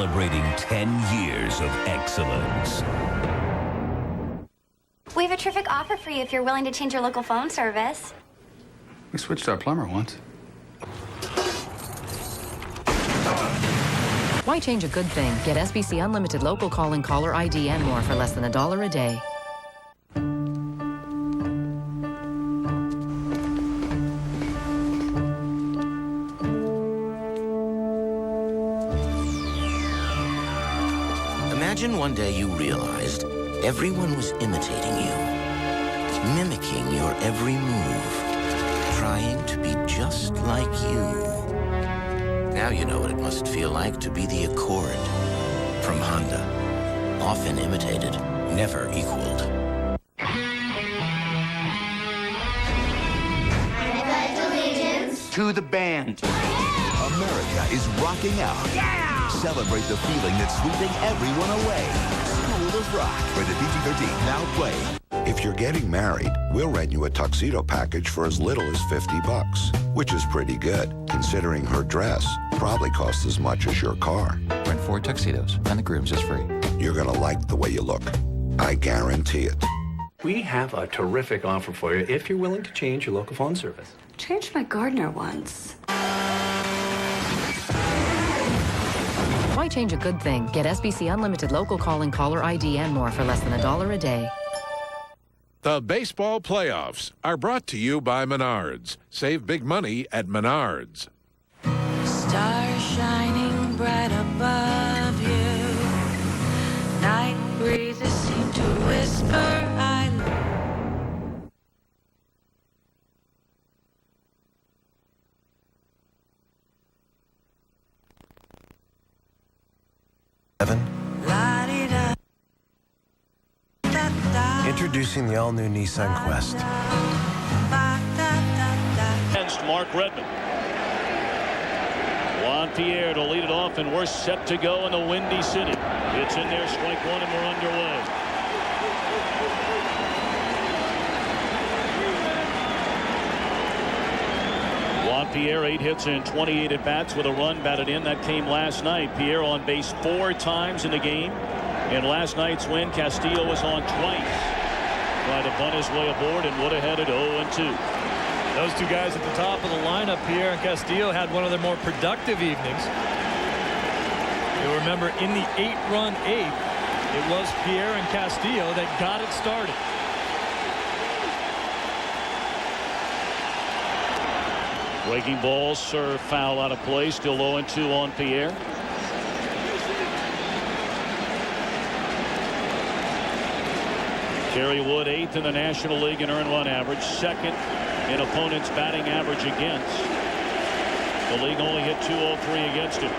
celebrating 10 years of excellence. We have a terrific offer for you if you're willing to change your local phone service. We switched our plumber once. Why change a good thing? Get SBC Unlimited local calling, caller ID, and more for less than $1 a day. Imagine one day you realized everyone was imitating you, mimicking your every move, trying to be just like you. Now you know what it must feel like to be the Accord from Honda. Often imitated, never equaled. I pledge allegiance to the band. America is rocking out. Yeah! Celebrate the feeling that's sweeping everyone away. School of Rock. Rated PG-13. Now play. If you're getting married, we'll rent you a tuxedo package for as little as $50, which is pretty good, considering her dress probably costs as much as your car. Rent 4 tuxedos, and the groom's is free. You're gonna like the way you look. I guarantee it. We have a terrific offer for you if you're willing to change your local phone service. Changed my gardener once. Why change a good thing? Get SBC Unlimited local calling, caller ID, and more for less than $1 a day. The baseball playoffs are brought to you by Menards. Save big money at Menards. Stars shining bright above you. Night breezes seem to whisper, I love. Introducing the all-new Nissan Quest. Against Mark Redmond. Juan Pierre to lead it off, and we're set to go in the Windy City. It's in there, strike one, and we're underway. Juan Pierre, 8 hits and 28 at-bats with a run batted in. That came last night. Pierre on base 4 times in the game. In last night's win, Castillo was on twice. Tried to bunt his way aboard and would have had it 0-2. Those two guys at the top of the lineup, Pierre and Castillo, had one of their more productive evenings. You'll remember in the 8-run 8th, it was Pierre and Castillo that got it started. Breaking ball, serve foul out of play. Still 0-2 on Pierre. Kerry Wood, 8th in the National League in earned run average, 2nd in opponents' batting average against. The league only hit .203 against him.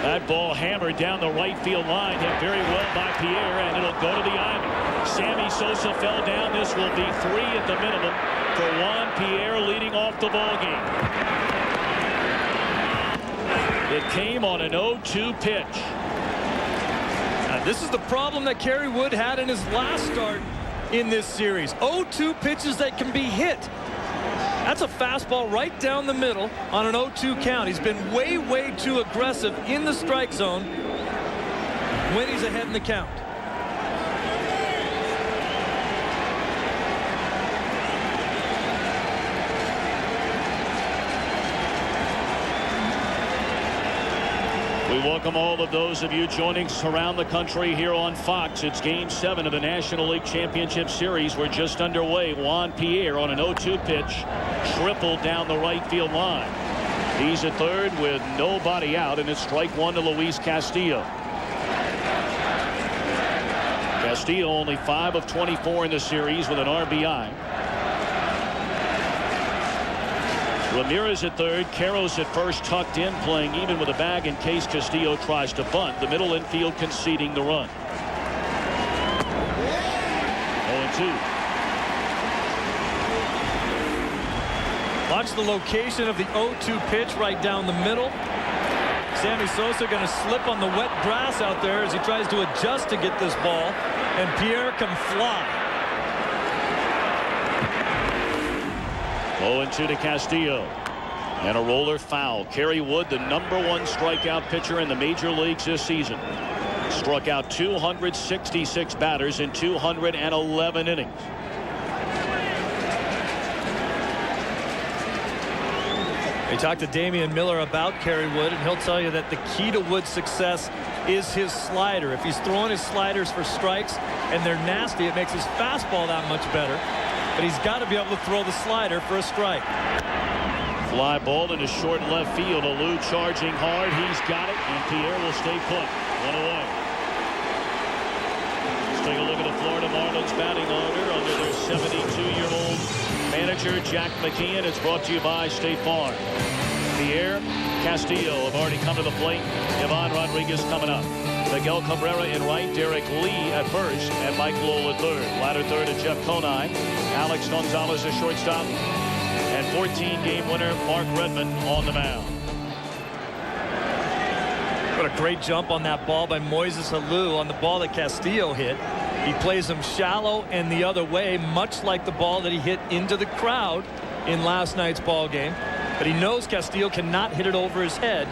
That ball hammered down the right field line, hit very well by Pierre, and it'll go to the ivy. Sammy Sosa fell down. This will be 3 at the minimum for Juan Pierre, leading off the ball game. It came on an 0-2 pitch. This is the problem that Kerry Wood had in his last start in this series. 0-2 pitches that can be hit. That's a fastball right down the middle on an 0-2 count. He's been way, way too aggressive in the strike zone when he's ahead in the count. We welcome all of those of you joining us around the country here on Fox. It's Game 7 of the National League Championship Series. We're just underway. Juan Pierre on an 0-2 pitch, tripled down the right field line. He's at third with nobody out, and it's strike one to Luis Castillo. Castillo only 5 of 24 in the series with an RBI. Ramirez at third, Caros at first, tucked in, playing even with a bag in case Castillo tries to bunt. The middle infield conceding the run. 0-2. Watch the location of the 0-2 pitch right down the middle. Sammy Sosa going to slip on the wet grass out there as he tries to adjust to get this ball, and Pierre can fly. 0-2 to Castillo. And a roller foul. Kerry Wood, the #1 strikeout pitcher in the major leagues this season. Struck out 266 batters in 211 innings. We talked to Damian Miller about Kerry Wood, and he'll tell you that the key to Wood's success is his slider. If he's throwing his sliders for strikes and they're nasty, it makes his fastball that much better. But he's got to be able to throw the slider for a strike. Fly ball into short left field. Alou charging hard. He's got it, and Pierre will stay put. 1 away. Let's take a look at the Florida Marlins batting order under their 72-year-old manager, Jack McKeon. It's brought to you by State Farm. Pierre, Castillo have already come to the plate. Ivan Rodriguez coming up. Miguel Cabrera in right, Derek Lee at first, and Mike Lowell at third. Latter third at Jeff Conine. Alex Gonzalez at shortstop. And 14-game winner Mark Redmond on the mound. What a great jump on that ball by Moises Alou on the ball that Castillo hit. He plays him shallow and the other way, much like the ball that he hit into the crowd in last night's ball game. But he knows Castillo cannot hit it over his head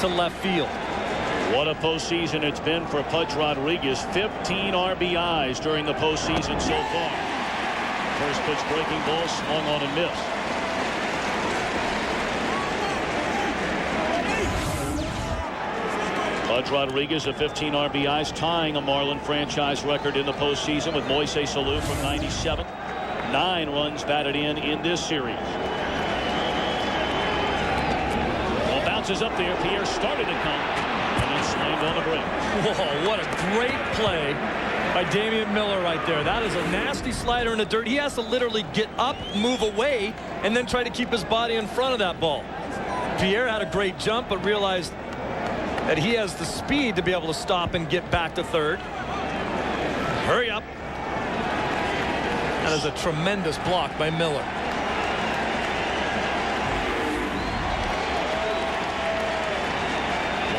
to left field. What a postseason it's been for Pudge Rodriguez. 15 RBIs during the postseason so far. First pitch breaking ball swung on and missed. Pudge Rodriguez at 15 RBIs, tying a Marlin franchise record in the postseason with Moises Alou from 97. 9 runs batted in this series. Ball bounces up there. Pierre started to come and then slammed on the break. Whoa, what a great play by Damian Miller right there. That is a nasty slider in the dirt. He has to literally get up, move away, and then try to keep his body in front of that ball. Pierre had a great jump, but realized that he has the speed to be able to stop and get back to third. Hurry up. That is a tremendous block by Miller.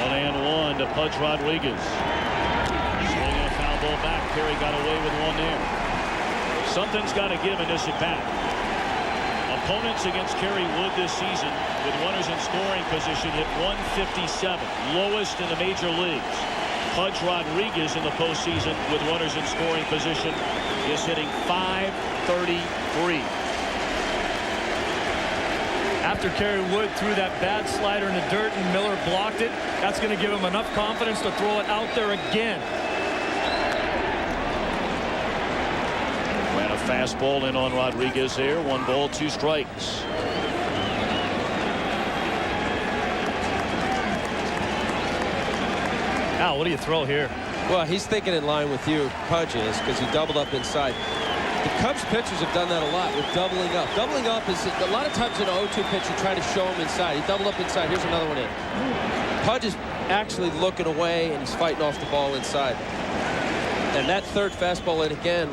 One and one to Pudge Rodriguez. Swinging a foul ball back. Kerry got away with one there. Something's got to give in this at bat. Opponents against Kerry Wood this season with runners in scoring position hit 157, lowest in the major leagues. Pudge Rodriguez in the postseason with runners in scoring position is hitting .533. After Kerry Wood threw that bad slider in the dirt and Miller blocked it, that's going to give him enough confidence to throw it out there again. Ran a fastball in on Rodriguez there. 1 ball, 2 strikes. Al, what do you throw here? Well, he's thinking in line with you, Pudge is, because he doubled up inside. The Cubs pitchers have done that a lot with doubling up. Doubling up is a lot of times in an 0-2 pitch you try to show him inside. He doubled up inside. Here's another one in. Pudge is actually looking away and he's fighting off the ball inside. And that third fastball in again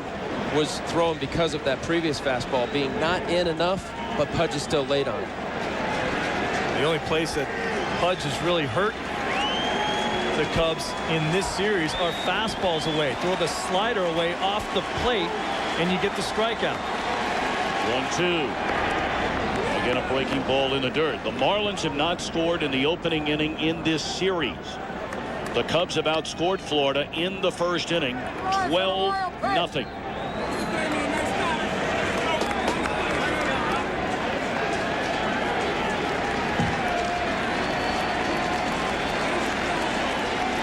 was thrown because of that previous fastball being not in enough, but Pudge is still late on it. The only place that Pudge has really hurt the Cubs in this series are fastballs away. Throw the slider away off the plate and you get the strikeout. 1-2. Again, a breaking ball in the dirt. The Marlins have not scored in the opening inning in this series. The Cubs have outscored Florida in the first inning 12-0.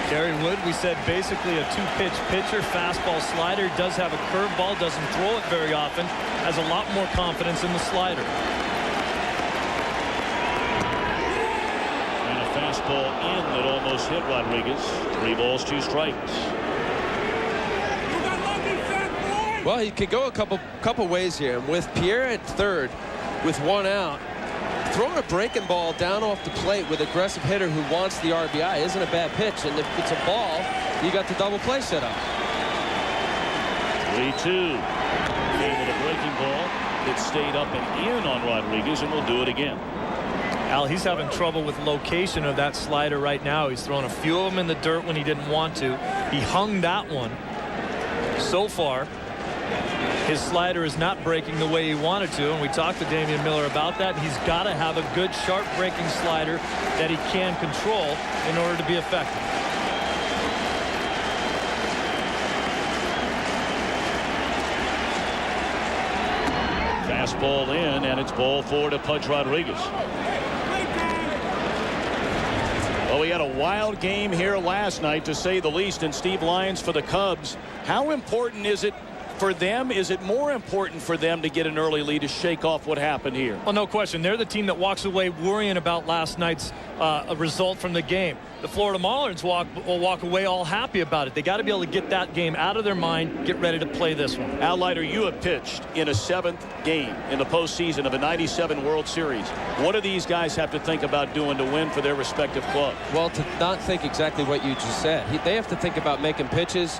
Kerry Wood, we said basically a 2-pitch pitcher, fastball slider, does have a curveball, doesn't throw it very often, has a lot more confidence in the slider. And a fastball in that almost hit Rodriguez. 3 balls, 2 strikes. Well, he could go a couple ways here. And with Pierre at third, with 1 out, throwing a breaking ball down off the plate with an aggressive hitter who wants the RBI isn't a bad pitch. And if it's a ball, you got the double play set up. 3-2. Game with a breaking ball. It stayed up and in on Rodriguez, and we'll do it again. Al, he's having trouble with location of that slider right now. He's thrown a few of them in the dirt when he didn't want to. He hung that one so far. His slider is not breaking the way he wanted to, and we talked to Damian Miller about that. He's got to have a good, sharp breaking slider that he can control in order to be effective. Fastball in, and it's ball 4 to Pudge Rodriguez. Well, we had a wild game here last night, to say the least, and Steve Lyons for the Cubs. How important is it for them? Is it more important for them to get an early lead to shake off what happened here? Well, no question. They're the team that walks away worrying about last night's result from the game. The Florida Marlins will walk away all happy about it. They got to be able to get that game out of their mind, get ready to play this one. Al Leiter, you have pitched in a 7th game in the postseason of a '97 World Series. What do these guys have to think about doing to win for their respective clubs? Well, to not think exactly what you just said. They have to think about making pitches.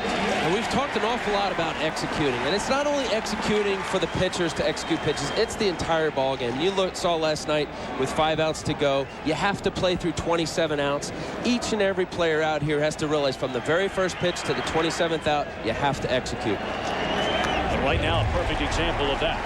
And we've talked an awful lot about executing, and it's not only executing for the pitchers to execute pitches, it's the entire ball game. You saw last night with 5 outs to go, you have to play through 27 outs. Each and every player out here has to realize from the very first pitch to the 27th out, you have to execute. And right now, a perfect example of that.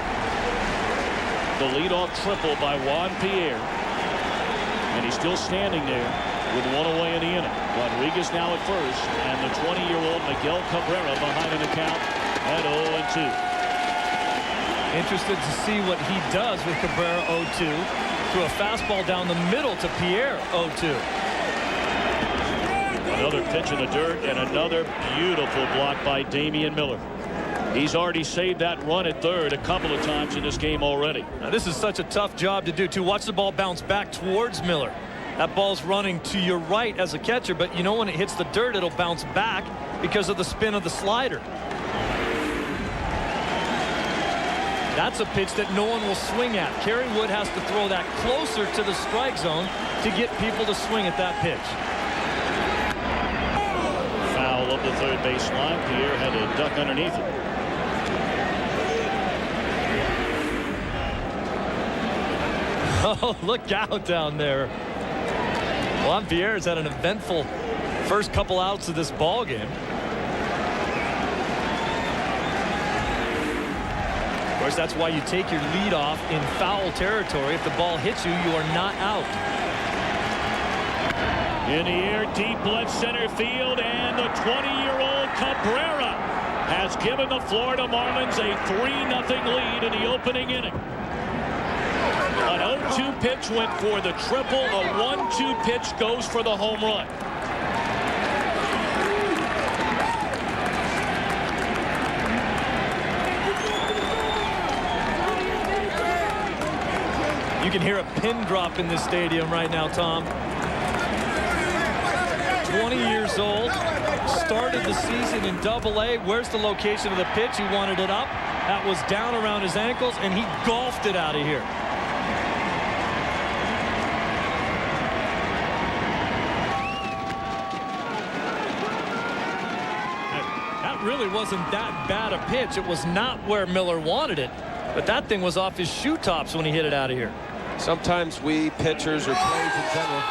The leadoff triple by Juan Pierre, and he's still standing there with 1 away in the inning. Rodriguez now at first, and the 20-year-old Miguel Cabrera behind an account at 0-2. Interested to see what he does with Cabrera 0-2. Threw a fastball down the middle to Pierre 0-2. Another pitch in the dirt, and another beautiful block by Damian Miller. He's already saved that run at third a couple of times in this game already. Now, this is such a tough job to do, too. Watch the ball bounce back towards Miller. That ball's running to your right as a catcher, but you know when it hits the dirt, it'll bounce back because of the spin of the slider. That's a pitch that no one will swing at. Kerry Wood has to throw that closer to the strike zone to get people to swing at that pitch. Foul up the third baseline. Pierre had to duck underneath it. Oh, look out down there. Juan Pierre's had an eventful first couple outs of this ball game. Of course, that's why you take your lead off in foul territory. If the ball hits you, you are not out. In the air, deep left center field, and the 20-year-old Cabrera has given the Florida Marlins a 3-0 lead in the opening inning. An 0-2 pitch went for the triple. The 1-2 pitch goes for the home run. You can hear a pin drop in this stadium right now, Tom. 20 years old, started the season in Double-A. Where's the location of the pitch? He wanted it up. That was down around his ankles, and he golfed it out of here. Really wasn't that bad a pitch. It was not where Miller wanted it, but that thing was off his shoe tops when he hit it out of here. Sometimes we pitchers or players in general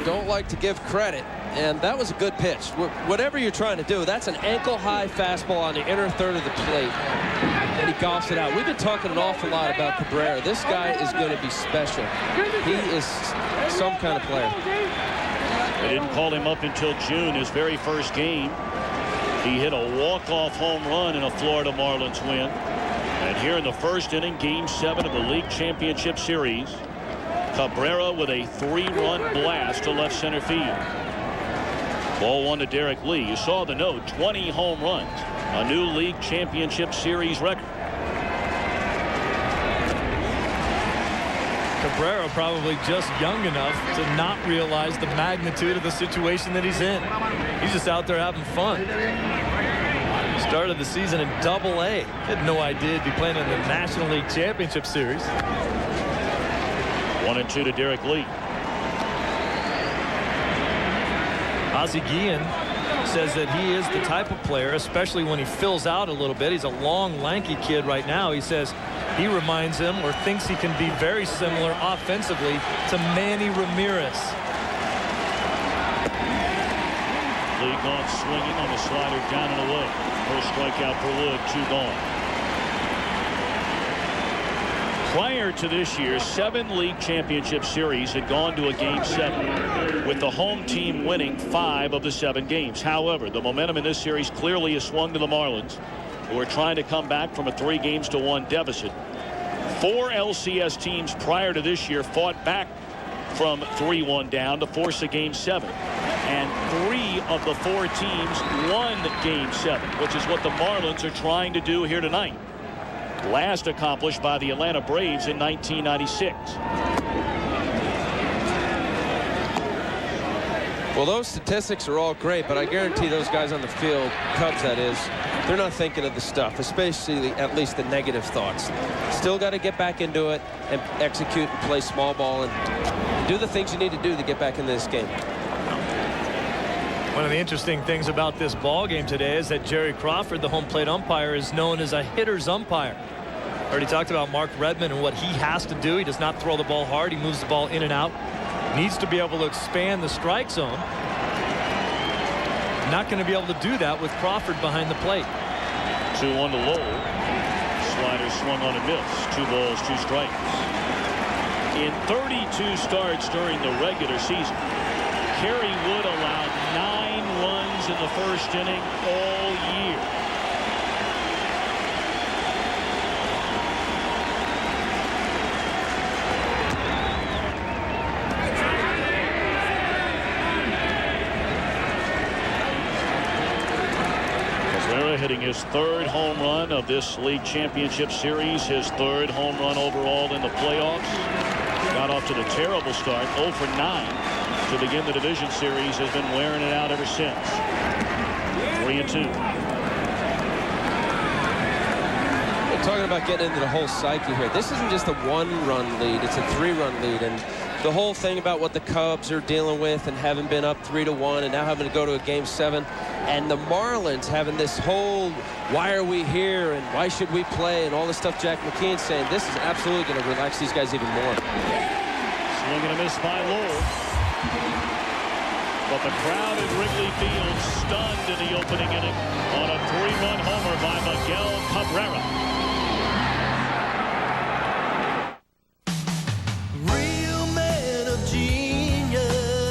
don't like to give credit, and that was a good pitch. Whatever you're trying to do, that's an ankle-high fastball on the inner third of the plate, and he golfs it out. We've been talking an awful lot about Cabrera. This guy is going to be special. He is some kind of player. They didn't call him up until June, his very first game. He hit a walk-off home run in a Florida Marlins win. And here in the first inning, Game 7 of the League Championship Series, Cabrera with a 3-run blast to left center field. Ball 1 to Derek Lee. You saw the note, 20 home runs, a new League Championship Series record. Cabrera probably just young enough to not realize the magnitude of the situation that he's in. He's just out there having fun. Started the season in Double-A. Had no idea he'd be playing in the National League Championship Series. 1-2 to Derek Lee. Ozzie Guillen says that he is the type of player, especially when he fills out a little bit. He's a long, lanky kid right now. He says he reminds him or thinks he can be very similar offensively to Manny Ramirez. Lee caught swinging on the slider down and away. First strikeout for Wood, 2 gone. Prior to this year, 7 league championship series had gone to a Game 7, with the home team winning 5 of the 7 games. However, the momentum in this series clearly has swung to the Marlins, who are trying to come back from a 3-1 deficit. 4 LCS teams prior to this year fought back from 3-1 down to force a Game 7. And 3 of the 4 teams won Game 7, which is what the Marlins are trying to do here tonight. Last accomplished by the Atlanta Braves in 1996. Well, those statistics are all great, but I guarantee those guys on the field, Cubs that is, they're not thinking of the stuff, especially at least the negative thoughts. Still got to get back into it and execute and play small ball and do the things you need to do to get back into this game. One of the interesting things about this ball game today is that Jerry Crawford, the home plate umpire, is known as a hitter's umpire. Already talked about Mark Redmond and what he has to do. He does not throw the ball hard. He moves the ball in and out. Needs to be able to expand the strike zone. Not going to be able to do that with Crawford behind the plate. 2-1 to Lowell. Slider swung on and missed. 2 balls, 2 strikes. In 32 starts during the regular season, Kerry Wood allowed 9 runs in the first inning all year. Hitting his 3rd home run of this league championship series, his 3rd home run overall in the playoffs. Got off to the terrible start, 0 for 9 to begin the division series, has been wearing it out ever since. 3-2. We're talking about getting into the whole psyche here. This isn't just a 1-run lead, it's a 3-run lead, and the whole thing about what the Cubs are dealing with and having been up 3-1 and now having to go to a Game 7, and the Marlins having this whole why are we here and why should we play and all the stuff Jack McKeon's saying, this is absolutely going to relax these guys even more. Swing and a miss by Lowell. But the crowd at Wrigley Field stunned in the opening inning on a 3-run homer by Miguel Cabrera.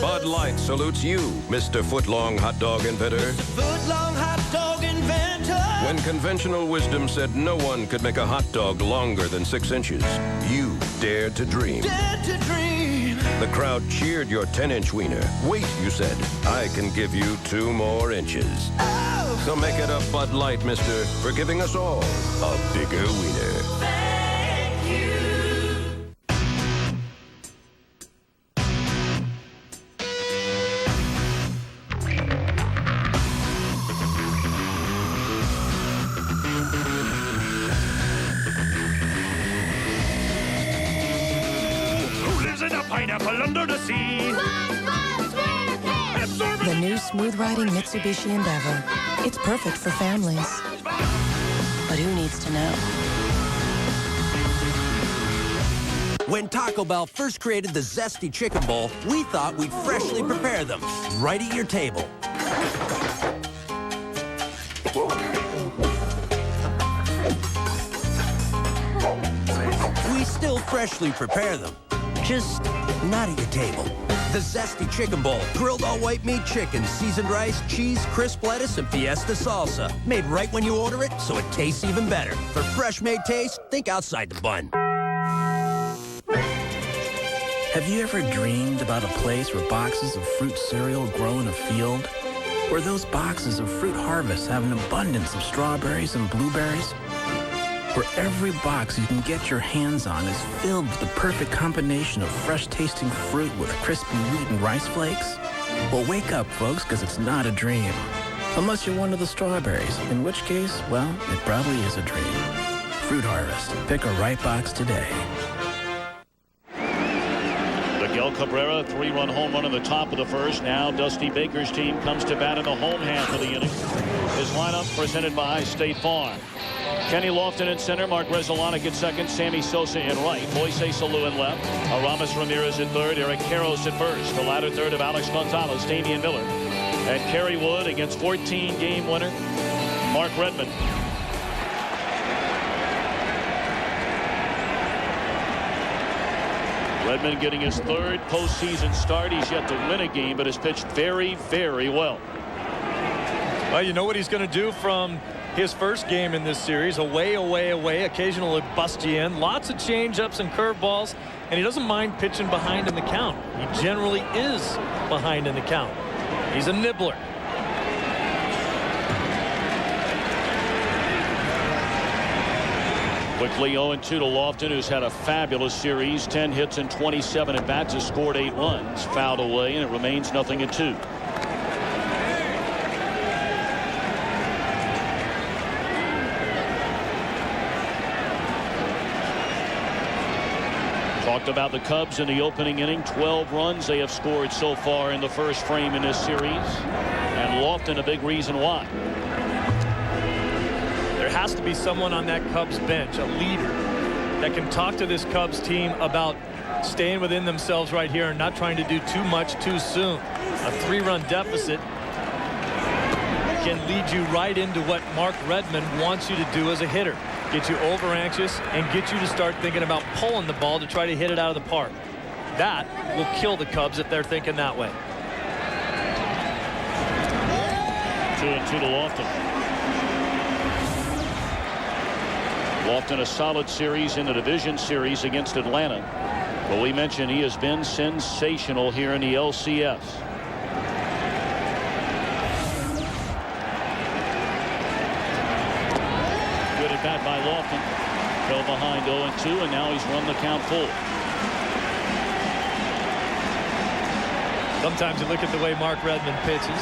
Bud Light salutes you, Mr. Footlong Hot Dog Inventor. Footlong Hot Dog Inventor. When conventional wisdom said no one could make a hot dog longer than 6 inches, you dared to dream. Dared to dream. The crowd cheered your 10-inch wiener. Wait, you said, I can give you 2 more inches. Oh. So make it a Bud Light, mister, for giving us all a bigger wiener. Thank you. Pineapple under the sea. The new smooth-riding Mitsubishi Endeavor. It's perfect for families. But who needs to know? When Taco Bell first created the Zesty Chicken Bowl, we thought we'd freshly prepare them right at your table. We still freshly prepare them. Just not at your table. The Zesty Chicken Bowl. Grilled all-white meat chicken, seasoned rice, cheese, crisp lettuce, and fiesta salsa. Made right when you order it, so it tastes even better. For fresh-made taste, think outside the bun. Have you ever dreamed about a place where boxes of fruit cereal grow in a field? Where those boxes of fruit harvest have an abundance of strawberries and blueberries? Where every box you can get your hands on is filled with the perfect combination of fresh-tasting fruit with crispy wheat and rice flakes? Well, wake up, folks, because it's not a dream. Unless you're one of the strawberries, in which case, well, it probably is a dream. Fruit Harvest. Pick a right box today. Miguel Cabrera, 3-run home run in the top of the first. Now Dusty Baker's team comes to bat in the home half of the inning. His lineup presented by State Farm. Kenny Lofton in center, Mark Resolanic at second, Sammy Sosa in right, Moises Alou in left, Aramis Ramirez at third, Eric Karros at first, the latter third of Alex Gonzalez, Damian Miller, And Kerry Wood against 14-game winner Mark Redmond. Redmond getting his third postseason start. He's yet to win a game, but has pitched very, very well. Well, you know what he's going to do from his first game in this series. Away, away, away. Occasionally bust you in. Lots of change-ups and curveballs. And he doesn't mind pitching behind in the count. He generally is behind in the count. He's a nibbler. Quickly 0-2 to Lofton, who's had a fabulous series. 10 hits and 27 at bats, has scored 8 runs. Fouled away, and it remains 0-2. Talked about the Cubs in the opening inning. 12 runs they have scored so far in the first frame in this series. And Lofton a big reason why. There has to be someone on that Cubs bench, a leader, that can talk to this Cubs team about staying within themselves right here and not trying to do too much too soon. A 3-run deficit can lead you right into what Mark Redmond wants you to do as a hitter. Get you over anxious and get you to start thinking about pulling the ball to try to hit it out of the park. That will kill the Cubs if they're thinking that way. 2-2 to Lofton. Lofton a solid series in the division series against Atlanta. But we mentioned he has been sensational here in the LCS. Good at bat by Lofton. Fell behind 0-2, and now he's run the count full. Sometimes you look at the way Mark Redmond pitches,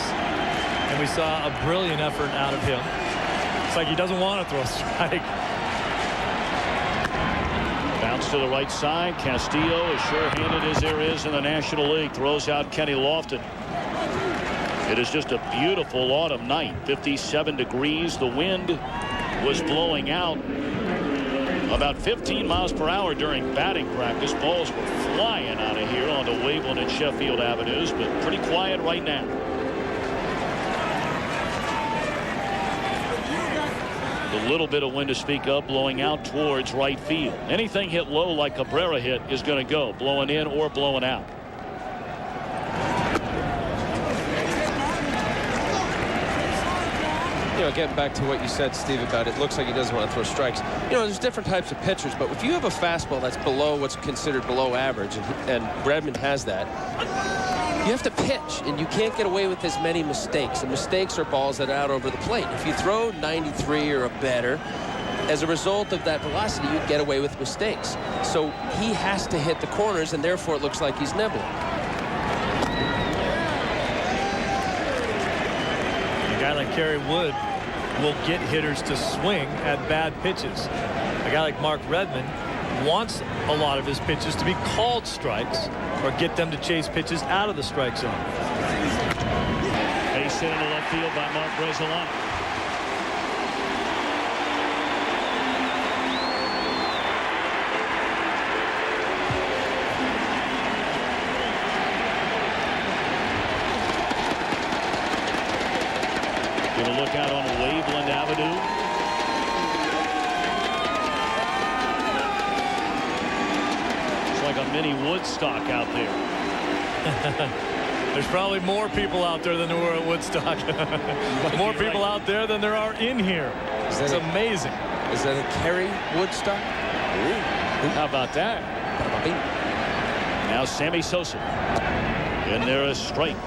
and we saw a brilliant effort out of him. It's like he doesn't want to throw a strike. Bounce to the right side. Castillo, as sure-handed as there is in the National League, throws out Kenny Lofton. It is just a beautiful autumn night. 57 degrees. The wind was blowing out about 15 miles per hour during batting practice. Balls were flying out of here onto Waveland and Sheffield Avenues, but pretty quiet right now. A little bit of wind to speak of blowing out towards right field. Anything hit low like Cabrera hit is going to go, blowing in or blowing out. You know, getting back to what you said, Steve, about it looks like he doesn't want to throw strikes. You know, there's different types of pitchers, but if you have a fastball that's below what's considered below average, and Redmond has that, you have to pitch, and you can't get away with as many mistakes. And mistakes are balls that are out over the plate. If you throw 93 or better, as a result of that velocity, you get away with mistakes. So he has to hit the corners, and therefore it looks like he's nibbling. A guy like Kerry Wood will get hitters to swing at bad pitches. A guy like Mark Redmond wants a lot of his pitches to be called strikes or get them to chase pitches out of the strike zone. Base hit into left field by Mark Bresolano. Going to look out on Waveland Avenue. Like a mini Woodstock out there. There's probably more people out there than there were at Woodstock. More people out there than there are in here. It's amazing. Is that a Kerry Woodstock? How about that? Now Sammy Sosa. And there is strike.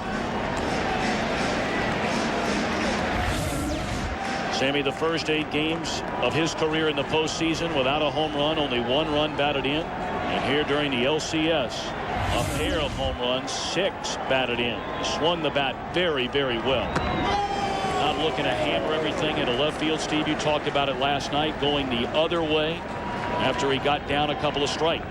Sammy, the first 8 games of his career in the postseason without a home run, only 1 run batted in. And here during the LCS, a pair of home runs, 6 batted in. Swung the bat very, very well. Not looking to hammer everything into left field. Steve, you talked about it last night, going the other way after he got down a couple of strikes.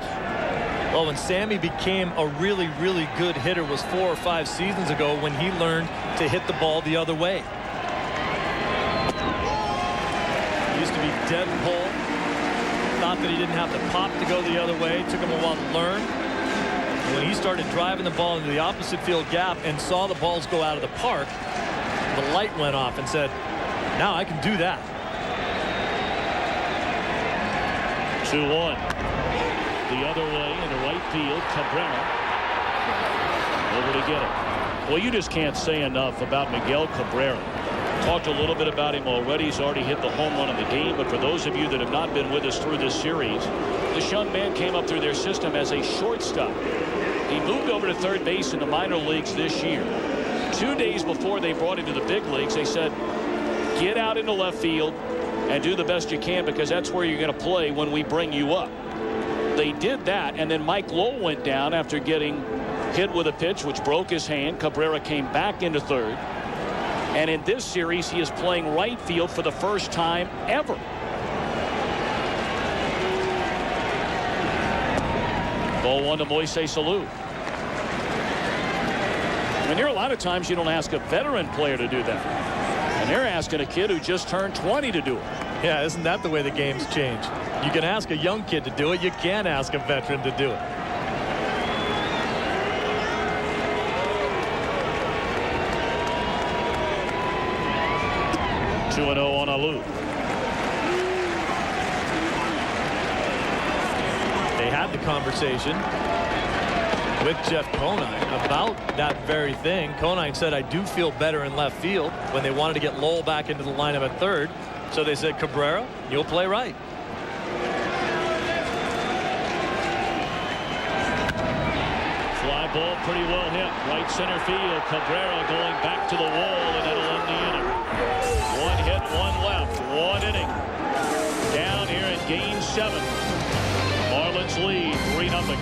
Well, when Sammy became a really, really good hitter was 4 or 5 seasons ago when he learned to hit the ball the other way. He used to be dead pull. Thought that he didn't have the pop to go the other way. Took him a while to learn. And when he started driving the ball into the opposite field gap and saw the balls go out of the park, the light went off and said, now I can do that. 2-1. The other way into right field, Cabrera over to get it. Well, you just can't say enough about Miguel Cabrera. Talked a little bit about him already. He's already hit the home run of the game. But for those of you that have not been with us through this series, this young man came up through their system as a shortstop. He moved over to third base in the minor leagues this year. 2 days before they brought him to the big leagues, they said, get out into left field and do the best you can, because that's where you're going to play when we bring you up. They did that, and then Mike Lowell went down after getting hit with a pitch which broke his hand. Cabrera came back into third. And in this series, he is playing right field for the first time ever. Ball one to Moises Salou. And there are a lot of times you don't ask a veteran player to do that. And they're asking a kid who just turned 20 to do it. Yeah, isn't that the way the game's changed? You can ask a young kid to do it. You can't ask a veteran to do it. 2-0 on Alou. They had the conversation with Jeff Conine about that very thing. Conine said, I do feel better in left field, when they wanted to get Lowell back into the lineup at third. So they said, Cabrera, you'll play right. Fly ball pretty well hit. Right center field. Cabrera going back to the wall, and that'll end the inning. One hit, one left, 1 inning. Down here in game 7. Marlins lead 3-0.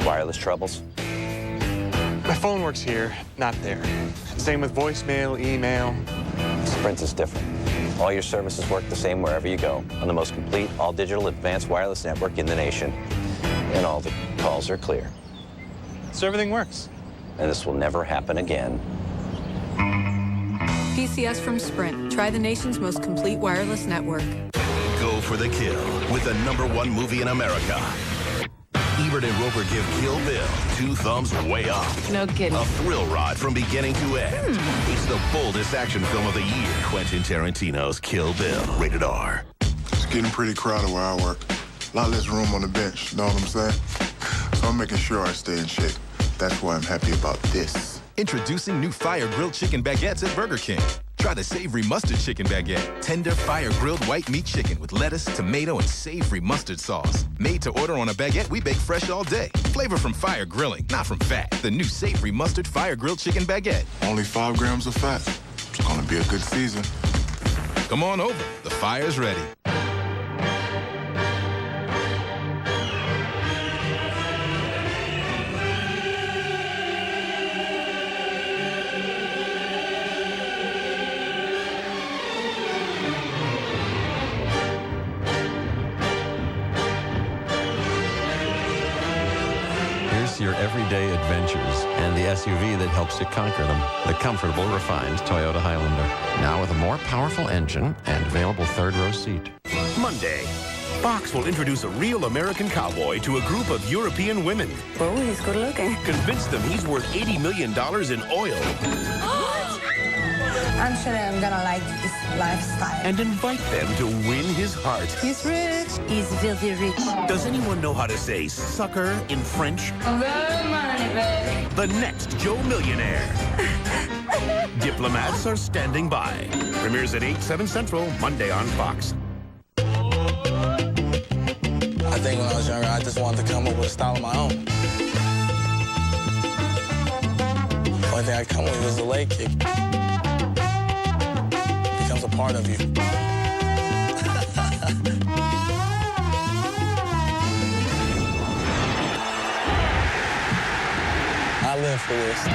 Wireless troubles? My phone works here, not there. Same with voicemail, email. Sprint is different. All your services work the same wherever you go, on the most complete, all-digital, advanced wireless network in the nation. And all the calls are clear. So everything works. And this will never happen again. PCS from Sprint. Try the nation's most complete wireless network. Go for the kill with the #1 movie in America. Ebert and Roper give Kill Bill 2 thumbs way up. No kidding. A thrill ride from beginning to end. It's the boldest action film of the year. Quentin Tarantino's Kill Bill. Rated R. It's getting pretty crowded where I work. A lot less room on the bench, know what I'm saying? So I'm making sure I stay in shape. That's why I'm happy about this. Introducing new Fire Grilled Chicken Baguettes at Burger King. Try the savory mustard chicken baguette. Tender Fire Grilled white meat chicken with lettuce, tomato, and savory mustard sauce. Made to order on a baguette we bake fresh all day. Flavor from fire grilling, not from fat. The new savory mustard Fire Grilled Chicken Baguette. Only 5 grams of fat. It's gonna be a good season. Come on over. The fire's ready. Your everyday adventures and the SUV that helps you conquer them. The comfortable, refined Toyota Highlander. Now with a more powerful engine and available third-row seat. Monday, Fox will introduce a real American cowboy to a group of European women. Oh, he's good looking. Convince them he's worth $80 million in oil. I'm sure I'm gonna like this lifestyle. And invite them to win his heart. He's rich. He's very rich. Does anyone know how to say sucker in French? The money, baby. The next Joe Millionaire. Diplomats are standing by. Premieres at 8, 7 Central, Monday on Fox. I think when I was younger, I just wanted to come up with a style of my own. The only thing I come with was the leg kick. Becomes a part of you. I live for this.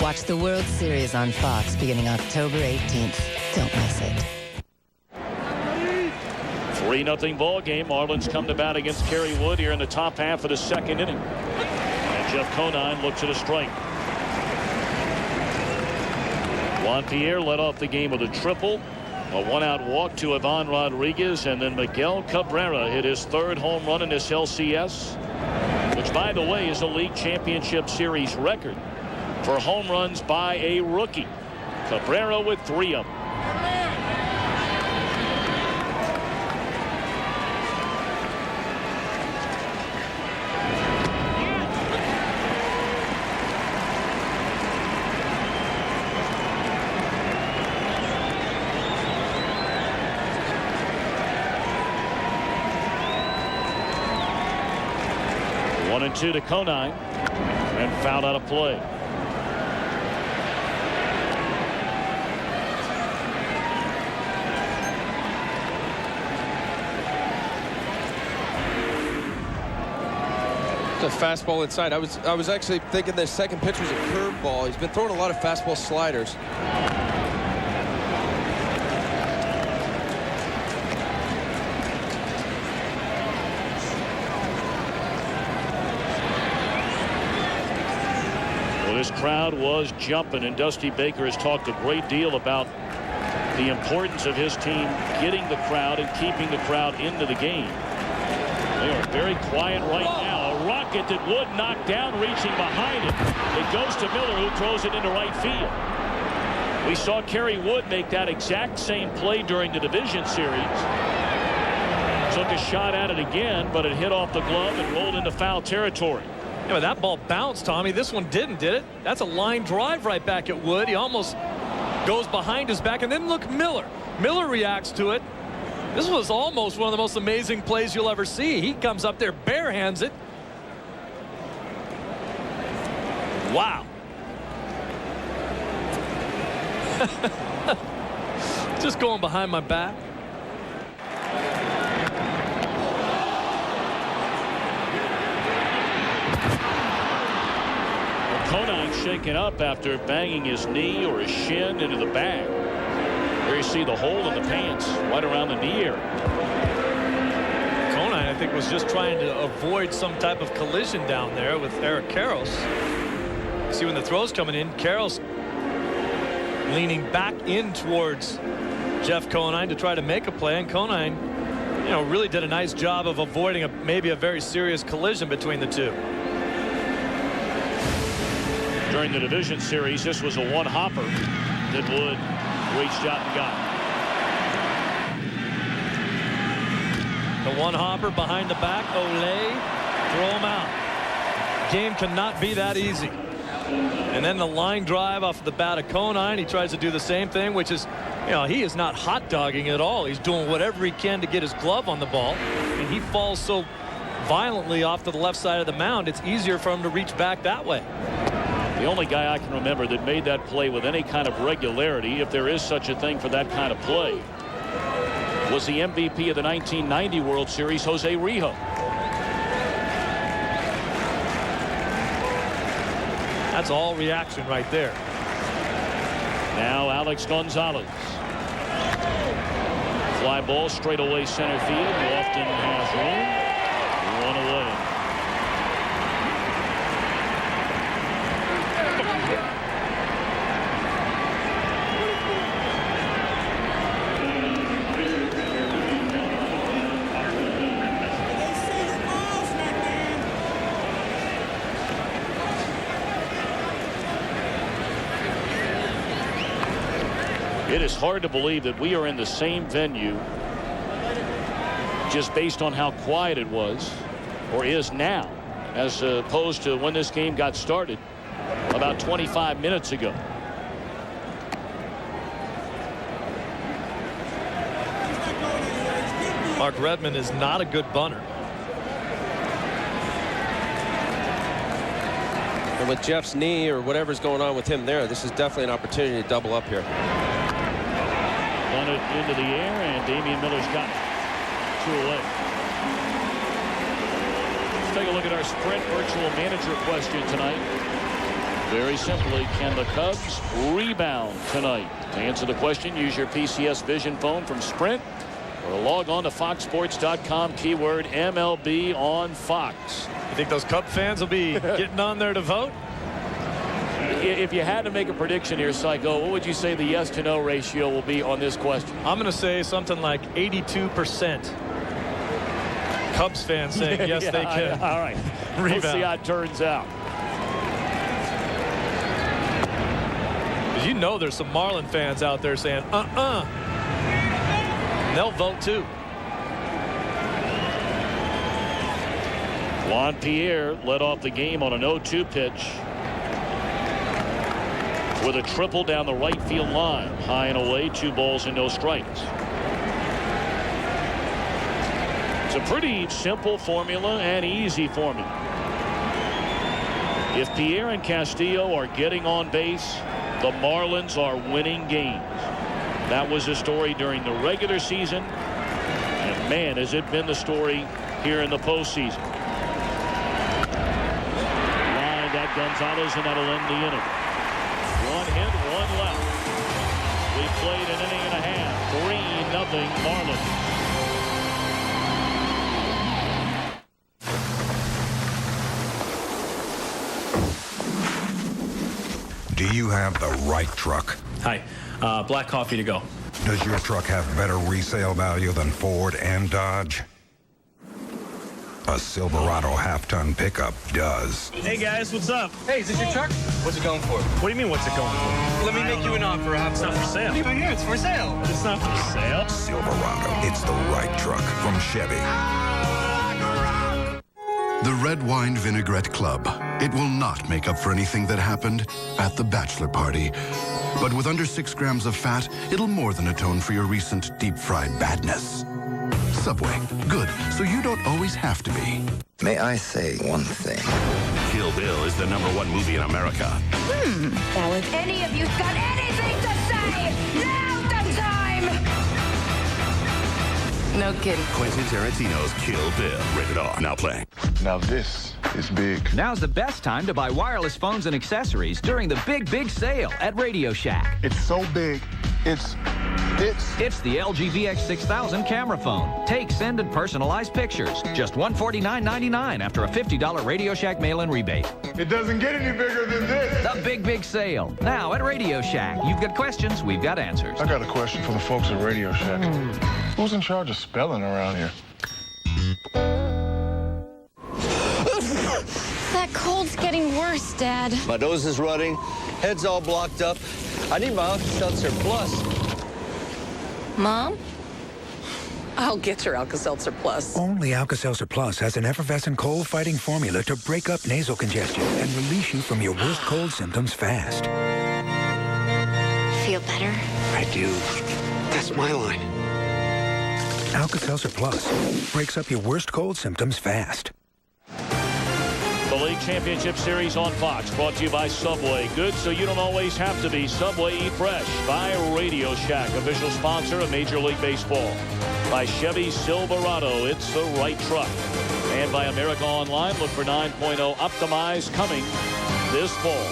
Watch the World Series on Fox beginning October 18th. Don't miss it. 3-0 ball game. Marlins come to bat against Kerry Wood here in the top half of the 2nd inning. And Jeff Conine looks at a strike. Juan Pierre led off the game with a triple. A one-out walk to Ivan Rodriguez, and then Miguel Cabrera hit his 3rd home run in this LCS, which, by the way, is a league championship series record for home runs by a rookie. Cabrera with 3 of them. One and 2 to Conine, and fouled out of play. The fastball inside. I was actually thinking the second pitch was a curveball. He's been throwing a lot of fastball sliders. This crowd was jumping, and Dusty Baker has talked a great deal about the importance of his team getting the crowd and keeping the crowd into the game. They are very quiet right now. A rocket that Wood knocked down, reaching behind it. It goes to Miller, who throws it into right field. We saw Kerry Wood make that exact same play during the division series. Took a shot at it again, but it hit off the glove and rolled into foul territory. Yeah, but that ball bounced, Tommy. This one didn't, did it? That's a line drive right back at Wood. He almost goes behind his back. And then look, Miller. Miller reacts to it. This was almost one of the most amazing plays you'll ever see. He comes up there, barehands it. Wow. Just going behind my back. Conine shaken up after banging his knee or his shin into the bag. There you see the hole in the pants right around the knee area. Conine, I think, was just trying to avoid some type of collision down there with Eric Karros. See, when the throw's coming in, Karros leaning back in towards Jeff Conine to try to make a play, and Conine, you know, really did a nice job of avoiding maybe a very serious collision between the two. During the division series, this was a one-hopper that Wood reached out and got. The one-hopper behind the back, Olay, throw him out. Game cannot be that easy. And then the line drive off the bat of Conine. He tries to do the same thing, which is, you know, he is not hot dogging at all. He's doing whatever he can to get his glove on the ball, and he falls so violently off to the left side of the mound, it's easier for him to reach back that way. The only guy I can remember that made that play with any kind of regularity, if there is such a thing for that kind of play, was the MVP of the 1990 World Series, Jose Rijo. That's all reaction right there. Now Alex Gonzalez. Fly ball straight away center field. Lofton has room. One away. It is hard to believe that we are in the same venue just based on how quiet it was or is now as opposed to when this game got started about 25 minutes ago. Mark Redmond is not a good bunter. And with Jeff's knee or whatever's going on with him there, this is definitely an opportunity to double up here. Bunted into the air, and Damian Miller's got it. 2 away. Let's take a look at our Sprint virtual manager question tonight. Very simply, can the Cubs rebound tonight? To answer the question, use your PCS Vision phone from Sprint or log on to foxsports.com, keyword MLB on Fox. You think those Cub fans will be getting on there to vote? If you had to make a prediction here, Psycho, what would you say the yes to no ratio will be on this question? I'm going to say something like 82%. Cubs fans saying yes, they can. All right. Rebound. We'll see how it turns out. You know there's some Marlin fans out there saying, They'll vote too. Juan Pierre led off the game on an 0-2 pitch with a triple down the right field line. High and away, 2 balls and no strikes. It's a pretty simple formula and easy formula. If Pierre and Castillo are getting on base, the Marlins are winning games. That was the story during the regular season, and man, has it been the story here in the postseason. Line at Gonzalez, and that'll end the inning. 1 hit, 1 left. We played an inning and a half. 3-0 Marlins. Do you have the right truck? Hi, black coffee to go. Does your truck have better resale value than Ford and Dodge? A Silverado half-ton pickup does. Hey guys, what's up? Hey, is this your truck? What's it going for? What do you mean, what's it going for? Let me make you an offer. It's not for sale. Leave it here. It's for sale. It's not for sale. Silverado. It's the right truck from Chevy. The Red Wine Vinaigrette Club. It will not make up for anything that happened at the bachelor party. But with under 6 grams of fat, it'll more than atone for your recent deep-fried badness. Subway. Good, so you don't always have to be. May I say one thing? Kill Bill is the #1 movie in America. Now, if any of you've got anything to say, now's the time! No kidding. Quentin Tarantino's Kill Bill. Rated R. Now playing. Now this is big. Now's the best time to buy wireless phones and accessories during the big sale at Radio Shack. It's so big. It's the LG VX6000 camera phone. Take, send, and personalize pictures. Just $149.99 after a $50 Radio Shack mail-in rebate. It doesn't get any bigger than this. The big sale. Now at Radio Shack. You've got questions, we've got answers. I got a question for the folks at Radio Shack. Who's in charge of spelling around here? That cold's getting worse, Dad. My nose is running, head's all blocked up. I need my Alka-Seltzer Plus. Mom? I'll get your Alka-Seltzer Plus. Only Alka-Seltzer Plus has an effervescent cold-fighting formula to break up nasal congestion and release you from your worst cold symptoms fast. Feel better? I do. That's my line. Alka-Seltzer Plus breaks up your worst cold symptoms fast. The League Championship Series on Fox, brought to you by Subway. Good so you don't always have to be. Subway Eat Fresh. By Radio Shack, official sponsor of Major League Baseball. By Chevy Silverado, it's the right truck. And by America Online, look for 9.0 Optimize coming this fall.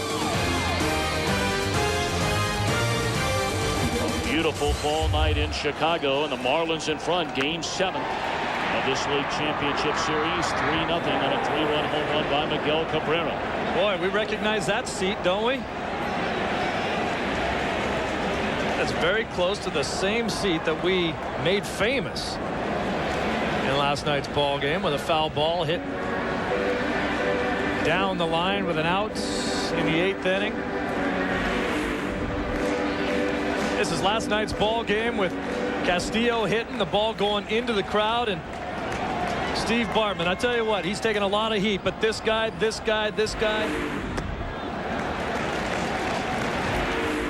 A beautiful fall night in Chicago, and the Marlins in front, Game 7. Of this League Championship Series, 3-0 on a 3-run home run by Miguel Cabrera. Boy, we recognize that seat, don't we? That's very close to the same seat that we made famous in last night's ball game with a foul ball hit down the line with an out in the 8th inning. This is last night's ball game with Castillo hitting the ball going into the crowd, and Steve Bartman, I tell you what, he's taking a lot of heat, but this guy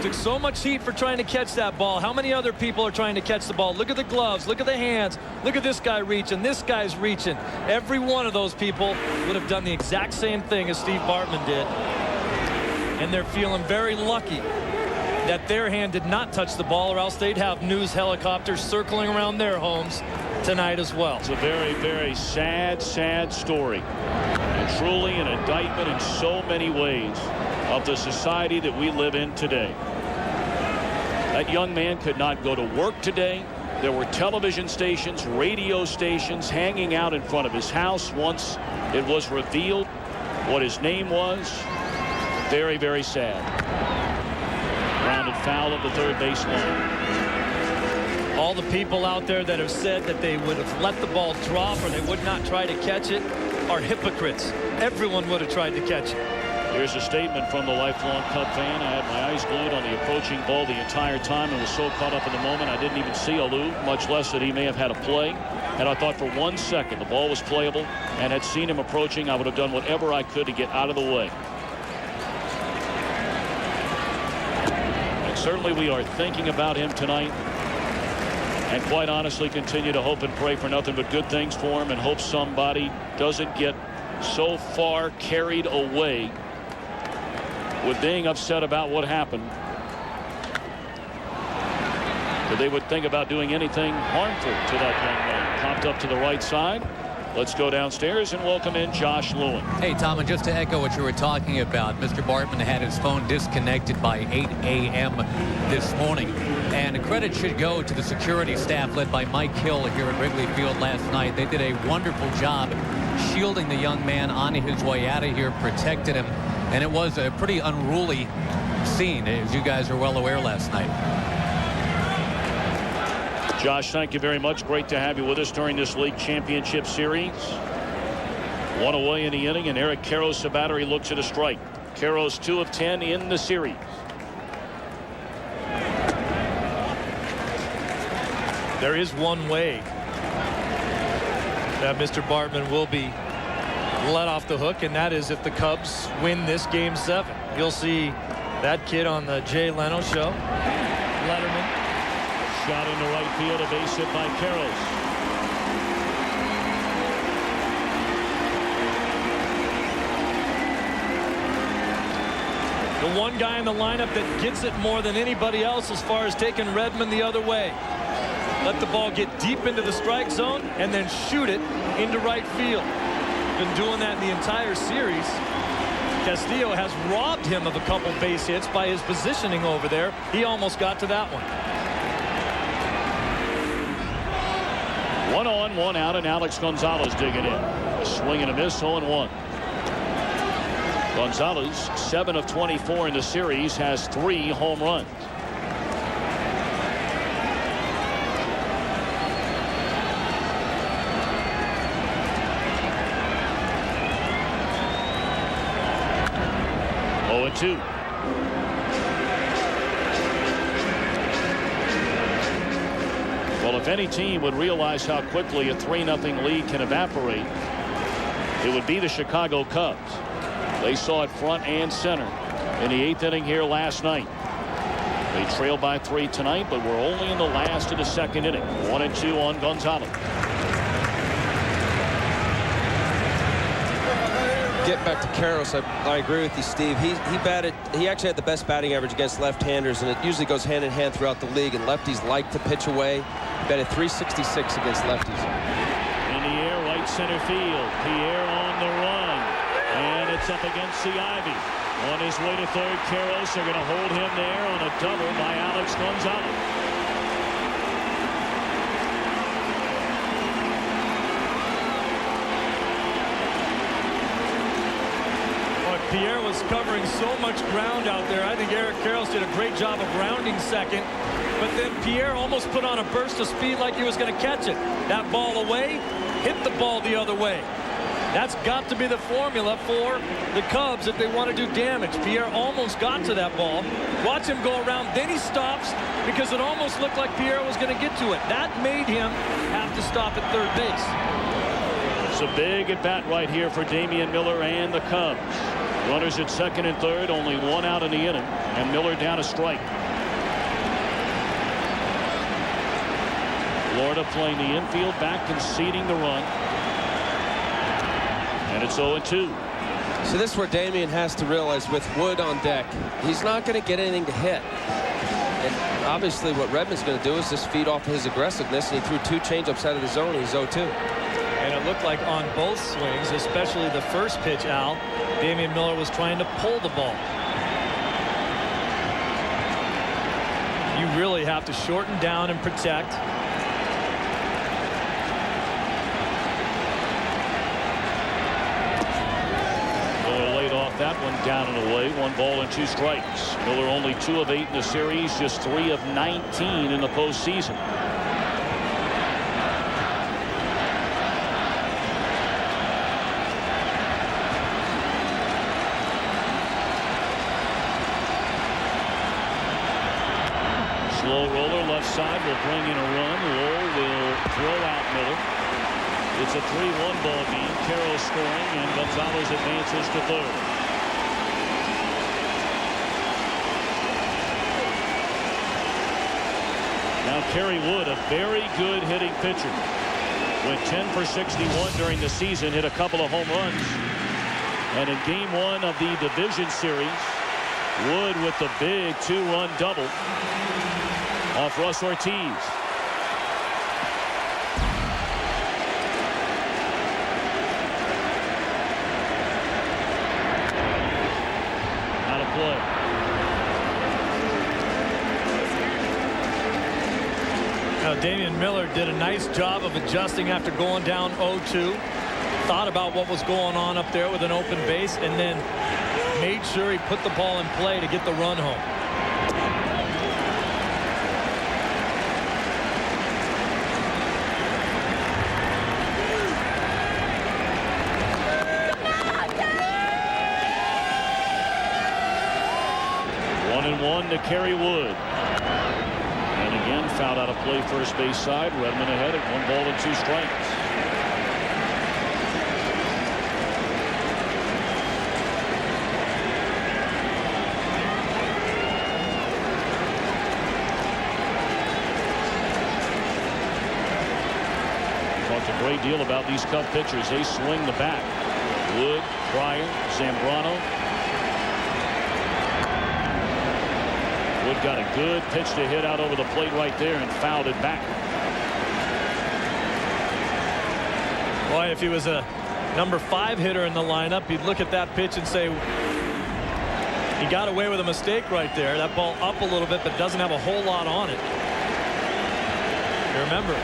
took so much heat for trying to catch that ball. How many other people are trying to catch the ball? Look at the gloves, look at the hands, look at this guy reaching, this guy's reaching. Every one of those people would have done the exact same thing as Steve Bartman did, and they're feeling very lucky that their hand did not touch the ball, or else they'd have news helicopters circling around their homes tonight as well. It's a very sad story, and truly an indictment in so many ways of the society that we live in today. That young man could not go to work today. There were television stations, radio stations hanging out in front of his house once it was revealed what his name was. Very, very sad. Grounded foul at the third base line. All the people out there that have said that they would have let the ball drop or they would not try to catch it are hypocrites. Everyone would have tried to catch it. Here's a statement from the lifelong Cub fan. I had my eyes glued on the approaching ball the entire time and was so caught up in the moment I didn't even see Alou, much less that he may have had a play. And I thought for 1 second the ball was playable and had seen him approaching, I would have done whatever I could to get out of the way. And certainly we are thinking about him tonight. And quite honestly, continue to hope and pray for nothing but good things for him and hope somebody doesn't get so far carried away with being upset about what happened that they would think about doing anything harmful to that young man. Popped up to the right side. Let's go downstairs and welcome in Josh Lewin. Hey, Tom, and just to echo what you were talking about, Mr. Bartman had his phone disconnected by 8 a.m. this morning. And credit should go to the security staff led by Mike Hill here at Wrigley Field last night. They did a wonderful job shielding the young man on his way out of here, protected him. And it was a pretty unruly scene, as you guys are well aware last night. Josh, thank you very much. Great to have you with us during this league championship series. One away in the inning, and Eric Karros, the batter, he looks at a strike. Karros 2 of 10 in the series. There is one way that Mr. Bartman will be let off the hook, and that is if the Cubs win this Game 7. You'll see that kid on the Jay Leno show. Letterman. Shot into right field, a base hit by Karros. The one guy in the lineup that gets it more than anybody else as far as taking Redmond the other way. Let the ball get deep into the strike zone and then shoot it into right field. Been doing that the entire series. Castillo has robbed him of a couple base hits by his positioning over there. He almost got to that one. 1 on, 1 out, and Alex Gonzalez digging in. A swing and a miss, 0-1. Gonzalez, 7 of 24 in the series, has 3 home runs. Oh, 2. Well, if any team would realize how quickly a 3-0 lead can evaporate, it would be the Chicago Cubs. They saw it front and center in the 8th inning here last night. They trailed by 3 tonight, but we're only in the last of the 2nd inning. 1-2 on Gonzalez. Get back to Karros. I agree with you, Steve. He actually had the best batting average against left-handers, and it usually goes hand in hand throughout the league, and lefties like to pitch away. He batted .366 against lefties. In the air, right center field. Pierre on the run, and it's up against the ivy. On his way to third, Karros. They're going to hold him there on a double by Alex Gonzalez. Pierre was covering so much ground out there. I think Eric Karros did a great job of rounding second. But then Pierre almost put on a burst of speed like he was going to catch it. That ball away, hit the ball the other way. That's got to be the formula for the Cubs if they want to do damage. Pierre almost got to that ball. Watch him go around. Then he stops because it almost looked like Pierre was going to get to it. That made him have to stop at third base. It's a big at bat right here for Damian Miller and the Cubs. Runners at second and third, only 1 out in the inning, and Miller down a strike. Florida playing the infield back, conceding the run. And it's 0-2. So this is where Damian has to realize with Wood on deck, he's not going to get anything to hit. And obviously what Redmond's going to do is just feed off of his aggressiveness, and he threw 2 changeups out of the zone, and he's 0-2. And it looked like on both swings, especially the first pitch, Al, Damian Miller was trying to pull the ball. You really have to shorten down and protect. A little late off that one. down and away. 1 ball and 2 strikes. Miller only 2 of 8 in the series, just 3 of 19 in the postseason. Slow roller left side will bring in a run. Lowell will throw out Miller. It's a 3-1 ball game. Carroll scoring, and Gonzalez advances to third. Now Kerry Wood, a very good hitting pitcher. Went 10 for 61 during the season, hit a couple of home runs. And in game 1 of the division series, Wood with the big 2-run double off Russ Ortiz. Out of play. Now, Damian Miller did a nice job of adjusting after going down 0-2. Thought about what was going on up there with an open base, and then made sure he put the ball in play to get the run home. To Kerry Wood. And again, fouled out of play first base side. Redmond ahead at 1 ball and 2 strikes. Talked a great deal about these Cub pitchers. They swing the bat. Wood, Pryor, Zambrano. Wood got a good pitch to hit out over the plate right there and fouled it back. Boy, if he was a number 5 hitter in the lineup, he'd look at that pitch and say, he got away with a mistake right there. That ball up a little bit, but doesn't have a whole lot on it. You remember,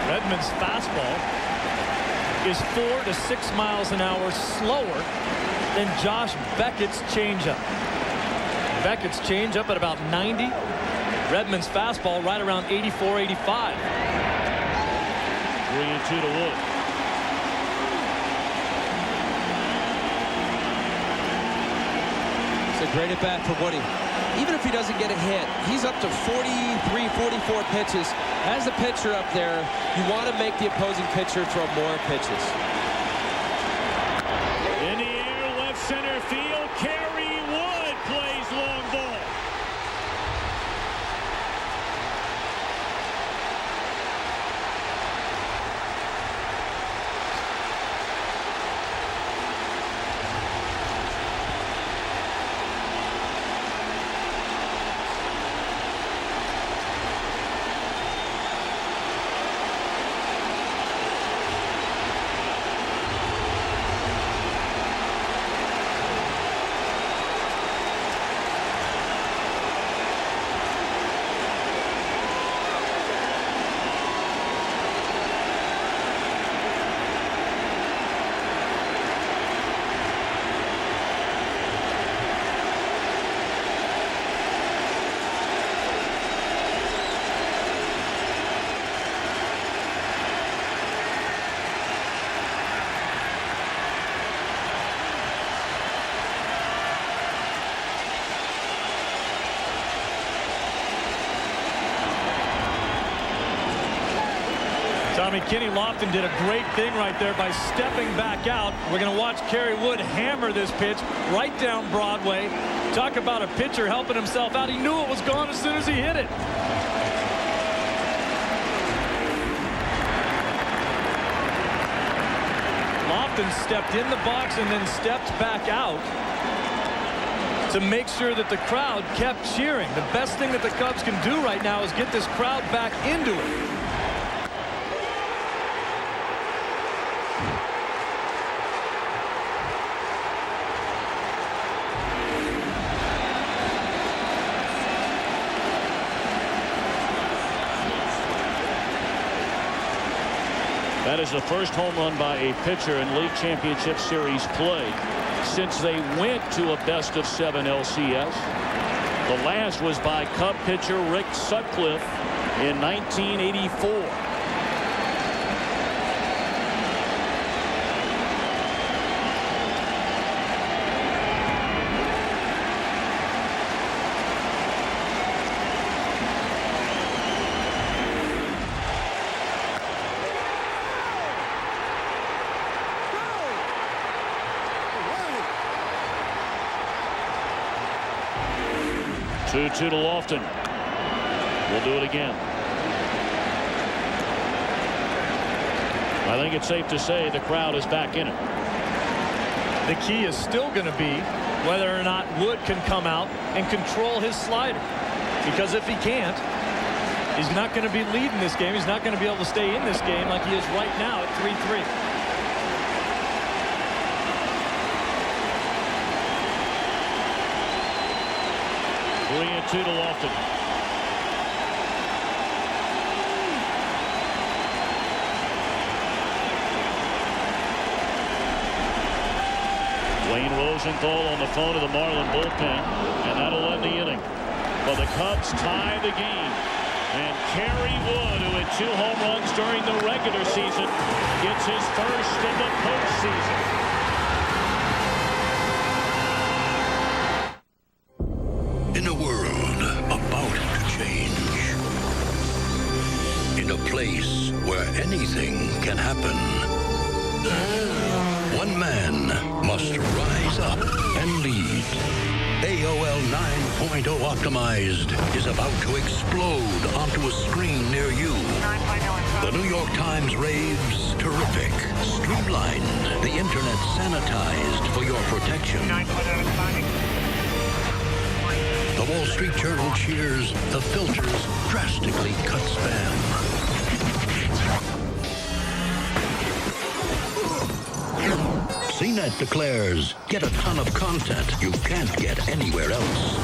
Redmond's fastball is 4 to 6 miles an hour slower than Josh Beckett's changeup. Beckett's changeup at about 90. Redmond's fastball right around 84, 85. 3-2 to Wood. It's a great at bat for Woody. Even if he doesn't get a hit, he's up to 43, 44 pitches. As a pitcher up there, you want to make the opposing pitcher throw more pitches. In the air, left center field, Kerry Wood plays long ball. Kenny Lofton did a great thing right there by stepping back out. We're going to watch Kerry Wood hammer this pitch right down Broadway. Talk about a pitcher helping himself out. He knew it was gone as soon as he hit it. Lofton stepped in the box and then stepped back out to make sure that the crowd kept cheering. The best thing that the Cubs can do right now is get this crowd back into it. That is the first home run by a pitcher in League Championship Series play since they went to a best-of-7 LCS. The last was by Cub pitcher Rick Sutcliffe in 1984. Two to Lofton. We'll do it again. I think it's safe to say the crowd is back in it. The key is still going to be whether or not Wood can come out and control his slider. Because if he can't, he's not going to be leading this game. He's not going to be able to stay in this game like he is right now at 3-3. 3-2 to Lofton. Wayne Rosenthal on the phone to the Marlin bullpen, and that'll end the inning. But the Cubs tie the game. And Kerry Wood, who had 2 home runs during the regular season, gets his first in the postseason. In a world about to change, in a place where anything can happen, one man must rise up and lead. AOL 9.0 Optimized is about to explode onto a screen near you. The New York Times raves terrific, streamlined, the internet sanitized for your protection. The Wall Street Journal cheers, the filters drastically cut spam. CNET declares, get a ton of content you can't get anywhere else.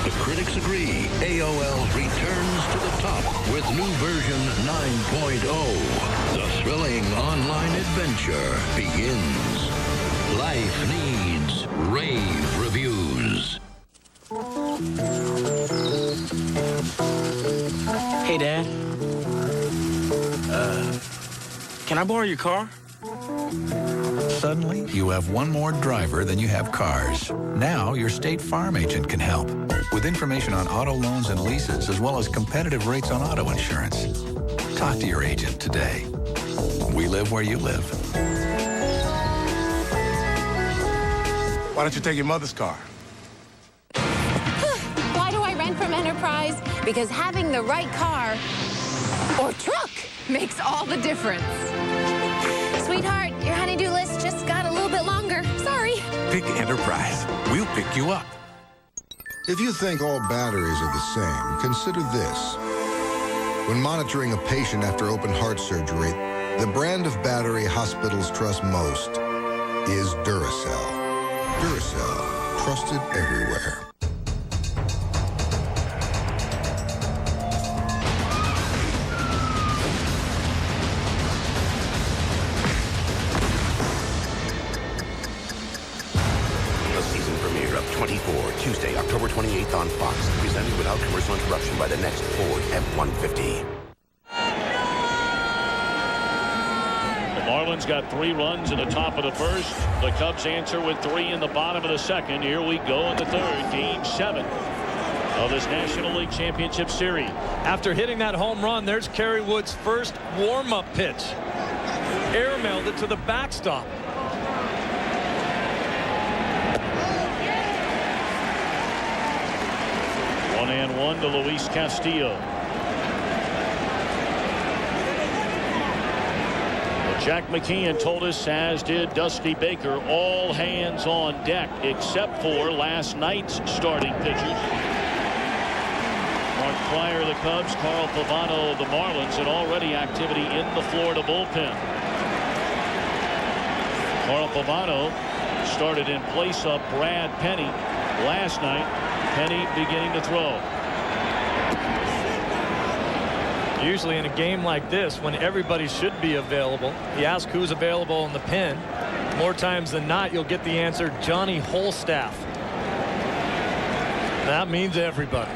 The critics agree, AOL returns to the top with new version 9.0. The thrilling online adventure begins. Life needs rave reviews. Hey, Dad. Can I borrow your car? Suddenly, you have one more driver than you have cars. Now, your State Farm agent can help with information on auto loans and leases, as well as competitive rates on auto insurance. Talk to your agent today. We live where you live. Why don't you take your mother's car? Why do I rent from Enterprise? Because having the right car or truck makes all the difference. Sweetheart, your honey-do list just got a little bit longer. Sorry. Pick Enterprise. We'll pick you up. If you think all batteries are the same, consider this. When monitoring a patient after open heart surgery, the brand of battery hospitals trust most is Duracell. Duracell, trusted everywhere. Tuesday, October 28th on Fox, presented without commercial interruption by the next Ford F-150. The Marlins got 3 runs in the top of the first. The Cubs answer with 3 in the bottom of the second. Here we go in the third, Game 7 of this National League Championship Series. After hitting that home run, there's Kerry Wood's first warm-up pitch. Airmailed it to the backstop. And 1 to Luis Castillo. Well, Jack McKeon told us, as did Dusty Baker, all hands on deck except for last night's starting pitchers. Mark Pryor of the Cubs, Carl Pavano of the Marlins, and already activity in the Florida bullpen. Carl Pavano started in place of Brad Penny last night. Penny beginning to throw. Usually in a game like this, when everybody should be available, you ask who's available in the pen. More times than not, you'll get the answer, Johnny Holstaff. That means everybody.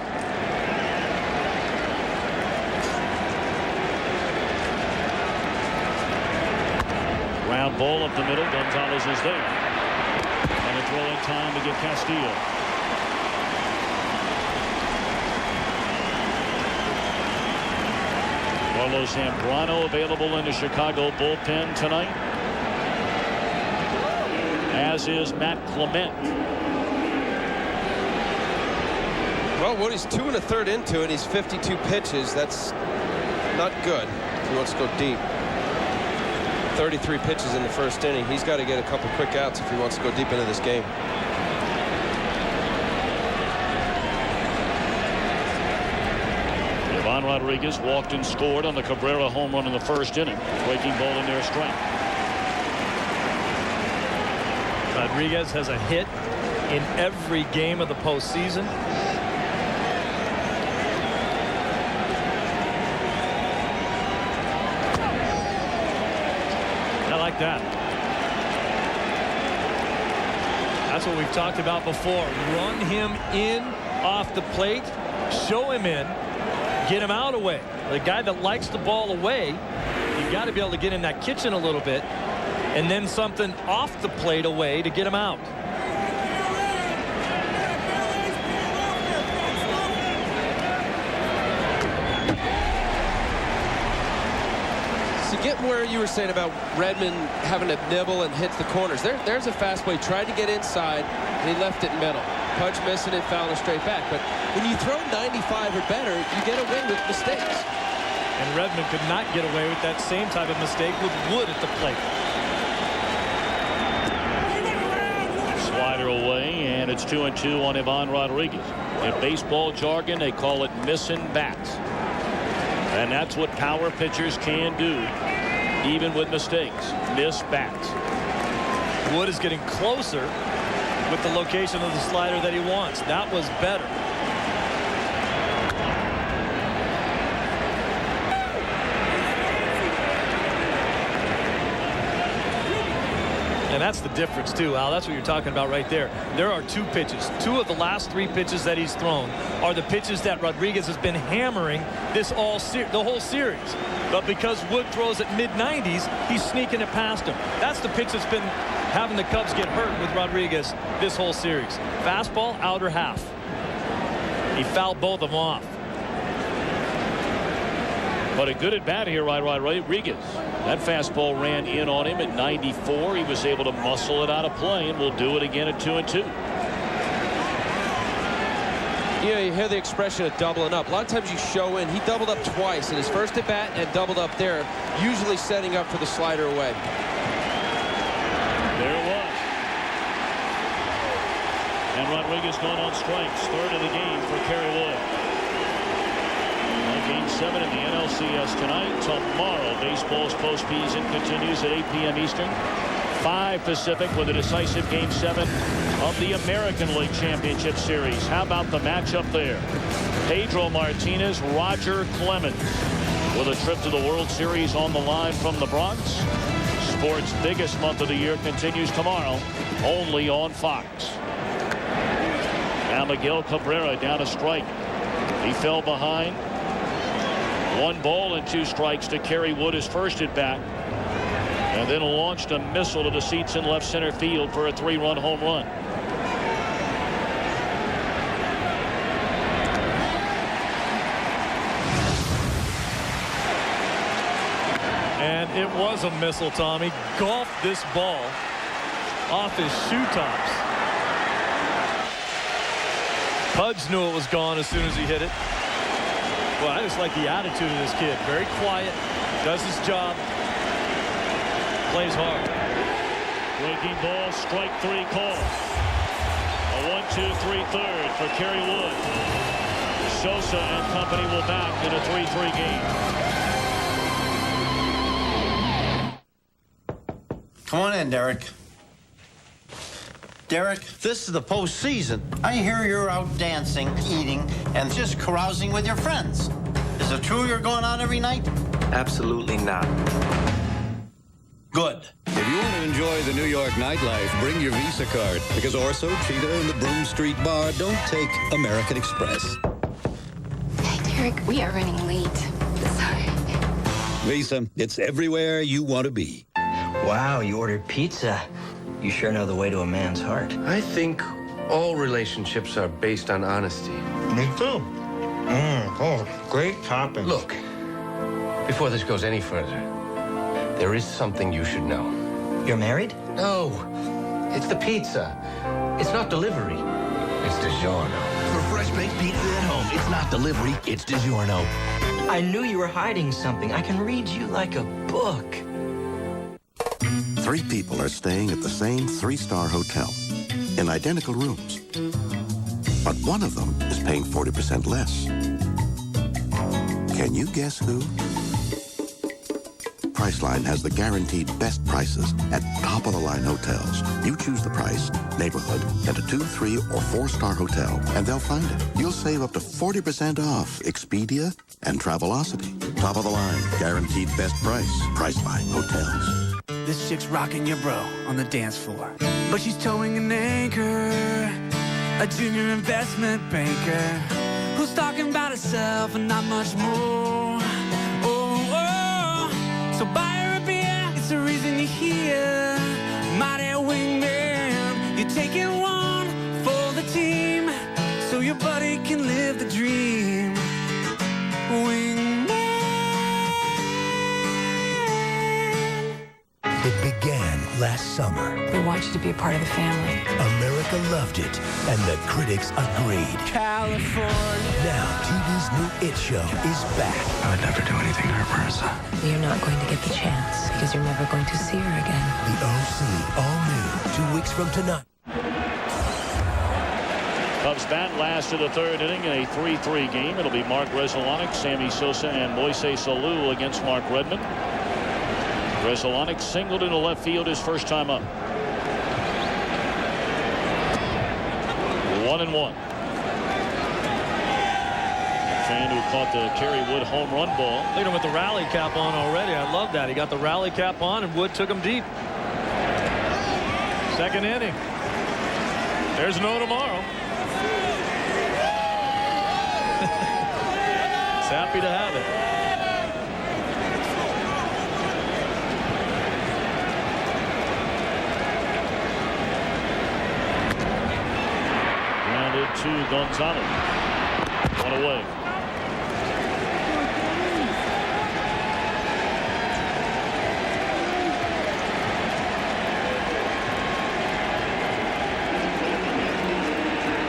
Ground ball up the middle. Gonzalez is there. And a throw in time to get Castillo. Carlos Zambrano available in the Chicago bullpen tonight, as is Matt Clement. Well, Woody's 2 1/3 into it. He's 52 pitches. That's not good if he wants to go deep. 33 pitches in the first inning. He's got to get a couple quick outs if he wants to go deep into this game. Ivan Rodriguez walked and scored on the Cabrera home run in the first inning. Breaking ball in there, strike. Rodriguez has a hit in every game of the postseason. I like that. That's what we've talked about before. Run him in off the plate, show him in, get him out away. The guy that likes the ball away, you got to be able to get in that kitchen a little bit, and then something off the plate away to get him out. Get where you were saying about Redmond having to nibble and hit the corners. There's a fastball. He tried to get inside, and he left it middle. Pudge missing it, fouling it straight back. But when you throw 95 or better, you get away with mistakes. And Redmond could not get away with that same type of mistake with Wood at the plate. Slider away, and it's 2-2 on Ivan Rodriguez. In baseball jargon, they call it missing bats. And that's what power pitchers can do, even with mistakes. Miss bats. Wood is getting closer with the location of the slider that he wants. That was better. And that's the difference too, Al. That's what you're talking about right there. There are two pitches. Two of the last three pitches that he's thrown are the pitches that Rodriguez has been hammering the whole series. But because Wood throws at mid-90s, he's sneaking it past him. That's the pitch that's been having the Cubs get hurt with Rodriguez this whole series. Fastball, outer half. He fouled both of them off. But a good at bat here by Rodriguez. That fastball ran in on him at 94. He was able to muscle it out of play, and will do it again at 2-2. Yeah, you hear the expression of doubling up. A lot of times you show in. He doubled up twice in his first at bat and doubled up there, usually setting up for the slider away. There it was. And Rodriguez going on strikes. Third of the game for Kerry Wood. Game 7 in the NLCS tonight. Tomorrow, baseball's postseason continues at 8 p.m. Eastern, 5 Pacific, with a decisive Game 7 of the American League Championship Series. How about the matchup there? Pedro Martinez, Roger Clemens, with a trip to the World Series on the line from the Bronx. Sports' biggest month of the year continues tomorrow, only on Fox. Now Miguel Cabrera down a strike. He fell behind. 1 ball and 2 strikes to Kerry Wood, his first at bat, and then launched a missile to the seats in left center field for a 3-run home run. And it was a missile, Tommy. Golfed this ball off his shoe tops. Pudge knew it was gone as soon as he hit it. Well, I just like the attitude of this kid. Very quiet, does his job, plays hard. Breaking ball, strike 3 call. A 1-2-3 third for Kerry Wood. Sosa and company will back in a 3-3 game. Come on in, Derek. Derek, this is the postseason. I hear you're out dancing, eating, and just carousing with your friends. Is Is it true you're going out every night? Absolutely not. Good. If you want to enjoy the New York nightlife, bring your Visa card, because Orso, Cheetah, and the Broom Street Bar don't take American Express. Hey, Derek, we are running late. Sorry. Visa, it's everywhere you want to be. Wow, you ordered pizza. You sure know the way to a man's heart. I think all relationships are based on honesty. Me too. Great topping. Look, before this goes any further, there is something you should know. You're married? No, it's the pizza. It's not delivery. It's DiGiorno. For fresh baked pizza at home, it's not delivery, it's DiGiorno. I knew you were hiding something. I can read you like a book. 3 people are staying at the same 3-star hotel in identical rooms. But one of them is paying 40% less. Can you guess who? Priceline has the guaranteed best prices at top-of-the-line hotels. You choose the price, neighborhood, and a 2, 3, or 4-star hotel, and they'll find it. You'll save up to 40% off Expedia and Travelocity. Top-of-the-line, guaranteed best price. Priceline Hotels. This chick's rocking your bro on the dance floor, but she's towing an anchor, a junior investment banker who's talking about herself and not much more. So buy her a beer, it's the reason you're here. Mighty wingman, you're taking one for the team, so your buddy can live the dream. Wingman. It began last summer. We want you to be a part of the family. America loved it, and the critics agreed. California. Now, TV's new It Show is back. I would never do anything to hurt Marissa. You're not going to get the chance because you're never going to see her again. The OC, all new, 2 weeks from tonight. Cubs bat last of the 3rd inning in a 3-3 game. It'll be Mark Resnick, Sammy Sosa, and Moises Alou against Mark Redmond. Resnick singled into left field his first time up. 1-1. Fan who caught the Kerry Wood home run ball. Look at him with the rally cap on already. I love that. He got the rally cap on, and Wood took him deep. 2nd inning. There's no tomorrow. He's happy to have it. To Gonzalez. 1 away.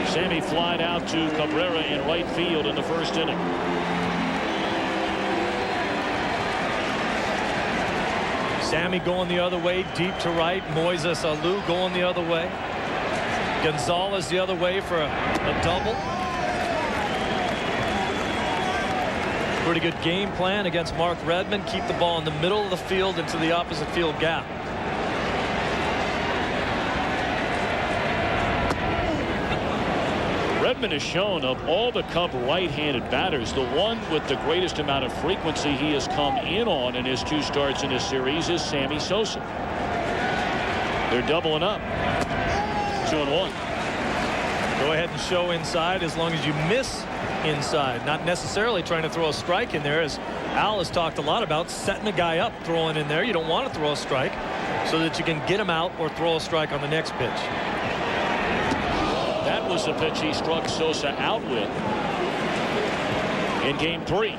Sammy flied out to Cabrera in right field in the 1st inning. Sammy going the other way, deep to right. Moises Alou going the other way. Gonzalez the other way for a double. Pretty good game plan against Mark Redmond. Keep the ball in the middle of the field into the opposite field gap. Redmond has shown of all the Cub right-handed batters, the one with the greatest amount of frequency he has come in on in his 2 starts in this series is Sammy Sosa. They're doubling up. 2-1. Go ahead and show inside as long as you miss inside. Not necessarily trying to throw a strike in there, as Al has talked a lot about setting a guy up, throwing in there. You don't want to throw a strike so that you can get him out or throw a strike on the next pitch. That was the pitch he struck Sosa out with in game 3.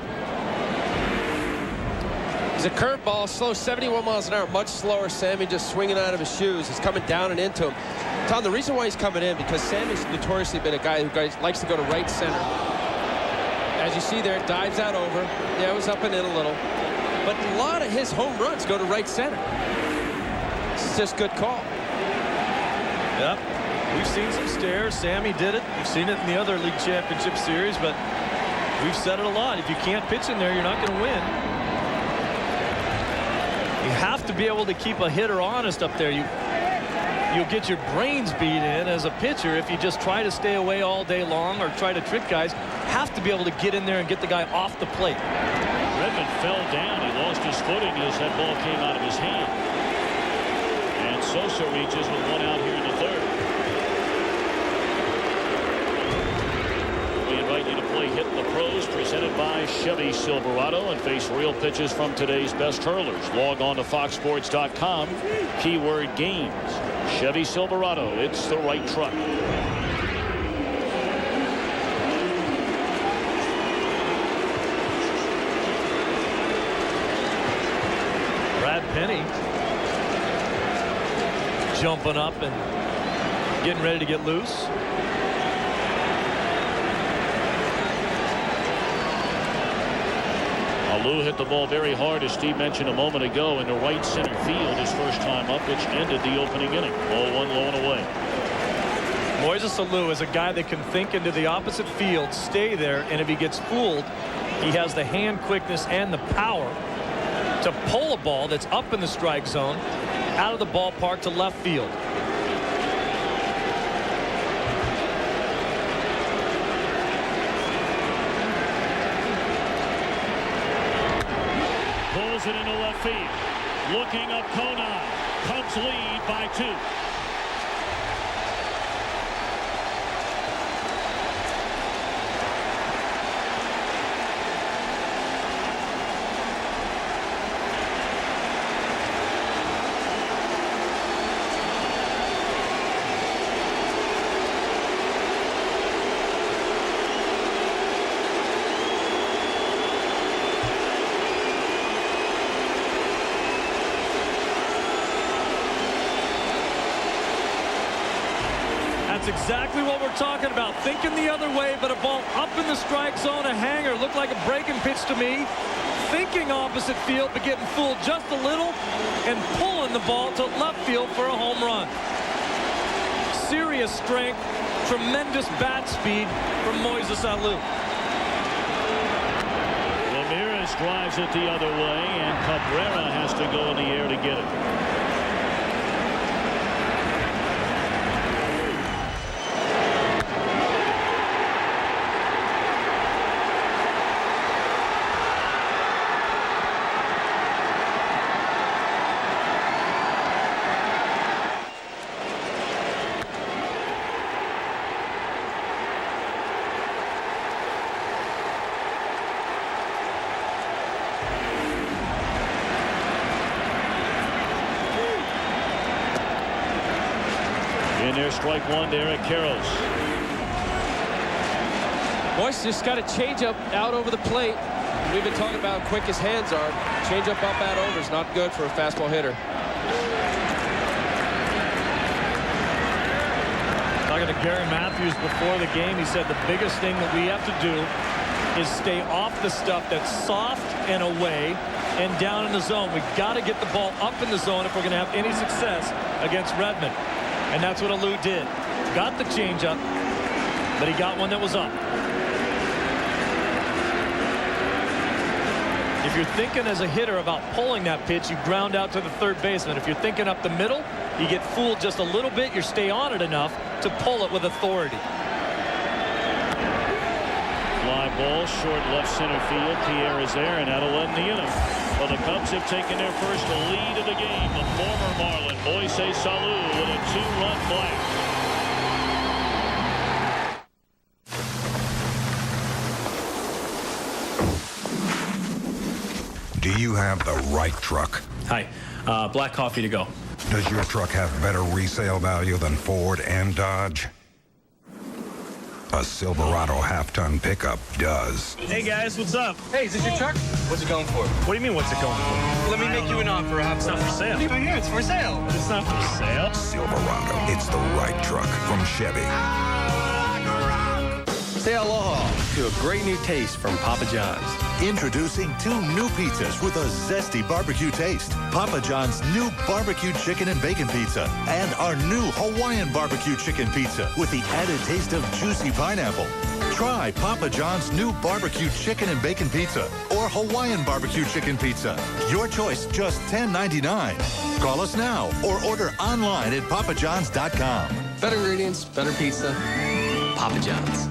It's a curveball, slow, 71 miles an hour, much slower. Sammy just swinging out of his shoes. It's coming down and into him. Tom, the reason why he's coming in, because Sammy's notoriously been a guy who likes to go to right center. As you see there, it dives out over. Yeah, it was up and in a little. But a lot of his home runs go to right center. It's just good call. Yep. We've seen some stairs. Sammy did it. We've seen it in the other league championship series, but we've said it a lot. If you can't pitch in there, you're not going to win. You have to be able to keep a hitter honest up there. You'll get your brains beat in as a pitcher if you just try to stay away all day long or try to trick guys. have to be able to get in there and get the guy off the plate. Redmond fell down. He lost his footing as that ball came out of his hand. And Sosa reaches with one out here in the third. We invite you to play Hit the Pros, presented by Chevy Silverado, and face real pitches from today's best hurlers. Log on to foxsports.com. Keyword games. Chevy Silverado. It's the right truck. Penny jumping up and getting ready to get loose. Alou hit the ball very hard, as Steve mentioned a moment ago, into right center field his first time up, which ended the opening inning. Ball one low and away. Moises Alou is a guy that can think into the opposite field, stay there, and if he gets fooled, he has the hand quickness and the power to pull a ball that's up in the strike zone out of the ballpark to left field. Pulls it into left field. Looking up Kona. Cubs lead by 2. That's exactly what we're talking about. Thinking the other way, but a ball up in the strike zone, a hanger. Looked like a breaking pitch to me. Thinking opposite field, but getting fooled just a little and pulling the ball to left field for a home run. Serious strength, tremendous bat speed from Moises Alou. Ramirez drives it the other way, and Cabrera has to go in the air to get it. In there, strike one to Eric Karros. Moise just got a changeup out over the plate. We've been talking about how quick his hands are. Changeup up out over is not good for a fastball hitter. Talking to Gary Matthews before the game, he said the biggest thing that we have to do is stay off the stuff that's soft and away and down in the zone. We've got to get the ball up in the zone if we're going to have any success against Redmond. And that's what Alou did. Got the changeup, but he got one that was up. If you're thinking as a hitter about pulling that pitch, you ground out to the third baseman. If you're thinking up the middle, you get fooled just a little bit. You stay on it enough to pull it with authority. Fly ball, short left center field. Pierre is there, and that'll end the inning. Well, the Cubs have taken their first lead of the game. The former Marlin, Moises Alou, with a 2-run blast. Do you have the right truck? Hi, black coffee to go. Does your truck have better resale value than Ford and Dodge? A Silverado half-ton pickup does. Hey guys, what's up? Hey, is this your truck? What's it going for? What do you mean, what's it going for? Let me make you an offer. It's not for sale. What are you doing here? It's for sale. It's not for sale. Silverado, it's the right truck from Chevy. Say aloha to a great new taste from Papa John's. Introducing 2 new pizzas with a zesty barbecue taste. Papa John's new barbecue chicken and bacon pizza and our new Hawaiian barbecue chicken pizza with the added taste of juicy pineapple. Try Papa John's new barbecue chicken and bacon pizza or Hawaiian barbecue chicken pizza. Your choice, just $10.99. Call us now or order online at papajohns.com. Better ingredients, better pizza. Papa John's.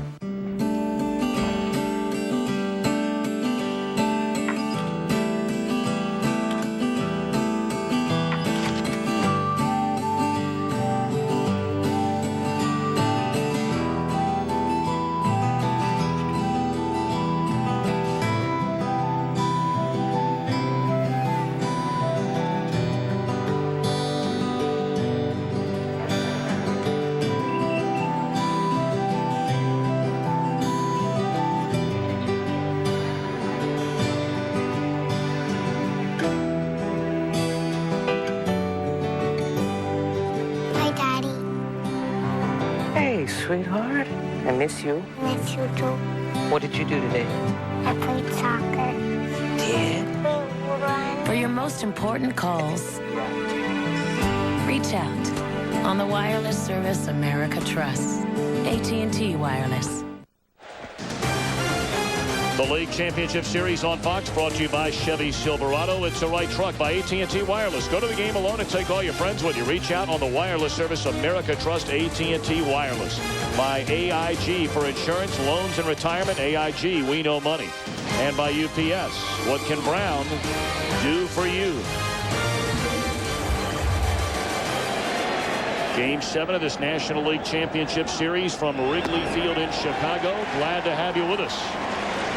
sweetheart. I miss you. Miss you too. What did you do today? I played soccer. Did? For your most important calls, reach out on the wireless service America trusts. AT&T Wireless. The League Championship Series on Fox brought to you by Chevy Silverado. It's the right truck by AT&T Wireless. Go to the game alone and take all your friends with you. Reach out on the wireless service America Trust. AT&T Wireless. By AIG for insurance, loans, and retirement. AIG, we know money. And by UPS. What can Brown do for you? Game 7 of this National League Championship Series from Wrigley Field in Chicago. Glad to have you with us.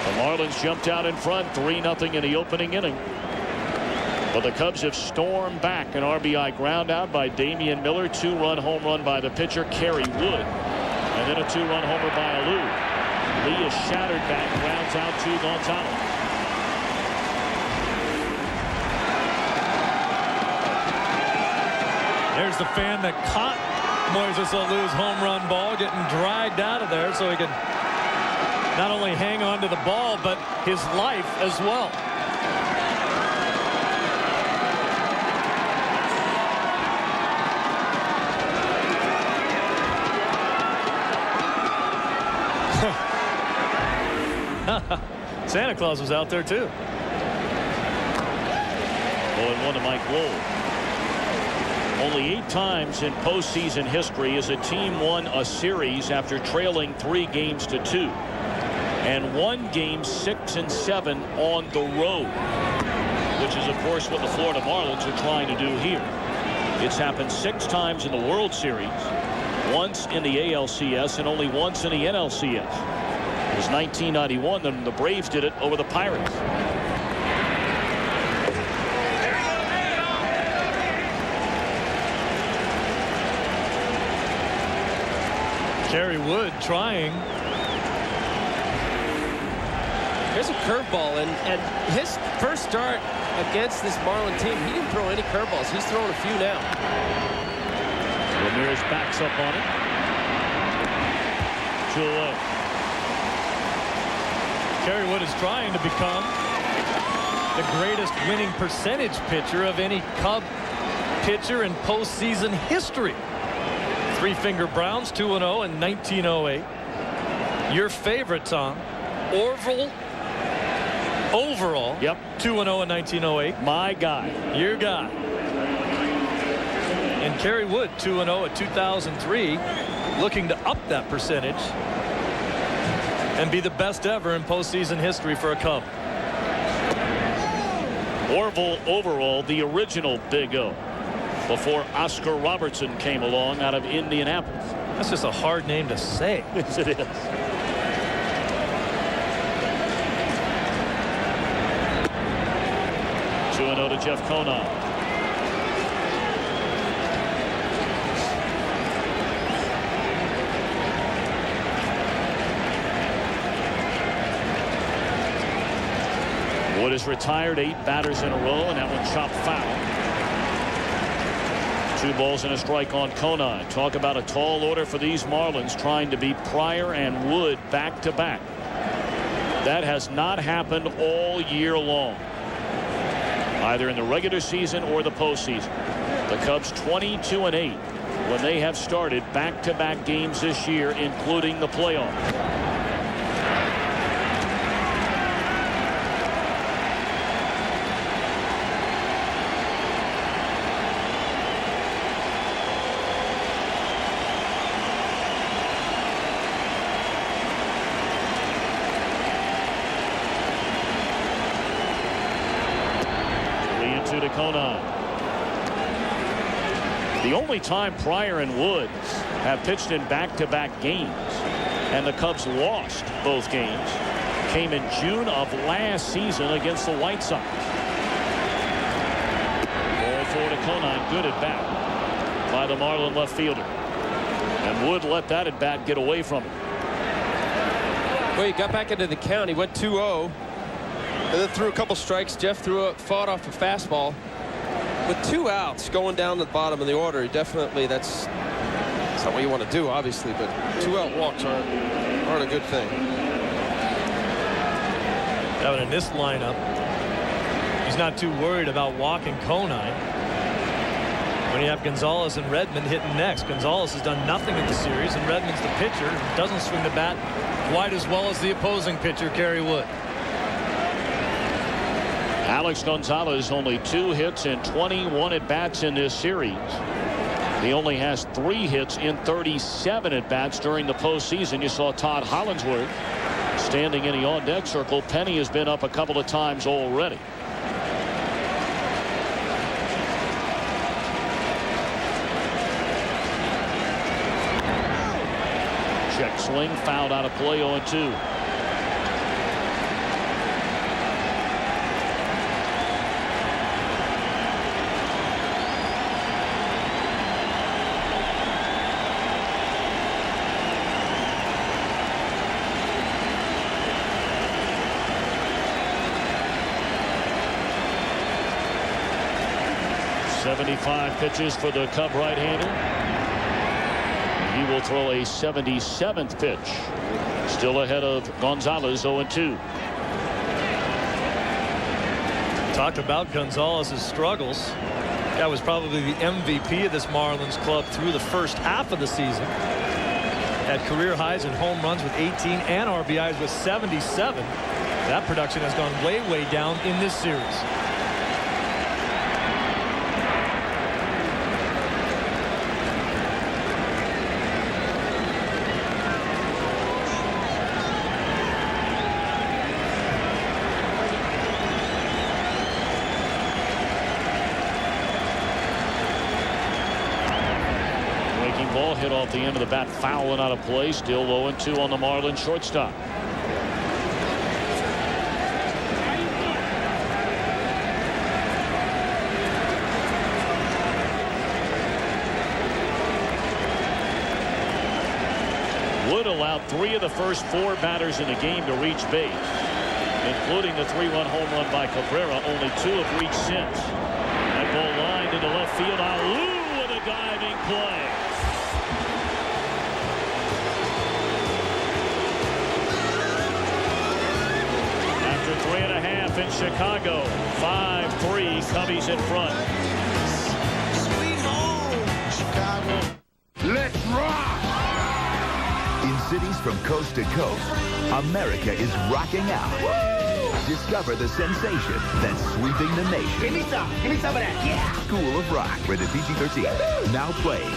The Marlins jumped out in front 3-0 in the opening inning. But the Cubs have stormed back. An RBI ground out by Damian Miller. 2-run home run by the pitcher Kerry Wood. And then a 2-run homer by Alou. Lee is shattered back. Grounds out to Gonzalez. There's the fan that caught Moises Alou's home run ball getting dragged out of there so he could not only hang on to the ball, but his life as well. Santa Claus was out there too. 0-1 to Mike Lowell. Only 8 times in postseason history has a team won a series after trailing 3 games to 2. And won games 6 and 7 on the road, which is, of course, what the Florida Marlins are trying to do here. It's happened 6 times in the World Series, once in the ALCS, and only once in the NLCS. It was 1991 when the Braves did it over the Pirates. Kerry Wood trying. Here's a curveball, and his first start against this Marlin team, he didn't throw any curveballs. He's thrown a few now. Ramirez backs up on it. 2-0. Kerry Wood is trying to become the greatest winning percentage pitcher of any Cub pitcher in postseason history. 3-finger Browns, 2-0 in 1908. Your favorite, Tom, overall. Yep. 2-0 in 1908. My guy. Your guy. And Kerry Wood, 2-0 at 2003, looking to up that percentage and be the best ever in postseason history for a Cub. Orville overall, the original Big O, before Oscar Robertson came along out of Indianapolis. That's just a hard name to say. Yes, it is. To Jeff Conine. Wood has retired 8 batters in a row, and that one chopped foul. 2 balls and a strike on Conine. Talk about a tall order for these Marlins, trying to beat Pryor and Wood back to back. That has not happened all year long, either in the regular season or the postseason. The Cubs 22-8 when they have started back-to-back games this year, including the playoffs. To Conine. The only time Pryor and Wood have pitched in back-to-back games and the Cubs lost both games came in June of last season against the White Sox. Ball 4 to Conine. Good at bat by the Marlin left fielder, and Wood let that at bat get away from him. Well, he got back into the count. He went 2-0. And then threw a couple strikes. Jeff fought off a fastball. With 2 outs going down to the bottom of the order, definitely that's not what you want to do, obviously, but 2-out walks aren't a good thing. Yeah, but in this lineup, he's not too worried about walking Conine. When you have Gonzalez and Redmond hitting next, Gonzalez has done nothing in the series, and Redmond's the pitcher, doesn't swing the bat quite as well as the opposing pitcher, Kerry Wood. Alex Gonzalez only 2 hits and 21 at-bats in this series. He only has 3 hits in 37 at-bats during the postseason. You saw Todd Hollinsworth standing in the on-deck circle. Penny has been up a couple of times already. Check swing, fouled out of play, 0-2. .75 pitches for the Cub right-hander. He will throw a 77th pitch. Still ahead of Gonzalez, 0-2. Talked about Gonzalez's struggles. That was probably the MVP of this Marlins club through the first half of the season. Had career highs in home runs with 18 and RBIs with 77. That production has gone way down in this series. Ball hit off the end of the bat, foul and out of play. Still 0-2 on the Marlins shortstop. Wood allowed 3 of the first 4 batters in the game to reach base, including the 3-run home run by Cabrera. Only 2 have reached since. That ball lined into left field. Alou with a diving play. After 3.5 in Chicago, 5-3, Cubbies in front. Sweet home, Chicago. Let's rock! In cities from coast to coast, America is rocking out. Woo! Discover the sensation that's sweeping the nation. Give me some of that, yeah! School of Rock, rated PG-13, now playing.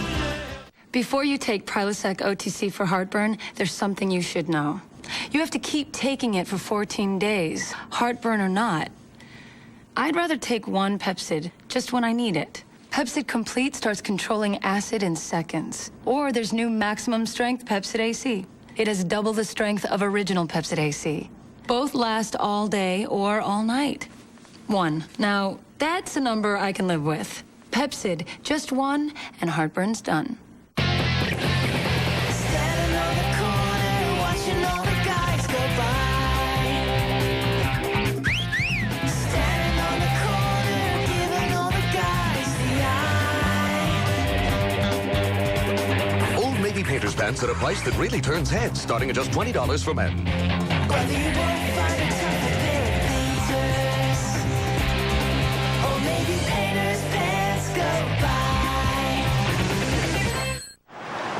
Before you take Prilosec OTC for heartburn, there's something you should know. You have to keep taking it for 14 days, heartburn or not. I'd rather take one Pepcid, just when I need it. Pepcid Complete starts controlling acid in seconds. Or there's new maximum strength Pepcid AC. It has double the strength of original Pepcid AC. Both last all day or all night. 1. Now, that's a number I can live with. Pepcid, just 1, and heartburn's done. Standing on the corner, watching all the guys go by. Standing on the corner, giving all the guys the eye. Old Navy painter's pants at a price that really turns heads, starting at just $20 for men. Whether you won't find a tougher pair of painters, Old Navy painter's pants go by.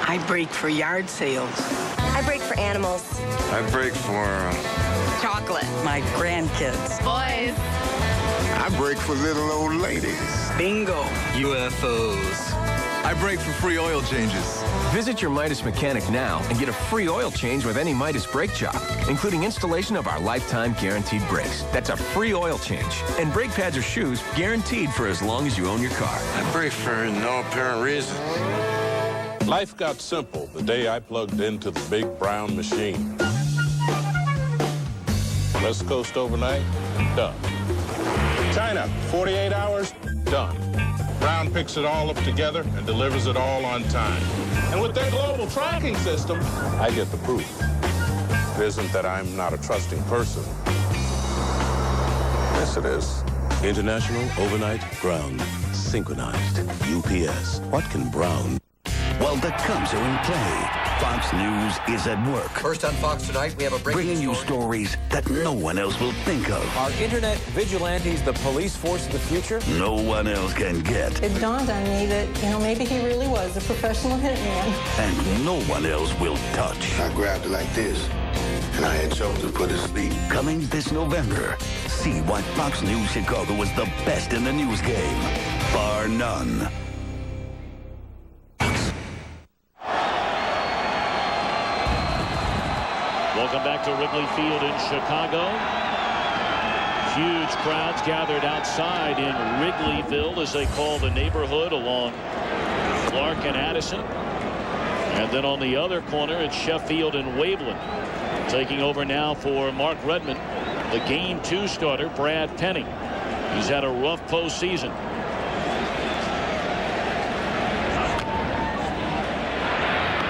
I break for yard sales. I break for animals. I break for Chocolate. My grandkids. Boys. I break for little old ladies. Bingo. UFOs. I break for free oil changes. Visit your Midas mechanic now and get a free oil change with any Midas brake job, including installation of our lifetime guaranteed brakes. That's a free oil change. And brake pads or shoes guaranteed for as long as you own your car. I break for no apparent reason. Life got simple the day I plugged into the big brown machine. West Coast overnight, done. China, 48 hours, done. Brown picks it all up together and delivers it all on time. And with their global tracking system, I get the proof. It isn't that I'm not a trusting person. Yes, it is. International overnight ground synchronized. UPS. What can Brown while the Cubs are in play, Fox News is at work. First on Fox tonight, we have a breaking bringing you stories that no one else will think of. Are internet vigilantes the police force of the future? No one else can get. It dawned on me that, maybe he really was a professional hitman. And no one else will touch. I grabbed it like this, and I had choked to put it to sleep. Coming this November, see why Fox News Chicago was the best in the news game, bar none. Welcome back to Wrigley Field in Chicago. Huge crowds gathered outside in Wrigleyville, as they call the neighborhood, along Clark and Addison. And then on the other corner, it's Sheffield and Waveland. Taking over now for Mark Redmond, the Game 2 starter, Brad Penny. He's had a rough postseason.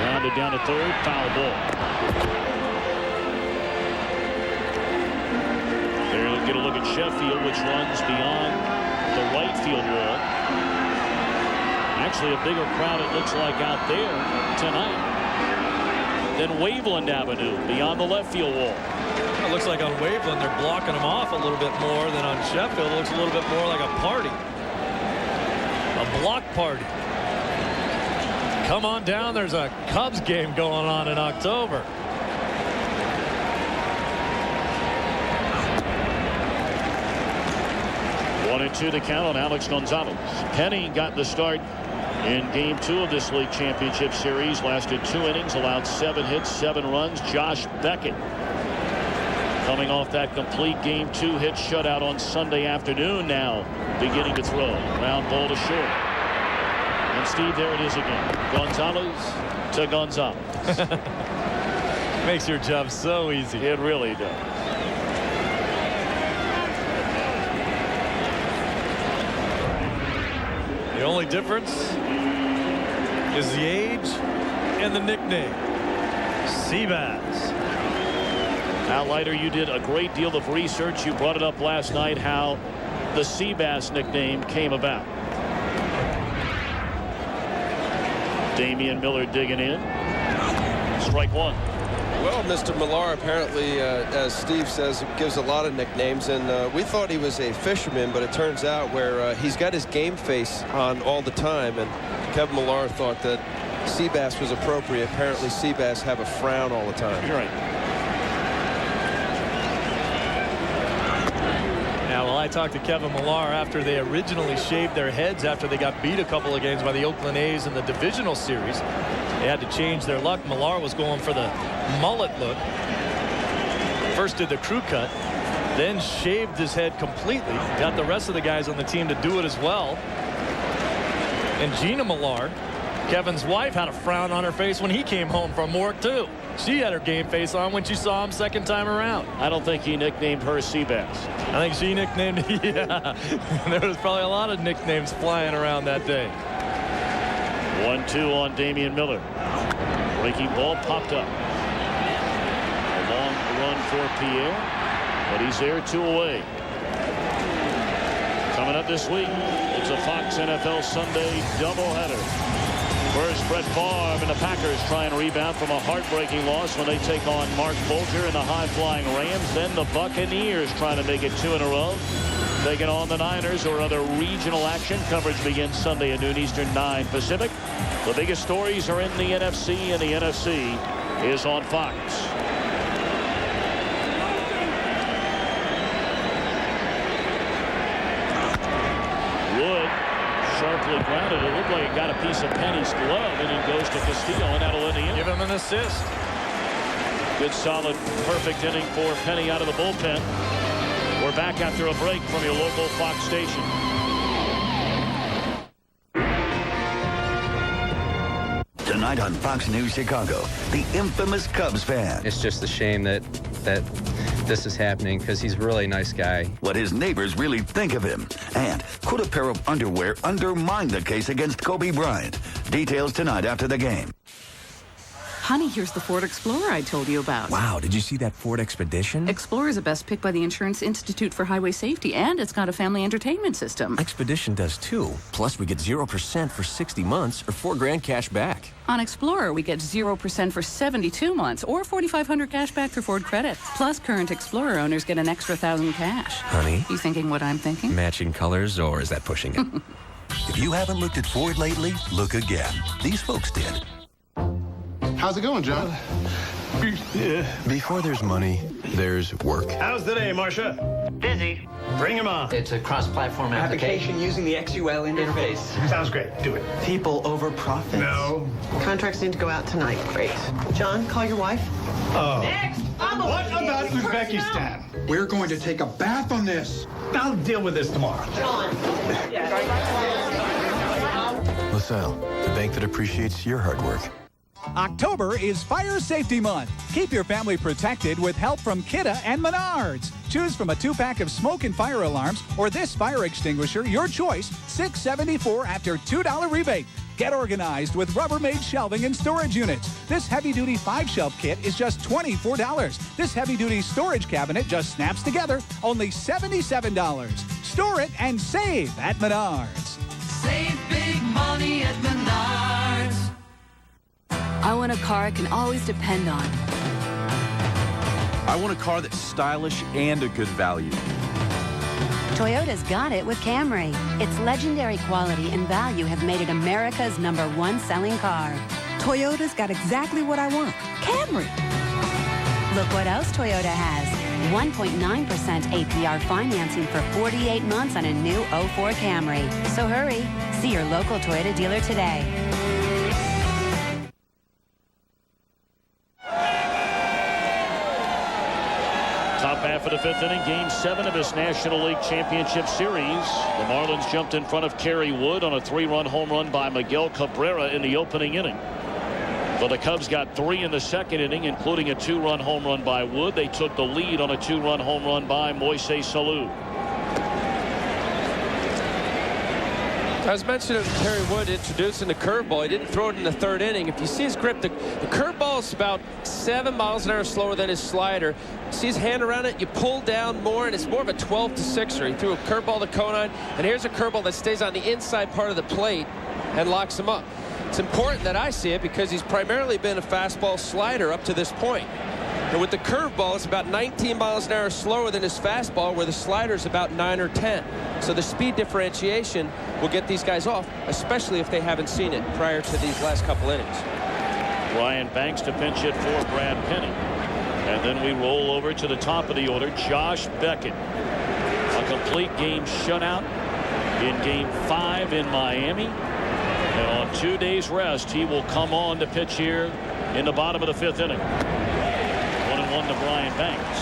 Rounded down to third, foul ball. Get a look at Sheffield, which runs beyond the right field wall. Actually, a bigger crowd, it looks like, out there tonight than Waveland Avenue beyond the left field wall. It looks like on Waveland they're blocking them off a little bit more than on Sheffield. It looks a little bit more like a party, a block party. Come on down. There's a Cubs game going on in October. One and two the count on Alex Gonzalez. Penny got the start in Game 2 of this league championship series. Lasted 2 innings, allowed 7 hits, 7 runs. Josh Beckett coming off that complete Game 2 hit shutout on Sunday afternoon, now beginning to throw. Round ball to short. And Steve, there it is again. Gonzalez to Gonzalez. Makes your job so easy. It really does. The only difference is the age and the nickname. Seabass. Now, Leiter, you did a great deal of research. You brought it up last night, how the Seabass nickname came about. Damian Miller digging in. Strike one. Well, Mr. Millar apparently, as Steve says, gives a lot of nicknames, and we thought he was a fisherman, but it turns out where he's got his game face on all the time, and Kevin Millar thought that Seabass was appropriate. Apparently, Seabass have a frown all the time. You're right. Now, well, I talked to Kevin Millar after they originally shaved their heads after they got beat a couple of games by the Oakland A's in the divisional series. They had to change their luck. Millar was going for the mullet look. First did the crew cut, then shaved his head completely. Got the rest of the guys on the team to do it as well. And Gina Millar, Kevin's wife, had a frown on her face when he came home from work too. She had her game face on when she saw him second time around. I don't think he nicknamed her Seabass. I think she nicknamed, yeah. There was probably a lot of nicknames flying around that day. 1-2 on Damian Miller. Breaking ball popped up. A long run for Pierre, but he's there, 2 away. Coming up this week, it's a Fox NFL Sunday doubleheader. First, Brett Favre and the Packers try and rebound from a heartbreaking loss when they take on Mark Bolger and the high-flying Rams. Then the Buccaneers trying to make it 2 in a row. Taking on the Niners or other regional action. Coverage begins Sunday at noon Eastern, 9 Pacific. The biggest stories are in the NFC, and the NFC is on Fox. Wood sharply grounded. It looked like it got a piece of Penny's glove, and it goes to Castillo, and that'll end the inning. Give him an assist. Good, solid, perfect inning for Penny out of the bullpen. We're back after a break from your local Fox station. Tonight on Fox News Chicago, the infamous Cubs fan. It's just a shame that this is happening because he's a really nice guy. What his neighbors really think of him. And could a pair of underwear undermine the case against Kobe Bryant? Details tonight after the game. Honey, here's the Ford Explorer I told you about. Wow, did you see that Ford Expedition? Explorer is a best pick by the Insurance Institute for Highway Safety, and it's got a family entertainment system. Expedition does too. Plus, we get 0% for 60 months or $4,000 cash back. On Explorer, we get 0% for 72 months or $4,500 cash back through Ford Credit. Plus, current Explorer owners get an extra $1,000 cash. Honey? You thinking what I'm thinking? Matching colors, or is that pushing it? If you haven't looked at Ford lately, look again. These folks did. How's it going, John? Before there's money, there's work. How's the day, Marcia? Busy. Bring him on. It's a cross-platform application using the XUL interface. Sounds great. Do it. People over profits. No. Contracts need to go out tonight. Great. John, call your wife. Oh. Next. What about Uzbekistan? We're going to take a bath on this. I'll deal with this tomorrow. John. LaSalle, the bank that appreciates your hard work. October is Fire Safety Month. Keep your family protected with help from Kidda and Menards. Choose from a 2-pack of smoke and fire alarms or this fire extinguisher, your choice, $6.74 after $2 rebate. Get organized with Rubbermaid shelving and storage units. This heavy-duty 5-shelf kit is just $24. This heavy-duty storage cabinet just snaps together, only $77. Store it and save at Menards. Save big money at Menards. I want a car I can always depend on. I want a car that's stylish and a good value. Toyota's got it with Camry. Its legendary quality and value have made it America's #1 selling car. Toyota's got exactly what I want. Camry. Look what else Toyota has. 1.9% APR financing for 48 months on a new 04 Camry. So hurry. See your local Toyota dealer today. Top half of the 5th inning, Game 7 of this National League Championship Series. The Marlins jumped in front of Kerry Wood on a 3-run home run by Miguel Cabrera in the opening inning. But the Cubs got 3 in the 2nd inning, including a 2-run home run by Wood. They took the lead on a 2-run home run by Moises Salou. I was mentioning Kerry Wood introducing the curveball. He didn't throw it in the 3rd inning. If you see his grip, the curveball is about 7 miles an hour slower than his slider. See his hand around it, you pull down more, and it's more of a 12-to-6er. He threw a curveball to Conine, and here's a curveball that stays on the inside part of the plate and locks him up. It's important that I see it because he's primarily been a fastball slider up to this point. And with the curveball, it's about 19 miles an hour slower than his fastball, where the slider is about 9 or 10. So the speed differentiation will get these guys off, especially if they haven't seen it prior to these last couple innings. Ryan Banks to pinch hit for Brad Penny. And then we roll over to the top of the order. Josh Beckett. A complete game shutout in Game 5 in Miami. And on 2 days rest, he will come on to pitch here in the bottom of the 5th inning. 1-1 to Brian Banks.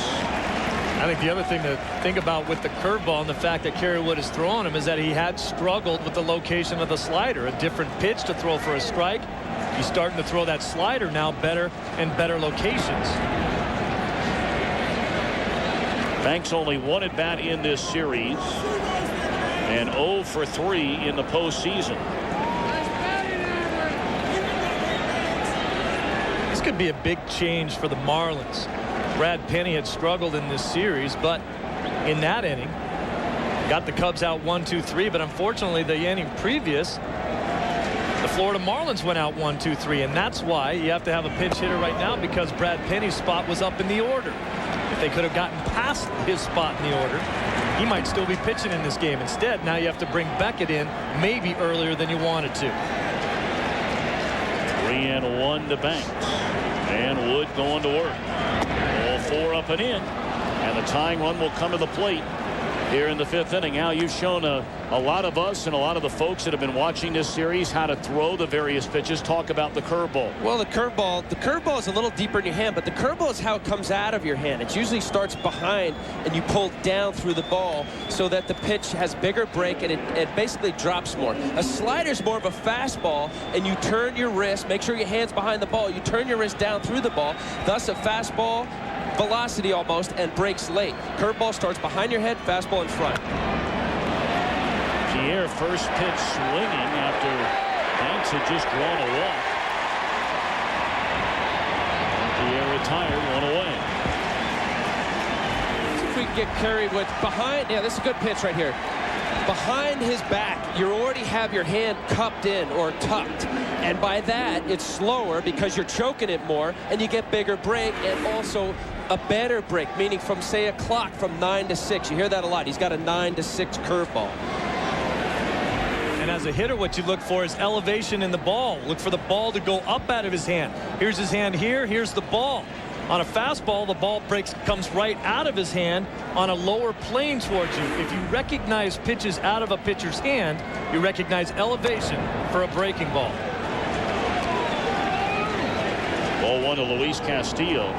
I think the other thing to think about with the curveball and the fact that Kerry Wood is throwing him is that he had struggled with the location of the slider. A different pitch to throw for a strike. He's starting to throw that slider now better and better locations. Banks only 1 at bat in this series and 0 for 3 in the postseason. This could be a big change for the Marlins. Brad Penny had struggled in this series, but in that inning got the Cubs out 1-2-3, but unfortunately the inning previous the Florida Marlins went out 1-2-3, and that's why you have to have a pinch hitter right now, because Brad Penny's spot was up in the order. If they could have gotten past his spot in the order, he might still be pitching in this game. Instead, now you have to bring Beckett in maybe earlier than you wanted to. 3-1 to Banks, and Wood going to work. All 4 up and in, and the tying run will come to the plate here in the 5th inning. Al, you've shown a lot of us and a lot of the folks that have been watching this series how to throw the various pitches. Talk about the curveball. Well, the curveball is a little deeper in your hand, but the curveball is how it comes out of your hand. It usually starts behind and you pull down through the ball so that the pitch has bigger break and it basically drops more. A slider is more of a fastball, and you turn your wrist, make sure your hand's behind the ball, you turn your wrist down through the ball, thus a fastball velocity almost, and breaks late. Curveball starts behind your head, fastball in front. Pierre first pitch swinging after Banks had just drawn a walk. retired, one away. See if we can get Kerry Wood behind. Yeah, this is a good pitch right here. Behind his back, you already have your hand cupped in or tucked. And by that, it's slower because you're choking it more, and you get bigger break and also a better break, meaning from, say, a clock from 9 to 6. You hear that a lot. He's got a 9 to 6 curveball. And as a hitter, what you look for is elevation in the ball. Look for the ball to go up out of his hand. Here's his hand here. Here's the ball. On a fastball, the ball comes right out of his hand on a lower plane towards you. If you recognize pitches out of a pitcher's hand, you recognize elevation for a breaking ball. Ball one to Luis Castillo.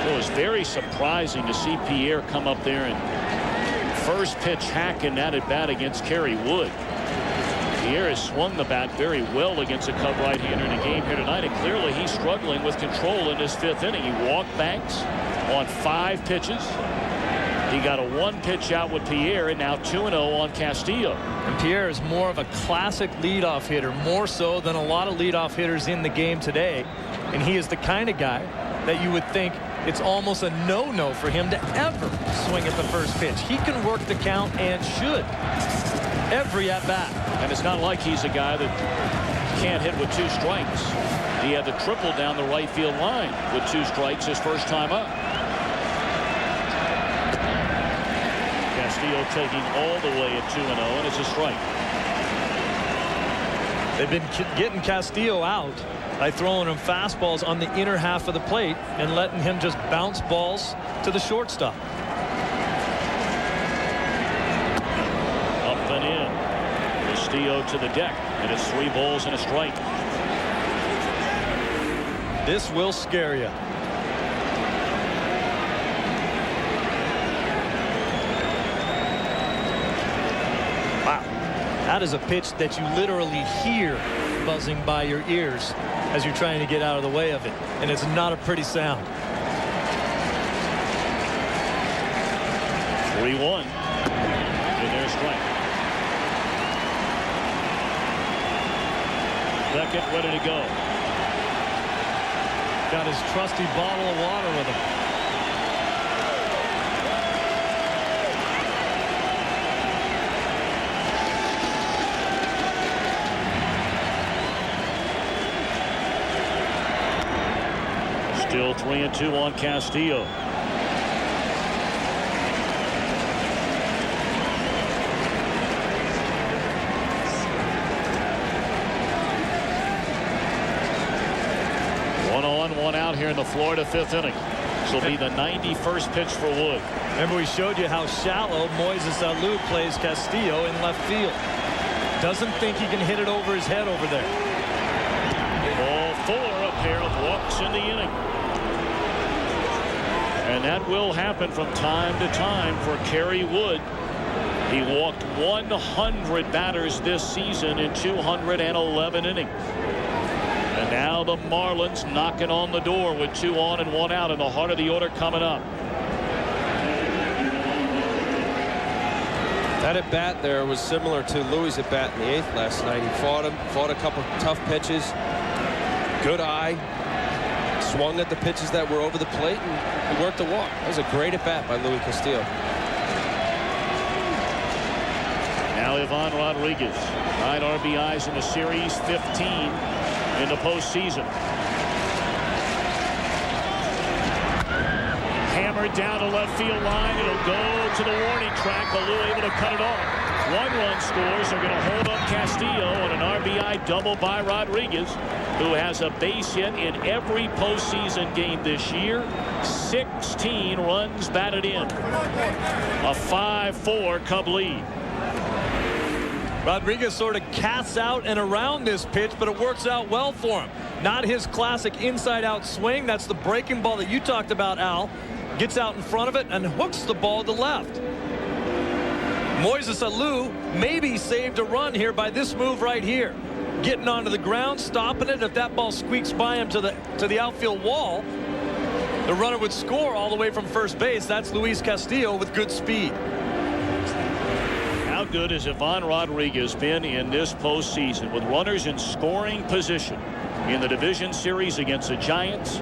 It was very surprising to see Pierre come up there and first pitch hacking that at bat against Kerry Wood. Pierre has swung the bat very well against a Cub right-hander in the game here tonight, and clearly he's struggling with control in this 5th inning. He walked Banks on 5 pitches. He got a 1 pitch out with Pierre, and now 2-0 on Castillo. And Pierre is more of a classic leadoff hitter, more so than a lot of leadoff hitters in the game today. And he is the kind of guy that you would think it's almost a no-no for him to ever swing at the first pitch. He can work the count and should every at-bat. And it's not like he's a guy that can't hit with 2 strikes. He had the triple down the right field line with 2 strikes his first time up. Castillo taking all the way at 2-0, and it's a strike. They've been getting Castillo out by throwing him fastballs on the inner half of the plate and letting him just bounce balls to the shortstop. Up and in. Castillo to the deck, and it's 3 balls and a strike. This will scare you. Wow. That is a pitch that you literally hear buzzing by your ears as you're trying to get out of the way of it, and it's not a pretty sound. 3-1 with their strike. Second ready to go. Got his trusty bottle of water with him. Still 3-2 on Castillo. One out here in the Florida 5th inning. This will be the 91st pitch for Wood. Remember, we showed you how shallow Moises Alou plays Castillo in left field. Doesn't think he can hit it over his head over there. Ball 4, a pair of walks in the inning. And that will happen from time to time for Kerry Wood. He walked 100 batters this season in 211 innings. And now the Marlins knocking on the door with 2 on and 1 out in the heart of the order coming up. That at bat there was similar to Louis' at bat in the 8th last night. He fought a couple tough pitches, good eye, swung at the pitches that were over the plate, and he worked the walk. That was a great at bat by Luis Castillo. Now Ivan Rodriguez, 9 RBIs in the series, 15 in the postseason. Hammered down the left field line. It'll go to the warning track. Alou able to cut it off. 1 run scores. They're going to hold up Castillo on an RBI double by Rodriguez, who has a base hit in every postseason game this year. 16 runs batted in. A 5-4 Cub lead. Rodriguez sort of casts out and around this pitch, but it works out well for him. Not his classic inside-out swing. That's the breaking ball that you talked about, Al. Gets out in front of it and hooks the ball to left. Moises Alou maybe saved a run here by this move right here. Getting onto the ground, stopping it. If that ball squeaks by him to the outfield wall, the runner would score all the way from first base. That's Luis Castillo with good speed. How good has Ivan Rodriguez been in this postseason with runners in scoring position in the division series against the Giants,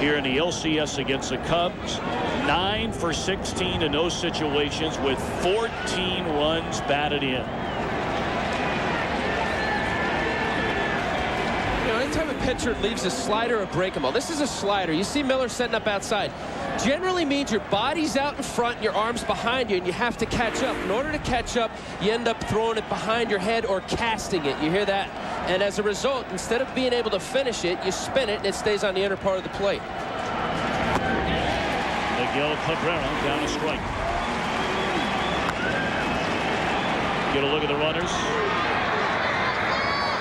here in the LCS against the Cubs? 9 for 16 in those situations with 14 runs batted in. Anytime a pitcher leaves a slider or breaking ball, this is a slider. You see Miller setting up outside. Generally means your body's out in front and your arm's behind you, and you have to catch up. In order to catch up, you end up throwing it behind your head or casting it. You hear that? And as a result, instead of being able to finish it, you spin it and it stays on the inner part of the plate. Miguel Cabrera down a strike. Get a look at the runners.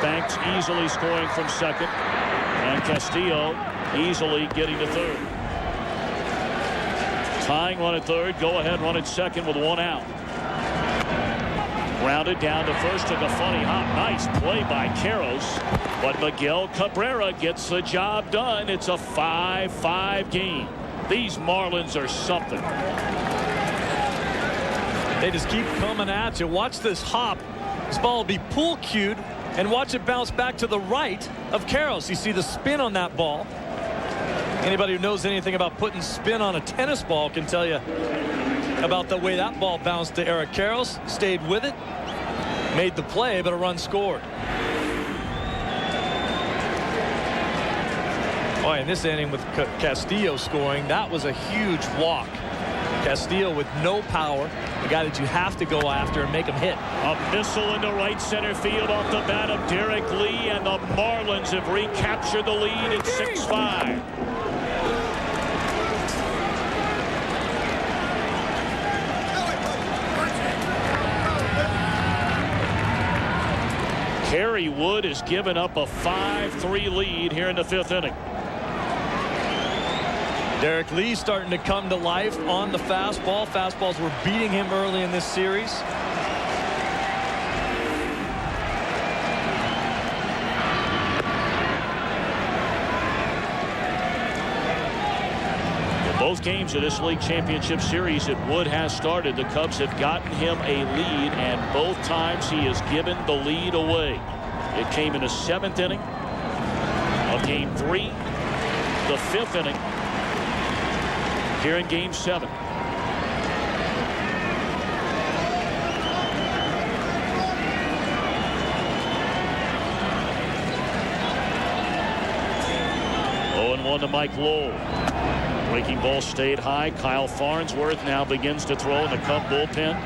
Banks easily scoring from second, and Castillo easily getting to third. Tying run at third, go ahead run at second with 1 out. Grounded down to first, took a funny hop. Nice play by Karros, but Miguel Cabrera gets the job done. It's a 5-5 game. These Marlins are something. They just keep coming at you. Watch this hop. This ball will be pool cued, and watch it bounce back to the right of Karros. You see the spin on that ball. Anybody who knows anything about putting spin on a tennis ball can tell you about the way that ball bounced to Eric Karros. Stayed with it, made the play, but a run scored. Oh, in this inning with Castillo scoring, that was a huge walk. Castillo with no power, the guy that you have to go after and make him hit. A missile into right center field off the bat of Derek Lee, and the Marlins have recaptured the lead at 6-5. Kerry Wood has given up a 5-3 lead here in the 5th inning. Derek Lee starting to come to life on the fastball. Fastballs were beating him early in this series. In both games of this league championship series that Wood has started, the Cubs have gotten him a lead, and both times he has given the lead away. It came in the 7th inning of game 3, the 5th inning here in game 7. Oh, 1 to Mike Lowell. Breaking ball stayed high. Kyle Farnsworth now begins to throw in the Cub bullpen.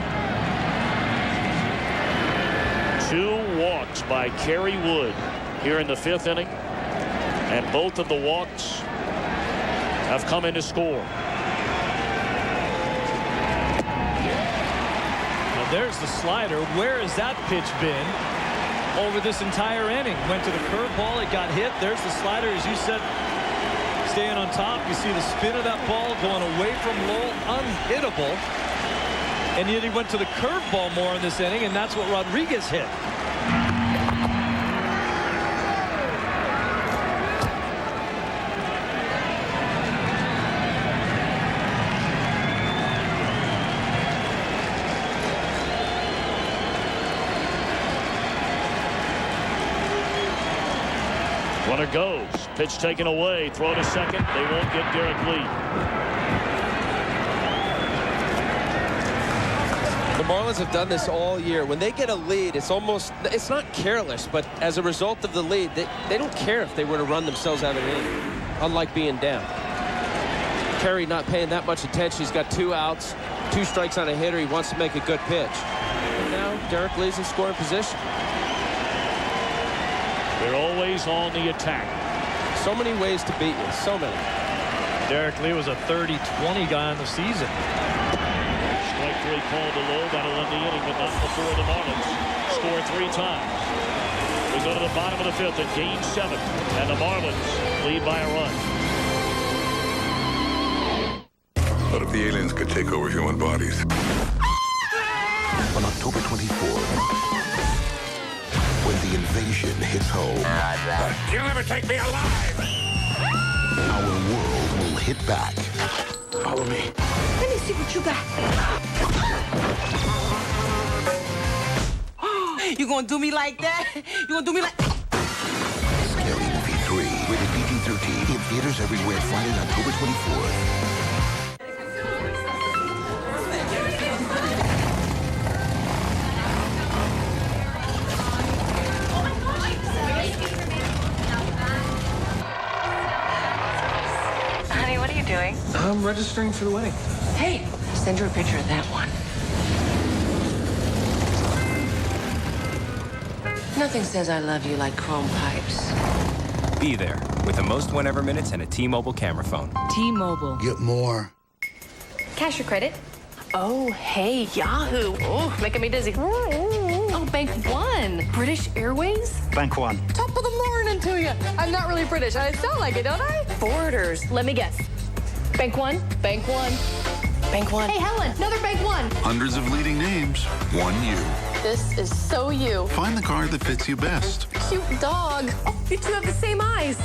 2 walks by Kerry Wood here in the 5th inning, and both of the walks have come in to score. There's the slider. Where has that pitch been over this entire inning? Went to the curveball. It got hit. There's the slider, as you said, staying on top. You see the spin of that ball going away from Lowell. Unhittable. And yet he went to the curveball more in this inning, and that's what Rodriguez hit. Runner goes. Pitch taken away. Throw to second. They won't get Derek Lee. The Marlins have done this all year. When they get a lead, it's not careless, but as a result of the lead, they don't care if they were to run themselves out of the inning, unlike being down. Kerry not paying that much attention. He's got 2 outs, 2 strikes on a hitter. He wants to make a good pitch. And now Derek Lee's in scoring position. They're always on the attack. So many ways to beat you. So many. Derek Lee was a 30-20 guy in the season. Strike 3 called to Lowe. That'll end the inning, but not before the Marlins score 3 times. We go to the bottom of the 5th at game 7, and the Marlins lead by a run. What if the aliens could take over human bodies? On October 24th, when the invasion hits home, You'll never take me alive! our world will hit back. Follow me. Let me see what you got. You gonna do me like that? You gonna do me like... Scary Movie 3, rated PG-13, in theaters everywhere Friday, October 24th. Honey, what are you doing? I'm registering for the wedding. Hey, send her a picture of that one. Nothing says I love you like chrome pipes. Be there with the most whenever minutes and a T-Mobile camera phone. T-Mobile. Get more. Cash or credit? Oh, hey, Yahoo. Oh, making me dizzy. Oh, Bank One. British Airways? Bank One. Top of the morning to you. I'm not really British. I sound like it, don't I? Borders. Let me guess. Bank One. Bank One. Bank One. Hey, Helen, another Bank One. Hundreds of leading names, one you. This is so you. Find the card that fits you best. Cute dog. Oh, you two have the same eyes.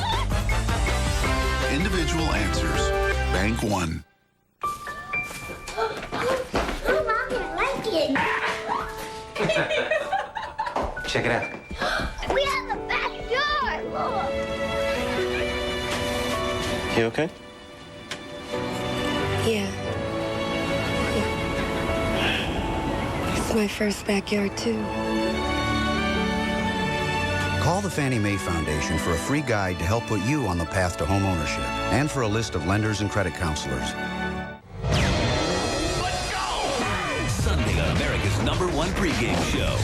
Individual answers. Bank One. Mommy, I like it. Check it out. We have a backyard. Look. You okay? Yeah. It's my first backyard, too. Call the Fannie Mae Foundation for a free guide to help put you on the path to home ownership and for a list of lenders and credit counselors. Sunday on America's #1 pregame show.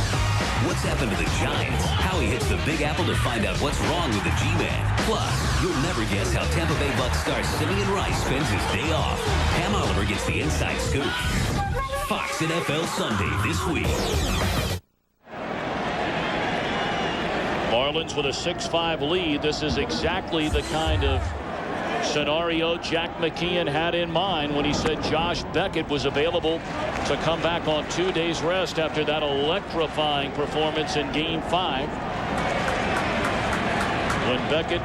What's happened to the Giants? Howie hits the Big Apple to find out what's wrong with the G-Man. Plus, you'll never guess how Tampa Bay Bucks star Simeon Rice spends his day off. Pam Oliver gets the inside scoop. Fox NFL Sunday this week. Marlins with a 6-5 lead. This is exactly the kind of scenario Jack McKeon had in mind when he said Josh Beckett was available to come back on 2 days rest after that electrifying performance in Game 5. When Beckett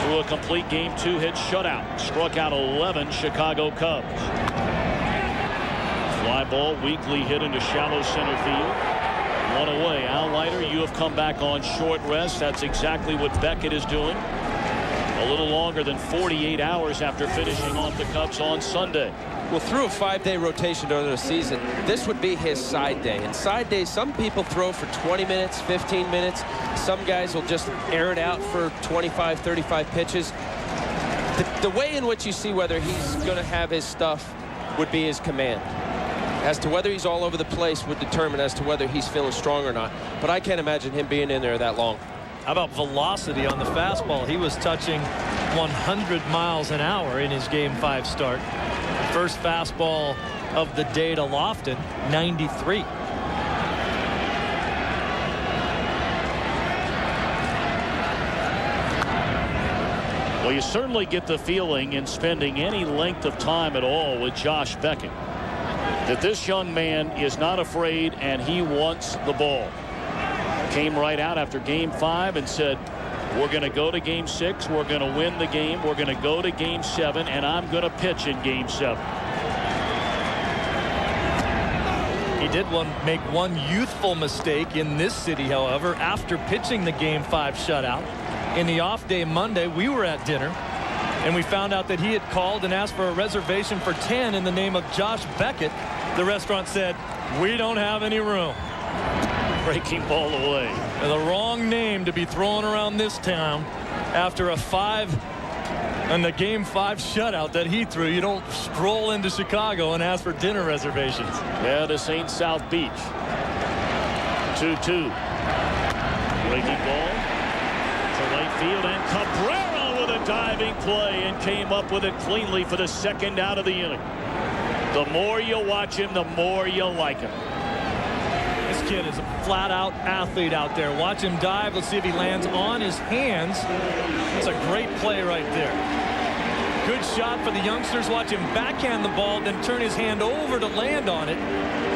threw a complete Game 2 hit shutout, struck out 11 Chicago Cubs. Fly ball weakly hit into shallow center field. One away. Al Leiter, you have come back on short rest. That's exactly what Beckett is doing. A little longer than 48 hours after finishing off the Cubs on Sunday. Well, through a 5-day rotation during the season, this would be his side day. And side days, some people throw for 20 minutes, 15 minutes. Some guys will just air it out for 25, 35 pitches. The way in which you see whether he's going to have his stuff would be his command. As to whether he's all over the place would determine as to whether he's feeling strong or not. But I can't imagine him being in there that long. How about velocity on the fastball? He was touching 100 miles an hour in his Game 5 start. First fastball of the day to Lofton, 93. Well, you certainly get the feeling in spending any length of time at all with Josh Beckett that this young man is not afraid and he wants the ball. Came right out after Game 5 and said, we're going to go to Game 6. We're going to win the game. We're going to go to Game 7, and I'm going to pitch in Game 7. He did make one youthful mistake in this city, however, after pitching the Game 5 shutout. In the off day Monday, we were at dinner, and we found out that he had called and asked for a reservation for 10 in the name of Josh Beckett. The restaurant said, we don't have any room. Breaking ball away. And the wrong name to be thrown around this town after a 5 and the Game 5 shutout that he threw. You don't stroll into Chicago and ask for dinner reservations. Yeah, this ain't South Beach. 2-2. Breaking ball to right field, and Cabrera with a diving play and came up with it cleanly for the second out of the inning. The more you watch him, the more you like him. This kid is a flat-out athlete out there. Watch him dive. Let's see if he lands on his hands. That's a great play right there. Good shot for the youngsters. Watch him backhand the ball, then turn his hand over to land on it.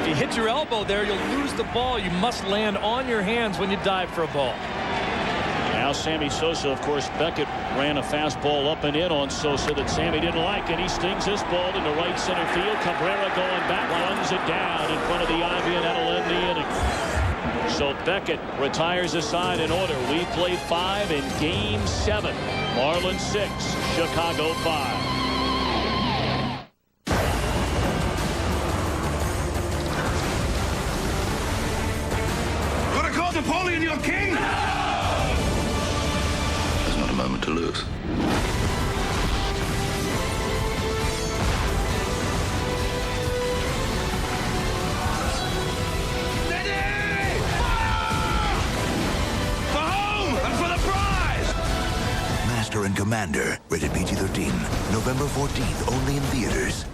If you hit your elbow there, you'll lose the ball. You must land on your hands when you dive for a ball. Now Sammy Sosa, of course, Beckett ran a fastball up and in on Sosa that Sammy didn't like, and he stings this ball into right center field. Cabrera going back, runs it down in front of the ivy, and that'll end the inning. So Beckett retires a side in order. We played 5 in Game 7. Marlins 6, Chicago 5. Napoleon your king? There's not a moment to lose. For home and for the prize! Master and Commander, rated PG-13. November 14th, only in theaters.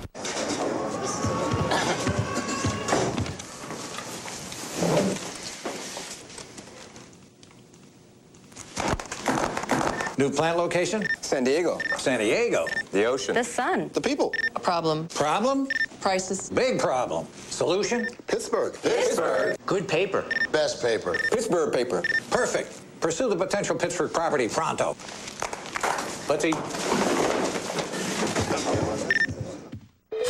New plant location? San Diego. San Diego. The ocean. The sun. The people. A problem. Problem? Prices. Big problem. Solution? Pittsburgh. Good paper. Best paper. Pittsburgh paper. Perfect. Pursue the potential Pittsburgh property pronto. Let's eat.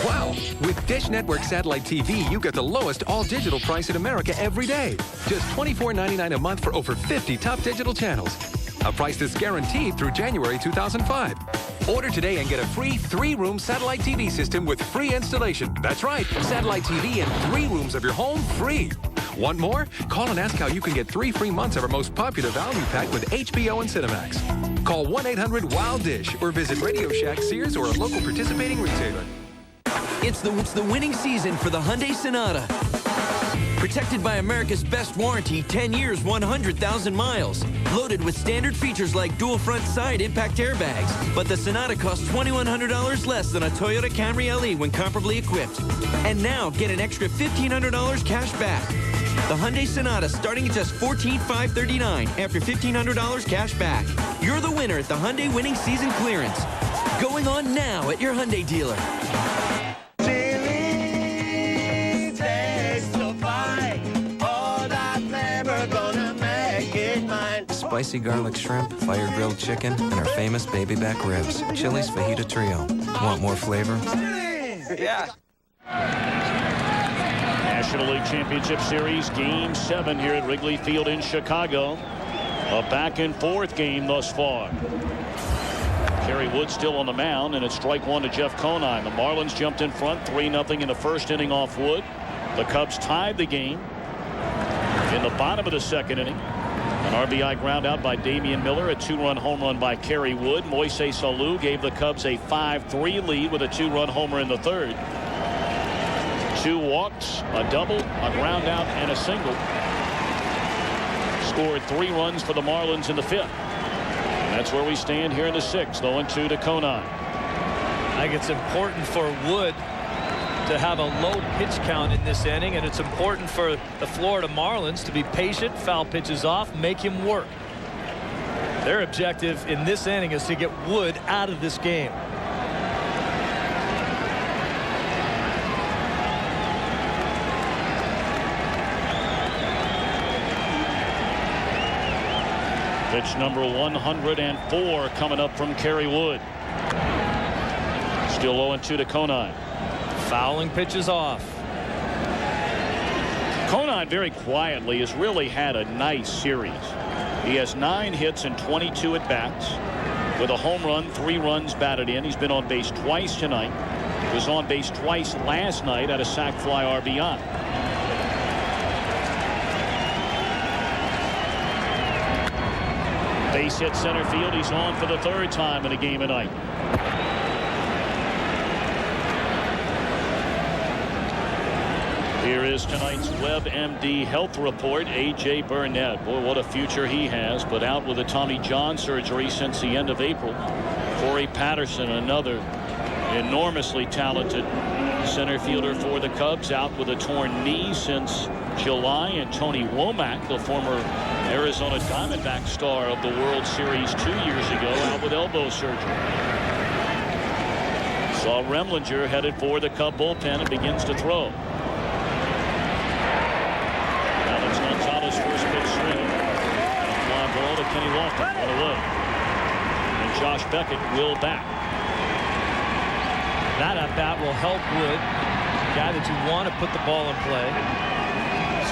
Wow! With Dish Network Satellite TV, you get the lowest all-digital price in America every day. Just $24.99 a month for over 50 top digital channels. A price that's guaranteed through January 2005. Order today and get a free 3-room satellite TV system with free installation. That's right, satellite TV in 3 rooms of your home free. Want more? Call and ask how you can get 3 free months of our most popular value pack with HBO and Cinemax. Call 1-800-WOW-DISH or visit Radio Shack, Sears, or a local participating retailer. It's the winning season for the Hyundai Sonata. Protected by America's best warranty, 10 years, 100,000 miles. Loaded with standard features like dual front side impact airbags. But the Sonata costs $2,100 less than a Toyota Camry LE when comparably equipped. And now, get an extra $1,500 cash back. The Hyundai Sonata starting at just $14,539 after $1,500 cash back. You're the winner at the Hyundai Winning Season Clearance. Going on now at your Hyundai dealer. Spicy garlic shrimp, fire-grilled chicken, and our famous baby back ribs. Chili's Fajita Trio. Want more flavor? Yeah. National League Championship Series, Game 7 here at Wrigley Field in Chicago. A back-and-forth game thus far. Kerry Wood still on the mound, and it's strike 1 to Jeff Conine. The Marlins jumped in front 3-0 in the first inning off Wood. The Cubs tied the game in the bottom of the second inning. An RBI ground out by Damian Miller, a 2-run home run by Kerry Wood. Moises Alou gave the Cubs a 5-3 lead with a 2-run homer in the third. 2 walks, a double, a ground out, and a single. Scored 3 runs for the Marlins in the 5th. And that's where we stand here in the 6th, 0-2 to Conine. I think it's important for Wood to have a low pitch count in this inning, and it's important for the Florida Marlins to be patient, foul pitches off, make him work. Their objective in this inning is to get Wood out of this game. Pitch number 104 coming up from Kerry Wood. Still 0-2 to Conine. Fouling pitches off. Conine very quietly has really had a nice series. He has 9 hits and 22 at-bats with a home run, 3 runs batted in. He's been on base twice tonight. Was on base twice last night at a sac fly RBI. Base hit center field. He's on for the 3rd time in a game tonight. Here is tonight's WebMD health report. A.J. Burnett. Boy, what a future he has, but out with a Tommy John surgery since the end of April. Corey Patterson, another enormously talented center fielder for the Cubs, out with a torn knee since July. And Tony Womack, the former Arizona Diamondback star of the World Series 2 years ago, out with elbow surgery. Saw Remlinger headed for the Cub bullpen and begins to throw. First pitch swing. And a fly ball to Kenny Lofton. 1 away. And Josh Beckett will bat. That at bat will help Wood. Guy that you want to put the ball in play.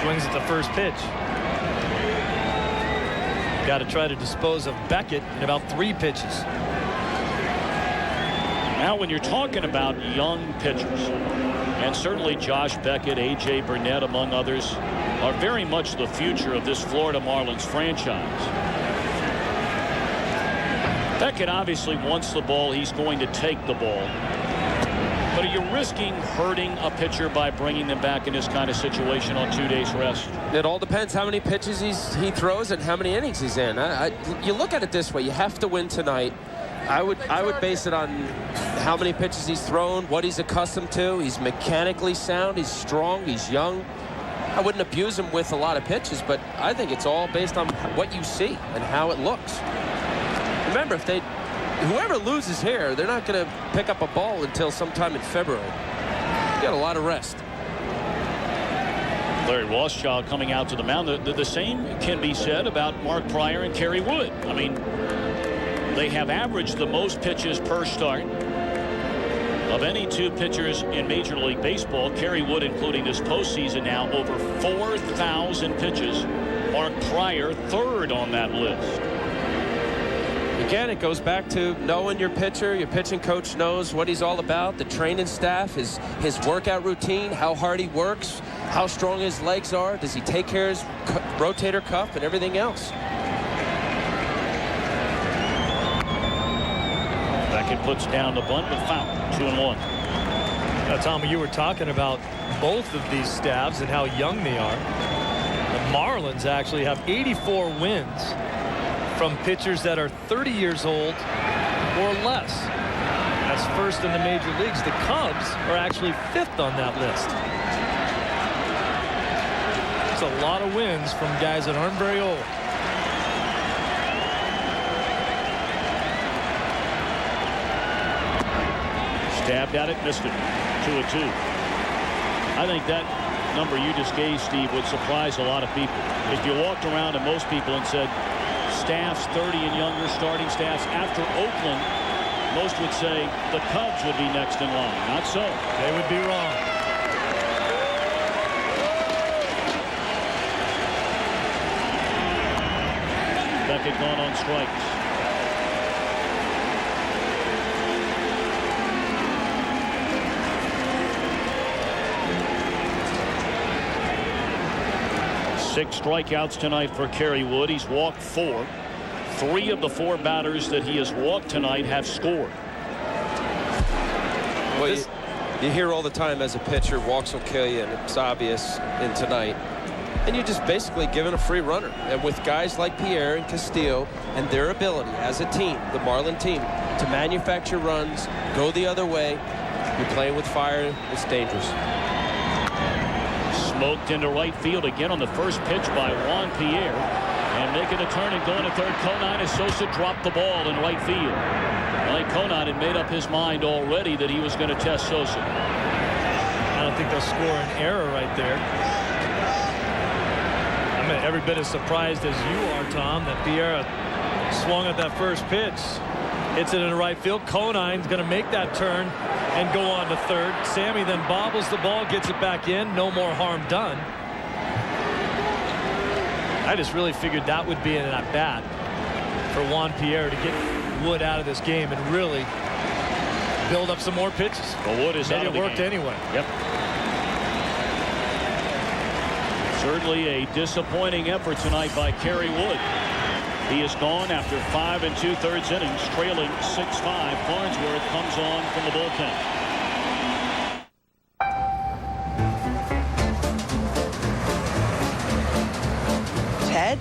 Swings at the first pitch. Got to try to dispose of Beckett in about 3 pitches. Now, when you're talking about young pitchers, and certainly Josh Beckett, A.J. Burnett, among others, are very much the future of this Florida Marlins franchise. Beckett obviously wants the ball. He's going to take the ball. But are you risking hurting a pitcher by bringing them back in this kind of situation on 2 days rest? It all depends how many pitches he throws and how many innings he's in. You look at it this way. You have to win tonight. I would base it on how many pitches he's thrown, what he's accustomed to. He's mechanically sound. He's strong. He's young. I wouldn't abuse him with a lot of pitches, but I think it's all based on what you see and how it looks. Remember, whoever loses here, they're not going to pick up a ball until sometime in February. You got a lot of rest. Larry Rothschild coming out to the mound. The same can be said about Mark Pryor and Kerry Wood. I mean, they have averaged the most pitches per start of any 2 pitchers in Major League Baseball. Kerry Wood, including this postseason now, over 4,000 pitches. Mark Pryor, 3rd on that list. Again, it goes back to knowing your pitcher. Your pitching coach knows what he's all about. The training staff, his workout routine, how hard he works, how strong his legs are. Does he take care of his rotator cuff and everything else? Beckett puts down the bunt, but foul. 2-1. Now, Tommy, you were talking about both of these staffs and how young they are. The Marlins actually have 84 wins from pitchers that are 30 years old or less. That's first in the major leagues. The Cubs are actually 5th on that list. It's a lot of wins from guys that aren't very old. Stabbed at it, missed it. 2-2. I think that number you just gave, Steve, would surprise a lot of people. If you walked around to most people and said staffs 30 and younger, starting staffs after Oakland, most would say the Cubs would be next in line. Not so. They would be wrong. Beckett gone on strikes. Six strikeouts tonight for Kerry Wood. He's walked 4. 3 of the 4 batters that he has walked tonight have scored. Well, you hear all the time as a pitcher, walks will kill you, and it's obvious in tonight. And you're just basically given a free runner. And with guys like Pierre and Castillo and their ability as a team, the Marlin team, to manufacture runs, go the other way, you're playing with fire. It's dangerous. Smoked into right field again on the first pitch by Juan Pierre. And making a turn and going to third, Conine, as Sosa dropped the ball in right field. I think Conine had made up his mind already that he was going to test Sosa. I don't think they'll score an error right there. I'm every bit as surprised as you are, Tom, that Pierre swung at that first pitch. Hits it in the right field. Conine's going to make that turn and go on to third. Sammy then bobbles the ball, gets it back in. No more harm done. I just really figured that would be an at-bat for Juan Pierre to get Wood out of this game and really build up some more pitches. Well, Wood is out of the game. It worked anyway. Yep. Certainly a disappointing effort tonight by Kerry Wood. He is gone after 5 2/3 innings, trailing 6-5. Farnsworth comes on from the bullpen. Ted?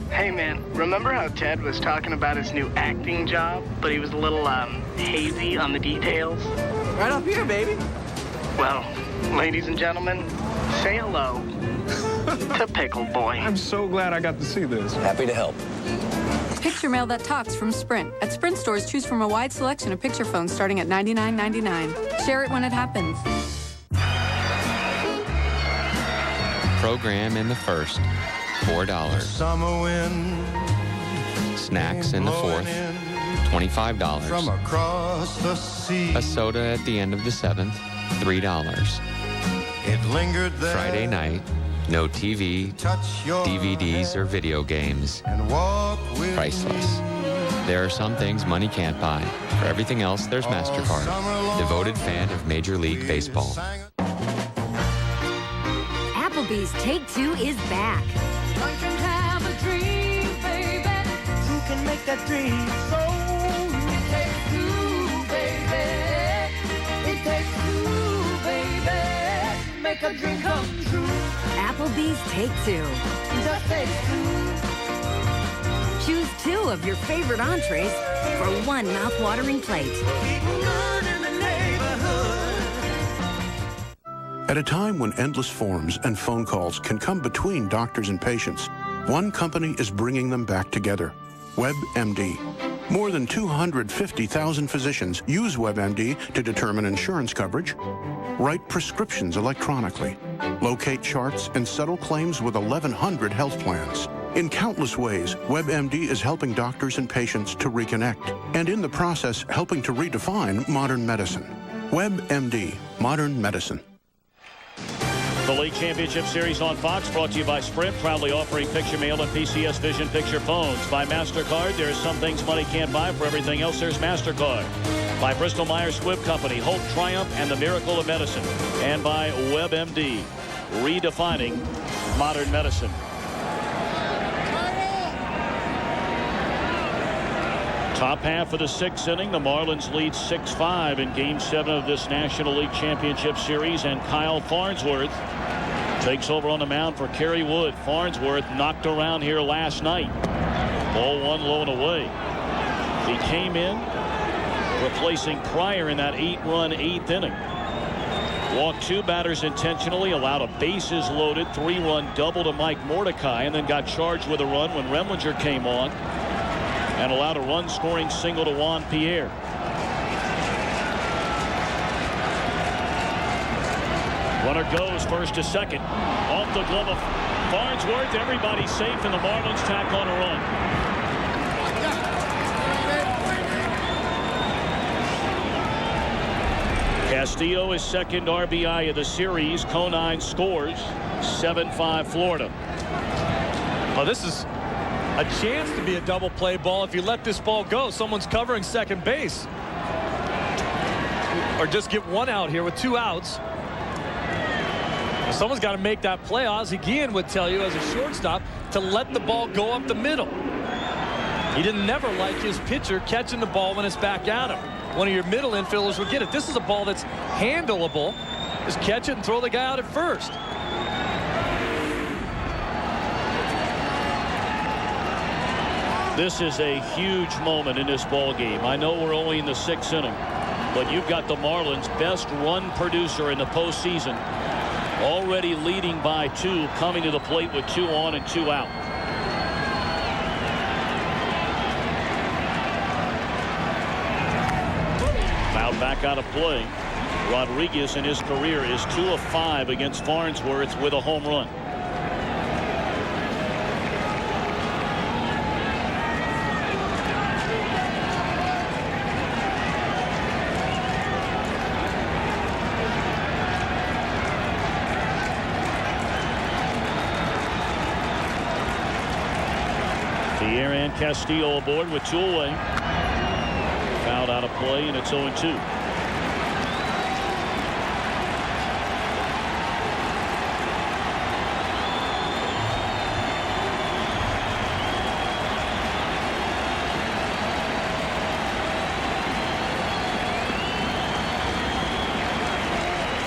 Hey, man, remember how Ted was talking about his new acting job, but he was a little, hazy on the details? Right up here, baby. Well, ladies and gentlemen, say hello to Pickle Boy. I'm so glad I got to see this. Happy to help. Picture mail that talks from Sprint. At Sprint stores, choose from a wide selection of picture phones starting at $99.99. Share it when it happens. Program in the first, $4. Summer wind. Snacks in the fourth, $25. From across the sea. A soda at the end of the seventh, $3. It lingered there. Friday night, No TV, DVDs, or video games. Priceless. There are some things money can't buy. For everything else, there's MasterCard. Devoted fan of Major League Baseball. Applebee's Take Two is back. I can have a dream, baby. Who can make that dream so? It takes two, baby. It takes two, baby. Make a dream come true. Applebee's Take Two. Just take two. Choose two of your favorite entrees for one mouth-watering plate. Good in the neighborhood. At a time when endless forms and phone calls can come between doctors and patients, one company is bringing them back together, WebMD. More than 250,000 physicians use WebMD to determine insurance coverage, write prescriptions electronically, locate charts, and settle claims with 1,100 health plans. In countless ways, WebMD is helping doctors and patients to reconnect, and in the process, helping to redefine modern medicine. WebMD, modern medicine. The League Championship Series on Fox brought to you by Sprint, proudly offering picture mail and PCS Vision picture phones. By MasterCard, there's some things money can't buy. For everything else, there's MasterCard. By Bristol Myers Squibb Company, Hope, Triumph, and the Miracle of Medicine. And by WebMD, redefining modern medicine. Top half of the sixth inning, the Marlins lead 6-5 in Game 7 of this National League Championship Series, and Kyle Farnsworth takes over on the mound for Kerry Wood. Farnsworth knocked around here last night. Ball one low and away. He came in replacing Pryor in that 8-run 8th inning. Walked two batters intentionally, allowed a bases loaded 3-run double to Mike Mordecai, and then got charged with a run when Remlinger came on, and allowed a run-scoring single to Juan Pierre. Runner goes first to second. Off the glove of Farnsworth. Everybody's safe, and the Marlins tack on a run. Castillo is second RBI of the series. Conine scores. 7-5 Florida. Well, this is a chance to be a double play ball. If you let this ball go, someone's covering second base. Or just get one out here with 2 outs. Someone's got to make that play. Ozzie Guillen would tell you as a shortstop to let the ball go up the middle. He didn't never like his pitcher catching the ball when it's back at him. One of your middle infielders would get it. This is a ball that's handleable. Just catch it and throw the guy out at first. This is a huge moment in this ball game. I know we're only in the 6th inning, but you've got the Marlins' best run producer in the postseason already leading by 2, coming to the plate with 2 on and 2 out. Fouled back out of play. Rodriguez in his career is 2 of 5 against Farnsworth with a home run. Castillo aboard with 2 away. Fouled out of play, and it's 0-2.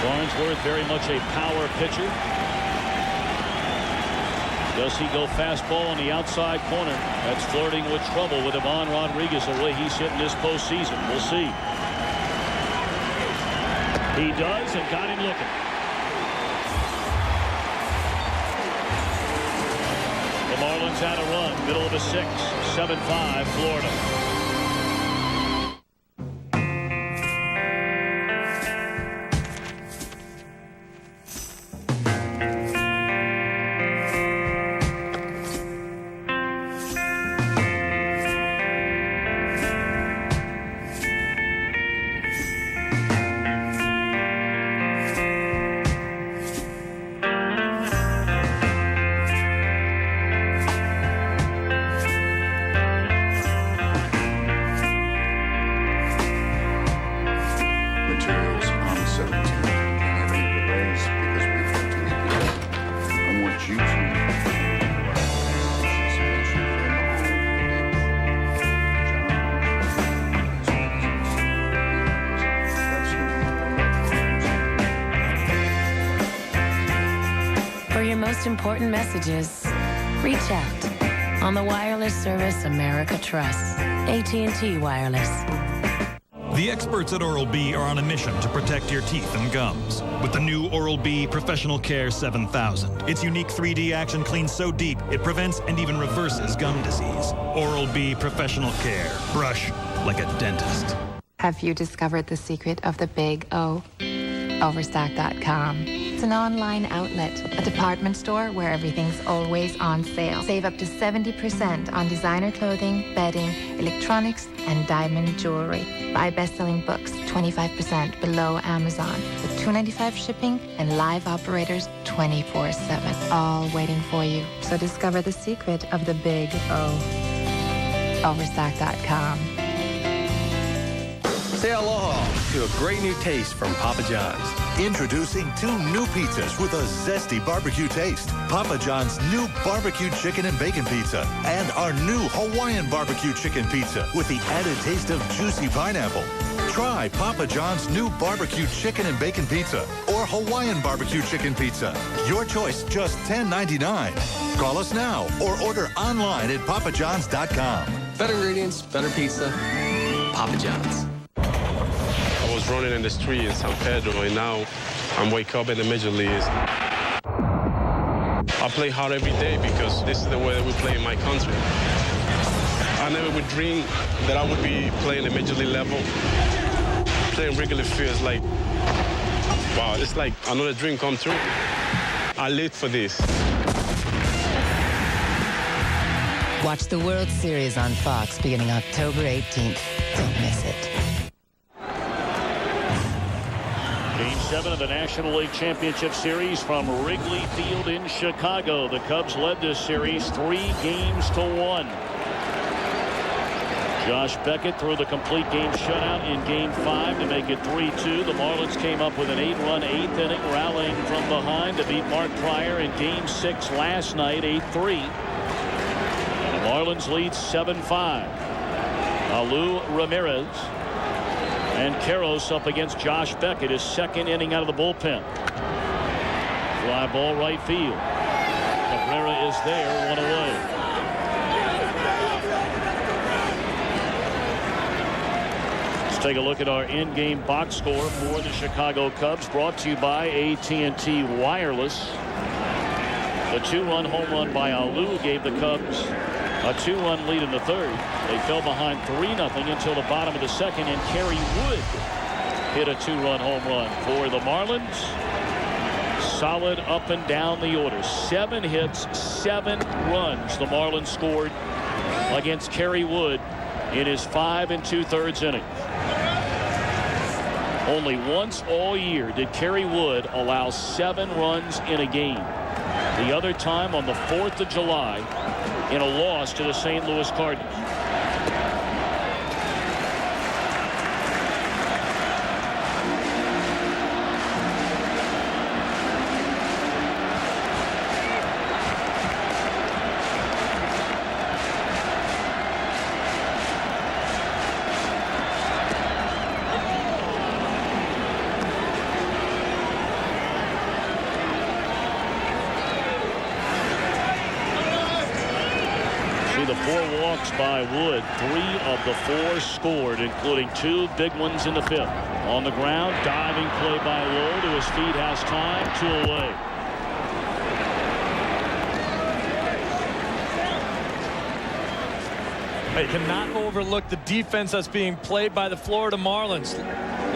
Farnsworth very much a power pitcher. Does he go fastball on the outside corner? That's flirting with trouble with Ivan Rodriguez, the way he's hitting this postseason. We'll see. He does, and got him looking. The Marlins had a run, middle of the 6th, 7-5 Florida. important messages, reach out on the wireless service America trusts. AT&T Wireless. The experts at Oral-B are on a mission to protect your teeth and gums. With the new Oral-B Professional Care 7000. Its unique 3D action cleans so deep, it prevents and even reverses gum disease. Oral-B Professional Care. Brush like a dentist. Have you discovered the secret of the big O? Overstock.com. It's an online outlet, a department store where everything's always on sale. Save up to 70% on designer clothing, bedding, electronics, and diamond jewelry. Buy best-selling books 25% below Amazon with $2.95 shipping and live operators 24/7. All waiting for you. So discover the secret of the big O. Overstock.com. Say aloha to a great new taste from Papa John's. Introducing 2 new pizzas with a zesty barbecue taste. Papa John's new barbecue chicken and bacon pizza. And our new Hawaiian barbecue chicken pizza with the added taste of juicy pineapple. Try Papa John's new barbecue chicken and bacon pizza or Hawaiian barbecue chicken pizza. Your choice, just $10.99. Call us now or order online at papajohns.com. Better ingredients, better pizza. Papa John's. I was running in the street in San Pedro, and now I'm wake up in the major leagues. I play hard every day because this is the way that we play in my country. I never would dream that I would be playing the major league level. Playing regular feels like, wow, it's like another dream come true. I lived for this. Watch the World Series on Fox beginning October 18th. Don't miss it. Game 7 of the National League Championship Series from Wrigley Field in Chicago. The Cubs led this series 3-1. Josh Beckett threw the complete game shutout in Game 5 to make it 3-2. The Marlins came up with an 8-run 8th inning, rallying from behind to beat Mark Pryor in Game 6 last night, 8-3. And the Marlins lead 7-5. Alou Ramirez and Karros up against Josh Beckett, his second inning out of the bullpen. Fly ball right field. Cabrera is there, 1 away. Let's take a look at our in-game box score for the Chicago Cubs, brought to you by AT&T Wireless. The 2-run home run by Alou gave the Cubs a 2-run lead in the third. They fell behind 3-0 until the bottom of the second, and Kerry Wood hit a 2-run home run for the Marlins. Solid up and down the order. 7 hits, 7 runs the Marlins scored against Kerry Wood in his 5 2/3 inning. Only once all year did Kerry Wood allow 7 runs in a game. The other time on the 4th of July in a loss to the St. Louis Cardinals. The 4 walks by Wood, 3 of the 4 scored, including 2 big ones in the 5th. On the ground, diving play by Lowe to his feet, has time, 2 away. You cannot overlook the defense that's being played by the Florida Marlins.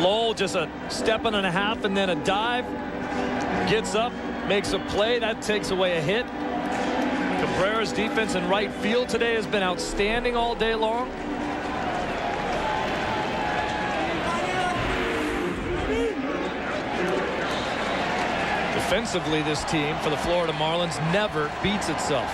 Lowell just a step and a half and then a dive. Gets up, makes a play. That takes away a hit. Cabrera's defense in right field today has been outstanding all day long. Defensively, this team for the Florida Marlins never beats itself.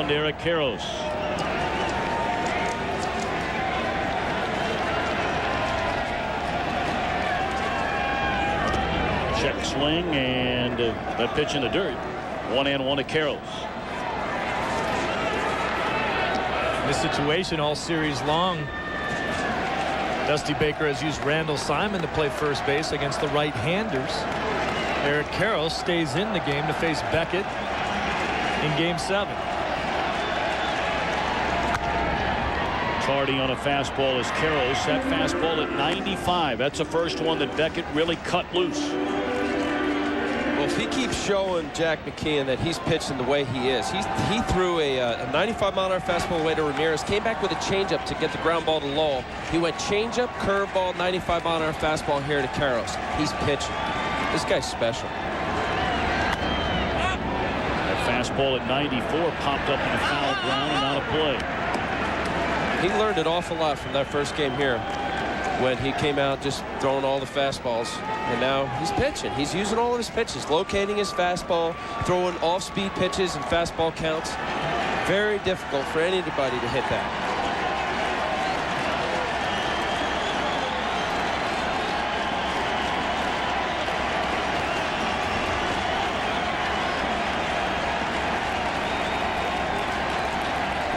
Derek Karros. Check swing and that pitch in the dirt. 1-1 to Carroll. This situation all series long, Dusty Baker has used Randall Simon to play first base against the right-handers. Eric Carroll stays in the game to face Beckett in Game 7. Tardy on a fastball as Carroll set fastball at 95. That's the first one that Beckett really cut loose. Well, if he keeps showing Jack McKeon that he's pitching the way he is, he threw a 95-mile-an-hour fastball away to Ramirez, came back with a changeup to get the ground ball to Lowell. He went changeup, curveball, 95-mile-an-hour fastball here to Carroll. He's pitching. This guy's special. That fastball at 94 popped up in the foul ground and out of play. He learned an awful lot from that first game here when he came out just throwing all the fastballs. And now he's pitching. He's using all of his pitches, locating his fastball, throwing off-speed pitches and fastball counts. Very difficult for anybody to hit that.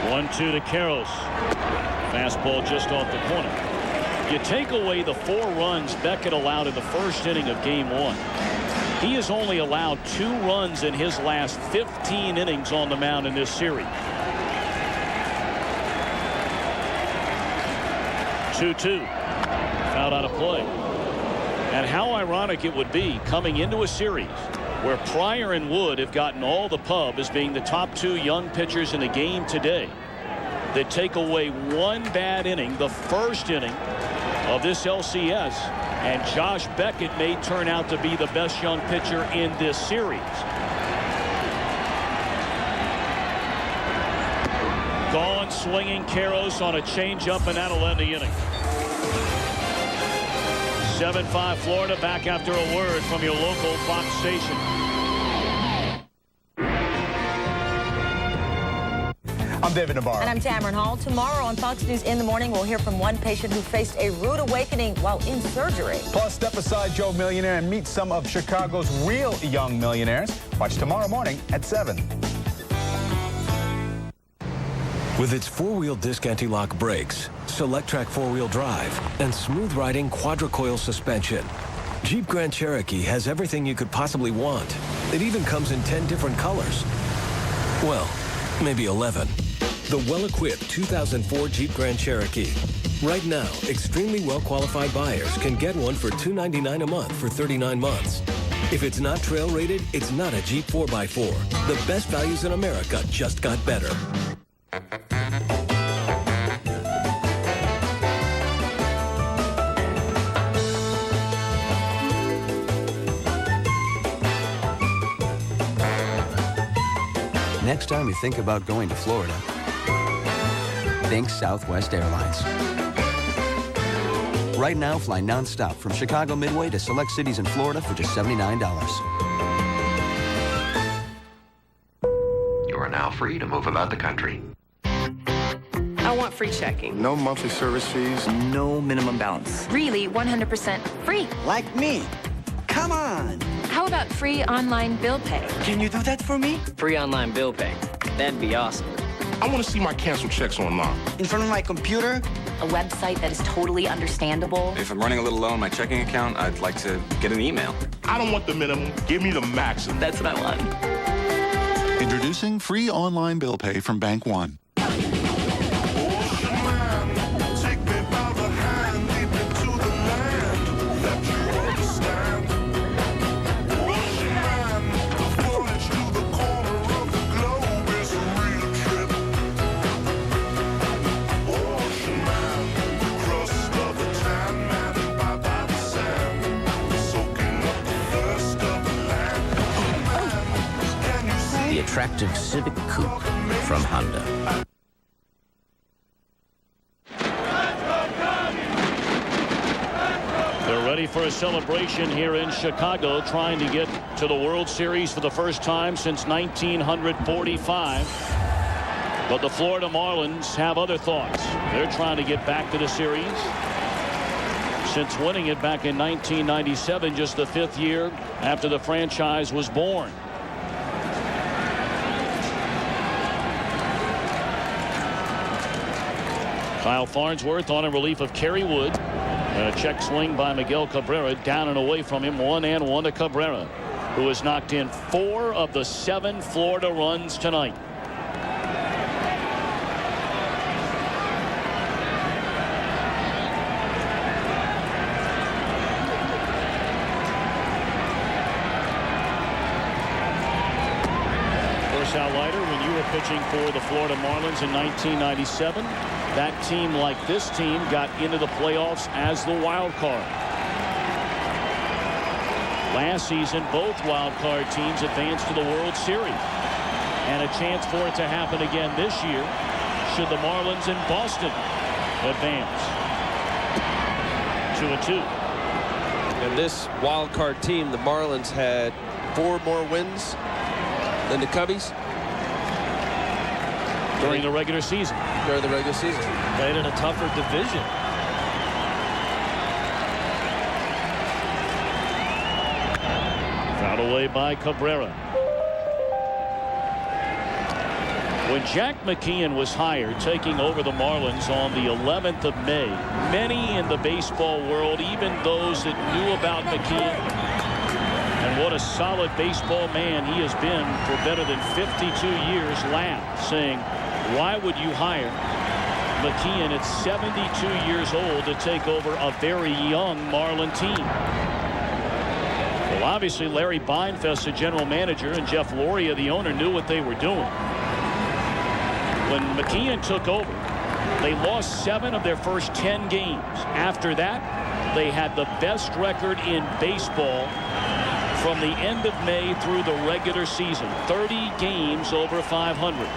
One-two to Carroll. Fastball just off the corner. You take away the 4 runs Beckett allowed in the first inning of Game 1. He has only allowed 2 runs in his last 15 innings on the mound in this series. 2-2. Fouled out of play. And how ironic it would be coming into a series where Pryor and Wood have gotten all the pub as being the top 2 young pitchers in the game today. They take away 1 bad inning, the first inning of this LCS, and Josh Beckett may turn out to be the best young pitcher in this series. Gone swinging Karros on a changeup, and that'll end the inning. 7-5 Florida, back after a word from your local Fox station. I'm David Navarro. And I'm Tamron Hall. Tomorrow on Fox News in the Morning, we'll hear from one patient who faced a rude awakening while in surgery. Plus, step aside Joe Millionaire and meet some of Chicago's real young millionaires. Watch tomorrow morning at 7. With its 4-wheel disc anti-lock brakes, Select-Track 4-wheel drive, and smooth-riding quadricoil suspension, Jeep Grand Cherokee has everything you could possibly want. It even comes in 10 different colors. Well, maybe 11. The well-equipped 2004 Jeep Grand Cherokee. Right now, extremely well-qualified buyers can get one for $299 a month for 39 months. If it's not trail rated, it's not a Jeep 4x4. The best values in America just got better. Next time you think about going to Florida, think Southwest Airlines. Right now, fly nonstop from Chicago Midway to select cities in Florida for just $79. You are now free to move about the country. I want free checking. No monthly service fees. No minimum balance. Really, 100% free. Like me. Come on. How about free online bill pay? Can you do that for me? Free online bill pay. That'd be awesome. I want to see my canceled checks online. In front of my computer? A website that is totally understandable. If I'm running a little low on my checking account, I'd like to get an email. I don't want the minimum. Give me the maximum. That's what I want. Introducing free online bill pay from Bank One. Attractive Civic Coupe from Honda. They're ready for a celebration here in Chicago, trying to get to the World Series for the first time since 1945. But the Florida Marlins have other thoughts. They're trying to get back to the series. Since winning it back in 1997, just the 5th year after the franchise was born. Kyle Farnsworth on in relief of Kerry Wood. And a check swing by Miguel Cabrera. Down and away from him. 1-1 to Cabrera, who has knocked in 4 of the 7 Florida runs tonight. Al Leiter, when you were pitching for the Florida Marlins in 1997, that team, like this team, got into the playoffs as the wild card. Last season, both wild card teams advanced to the World Series, and a chance for it to happen again this year should the Marlins in Boston advance. 2-2. And this wild card team, the Marlins, had 4 more wins than the Cubbies during the regular season. Played in a tougher division. Fouled away by Cabrera. When Jack McKeon was hired, taking over the Marlins on the 11th of May, many in the baseball world, even those that knew about McKeon and what a solid baseball man he has been for better than 52 years, laughed, saying, why would you hire McKeon at 72 years old to take over a very young Marlin team? Well, obviously, Larry Beinfest, the general manager, and Jeff Loria, the owner, knew what they were doing. When McKeon took over, they lost 7 of their first 10 games. After that, they had the best record in baseball from the end of May through the regular season. 30 games over 500.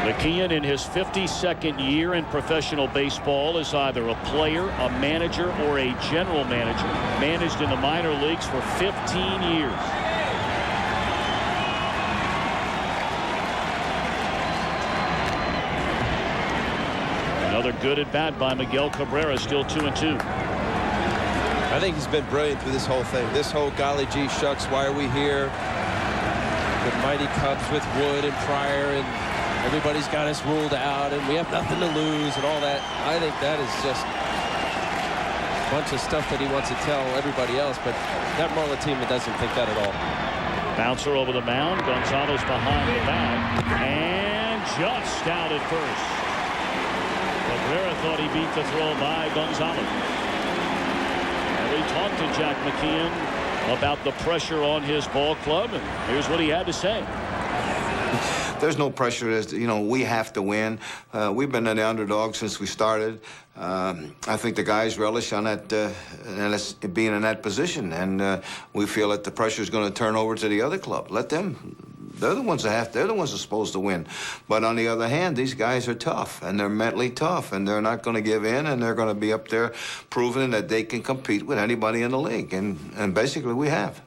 McKeon, in his 52nd year in professional baseball, is either a player, a manager, or a general manager. Managed in the minor leagues for 15 years. Another good at bat by Miguel Cabrera, still 2-2. I think he's been brilliant through this whole thing. This whole golly gee shucks, why are we here? The mighty Cubs with Wood and Pryor, and everybody's got us ruled out, and we have nothing to lose, and all that. I think that is just a bunch of stuff that he wants to tell everybody else, but that Marlin team doesn't think that at all. Bouncer over the mound. Gonzalez behind the bat, and just out at first. Cabrera thought he beat the throw by Gonzalez. And we talked to Jack McKeon about the pressure on his ball club, and here's what he had to say. There's no pressure. You know, we have to win. We've been the underdog since we started. I think the guys relish on that, being in that position, and we feel that the pressure is going to turn over to the other club. Let them. They're the ones that they're the ones that are supposed to win. But on the other hand, these guys are tough, and they're mentally tough, and they're not going to give in, and they're going to be up there proving that they can compete with anybody in the league, and basically we have.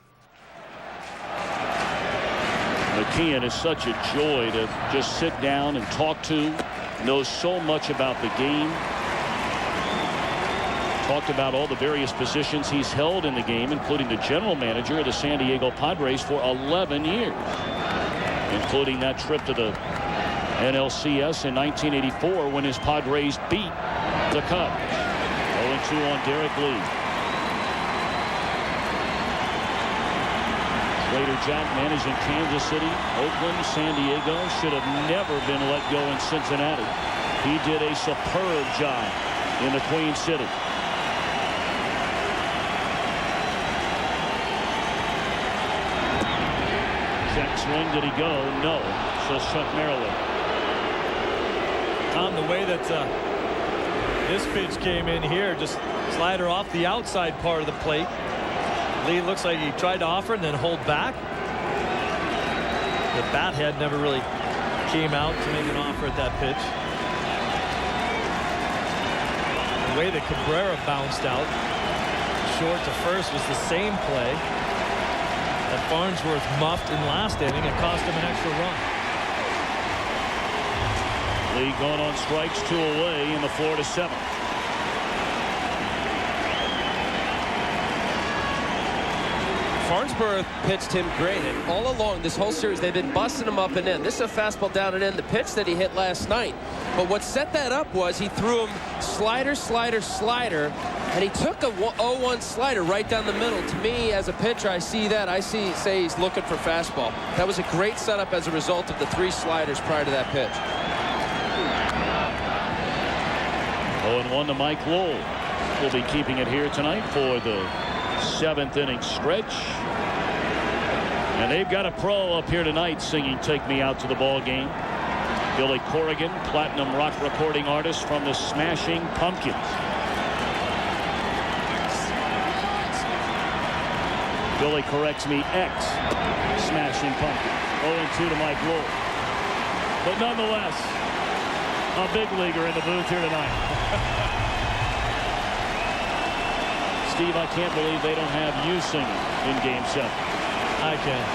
McKeon is such a joy to just sit down and talk to. Knows so much about the game. Talked about all the various positions he's held in the game, including the general manager of the San Diego Padres for 11 years, including that trip to the NLCS in 1984 when his Padres beat the Cubs. 0-2 on Derek Lee. Later, Jack managed in Kansas City, Oakland, San Diego. Should have never been let go in Cincinnati. He did a superb job in the Queen City. Check swing. Did he go? No. So Chuck Merrill. Tom, the way that this pitch came in here, just slider off the outside part of the plate. Lee looks like he tried to offer and then hold back. The bat head never really came out to make an offer at that pitch. The way that Cabrera bounced out short to first was the same play that Farnsworth muffed in last inning and cost him an extra run. Lee going on strikes, 2 away in the 4-7. Farnsworth pitched him great, and all along this whole series they've been busting him up and in. This is a fastball down and in, the pitch that he hit last night. But what set that up was he threw him slider, slider, slider, and he took a 0-1 slider right down the middle. To me, as a pitcher, I see that. Say he's looking for fastball. That was a great setup as a result of the 3 sliders prior to that pitch. 0-1 to Mike Lowell. We'll be keeping it here tonight for the 7th inning stretch. And they've got a pro up here tonight singing "Take Me Out to the Ball Game." Billy Corrigan, platinum rock recording artist from the Smashing Pumpkins. Billy corrects me, Smashing Pumpkins. 0-2 to Mike Lowell. But nonetheless, a big leaguer in the booth here tonight. Steve, I can't believe they don't have you singing in Game 7. I can.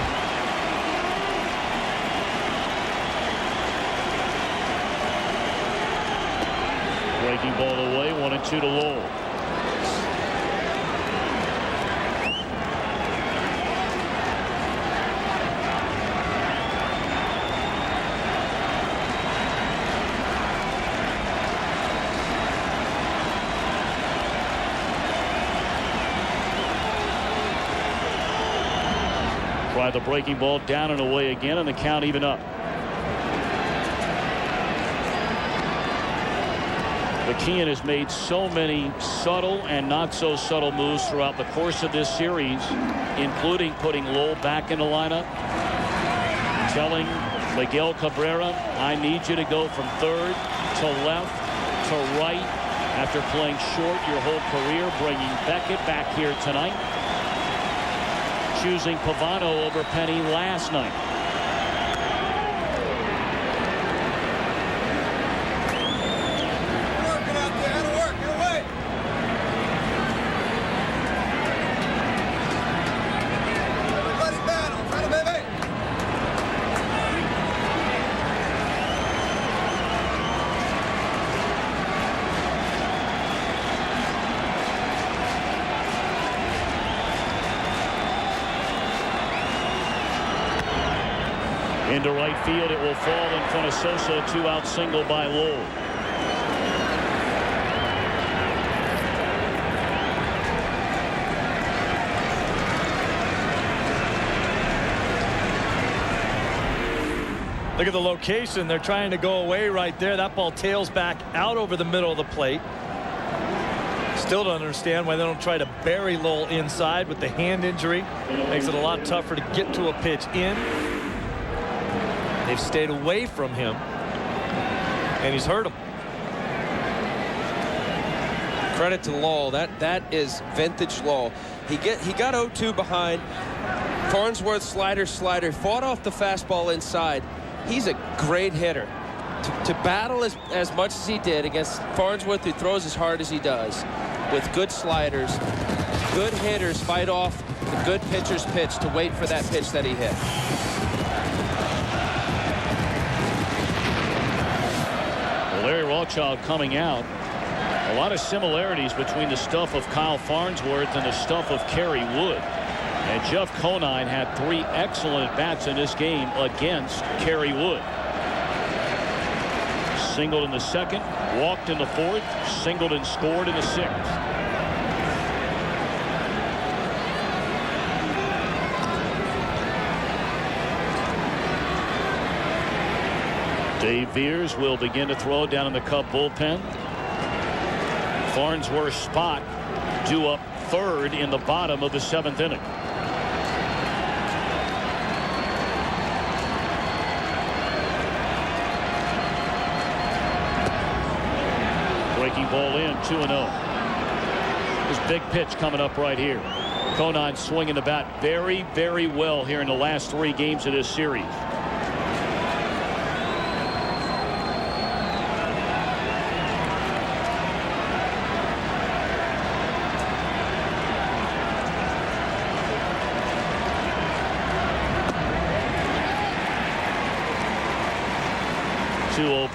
Breaking ball away, 1-2 to Lowell. Try the breaking ball down and away again, and the count even up. McKeon has made so many subtle and not so subtle moves throughout the course of this series, including putting Lowell back in the lineup, telling Miguel Cabrera, I need you to go from third to left to right after playing short your whole career, bringing Beckett back here tonight, choosing Pavano over Penny last night. Into right field, it will fall in front of Sosa. 2-out single by Lowell. Look at the location. They're trying to go away right there. That ball tails back out over the middle of the plate. Still don't understand why they don't try to bury Lowell inside with the hand injury. Makes it a lot tougher to get to a pitch in. They've stayed away from him, and he's hurt him. Credit to Lowell. That is vintage Lowell. He got 0-2 behind. Farnsworth slider, fought off the fastball inside. He's a great hitter. To battle as much as he did against Farnsworth, who throws as hard as he does, with good sliders, good hitters fight off the good pitcher's pitch to wait for that pitch that he hit. Larry Rothschild coming out. A lot of similarities between the stuff of Kyle Farnsworth and the stuff of Kerry Wood. And Jeff Conine had 3 excellent at-bats in this game against Kerry Wood. Singled in the 2nd, walked in the 4th, singled and scored in the 6th. Dave Veers will begin to throw down in the Cub bullpen. Farnsworth's spot due up 3rd in the bottom of the 7th inning. Breaking ball in, 2-0. This big pitch coming up right here. Conine swinging the bat very, very well here in the last 3 games of this series.